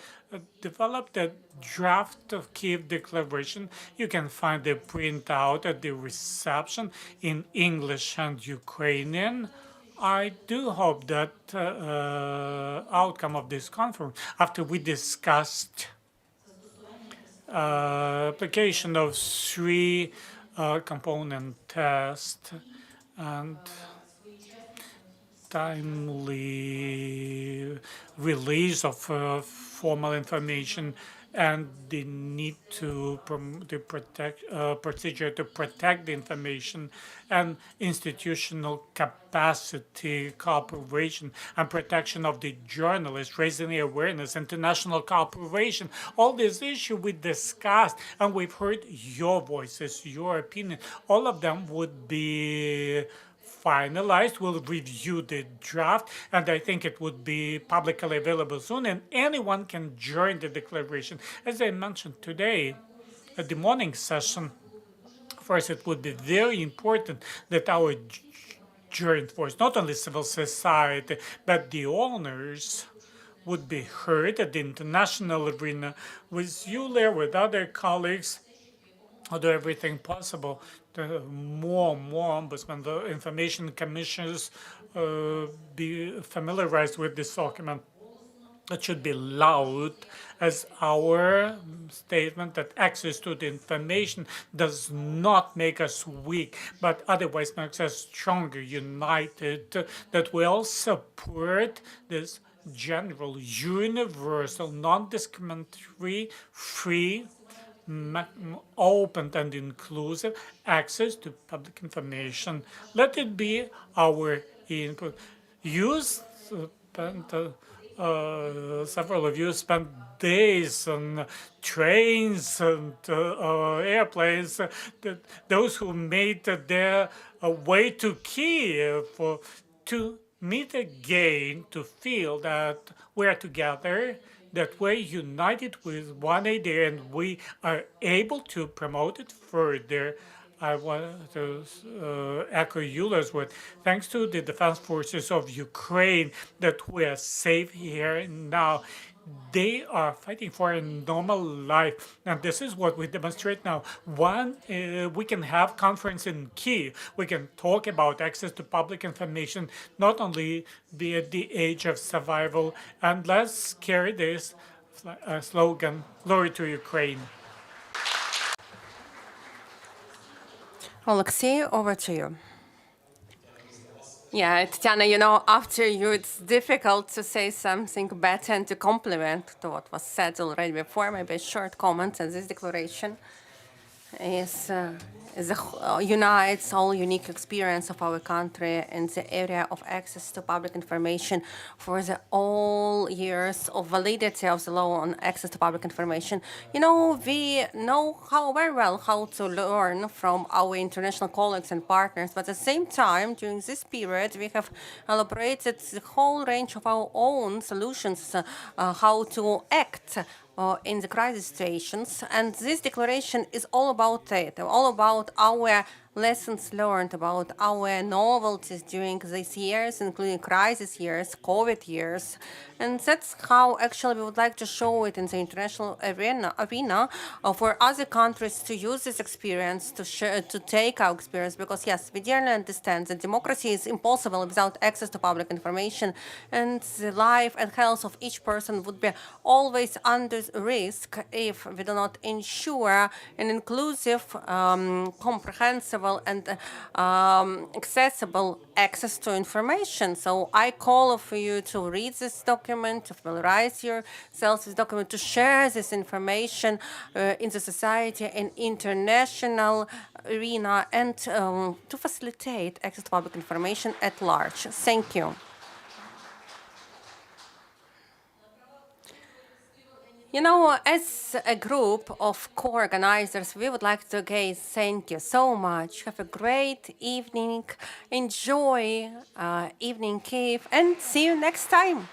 developed a draft of Kiev Declaration. You can find the printout at the reception in English and Ukrainian. I do hope that outcome of this conference, after we discussed application of three component test and timely release of formal information and the need to procedure to protect the information and institutional capacity, cooperation, and protection of the journalists, raising the awareness, international cooperation. All these issues we discussed, and we've heard your voices, your opinion. All of them would be finalized. We'll review the draft, and I think it would be publicly available soon, and anyone can join the declaration. As I mentioned today, at the morning session, first, it would be very important that our joint force, not only civil society, but the owners, would be heard at the international arena with you there, with other colleagues, I'll do everything possible to more ombudsmen, the information commissioners be familiarized with this document. It should be loud as our statement that access to the information does not make us weak, but otherwise makes us stronger, united, that we all support this general, universal, non-discriminatory, free, open and inclusive access to public information. Let it be our input. Several of you spent days on trains and airplanes. Those who made their way to Kiev to meet again, to feel that we're together, that we're united with one idea and we are able to promote it further. I want to echo Yulia's word. Thanks to the defense forces of Ukraine that we are safe here now. They are fighting for a normal life, and this is what we demonstrate now. One, we can have conference in Kyiv. We can talk about access to public information, not only be at the age of survival. And let's carry this slogan, "Glory to Ukraine." Alexei, over to you. Yeah, Tatiana, you know, after you, it's difficult to say something better and to compliment to what was said already before. Maybe a short comment on this declaration unites all unique experience of our country in the area of access to public information for the all years of validity of the law on access to public information. You know, we know very well how to learn from our international colleagues and partners, but at the same time, during this period, we have elaborated the whole range of our own solutions, how to act in the crisis situations. And this declaration is all about it, all about our lessons learned, about our novelties during these years, including crisis years, COVID years. And that's how actually we would like to show it in the international arena for other countries to use this experience, to take our experience, because yes, we dearly understand that democracy is impossible without access to public information, and the life and health of each person would be always under risk if we do not ensure an inclusive, comprehensive and accessible access to information. So I call for you to read this document, to familiarize yourselves with this document, to share this information in the society and international arena, and to facilitate access to public information at large. Thank you. You know, as a group of co-organizers, we would like to again thank you so much. Have a great evening. Enjoy evening Kyiv and see you next time.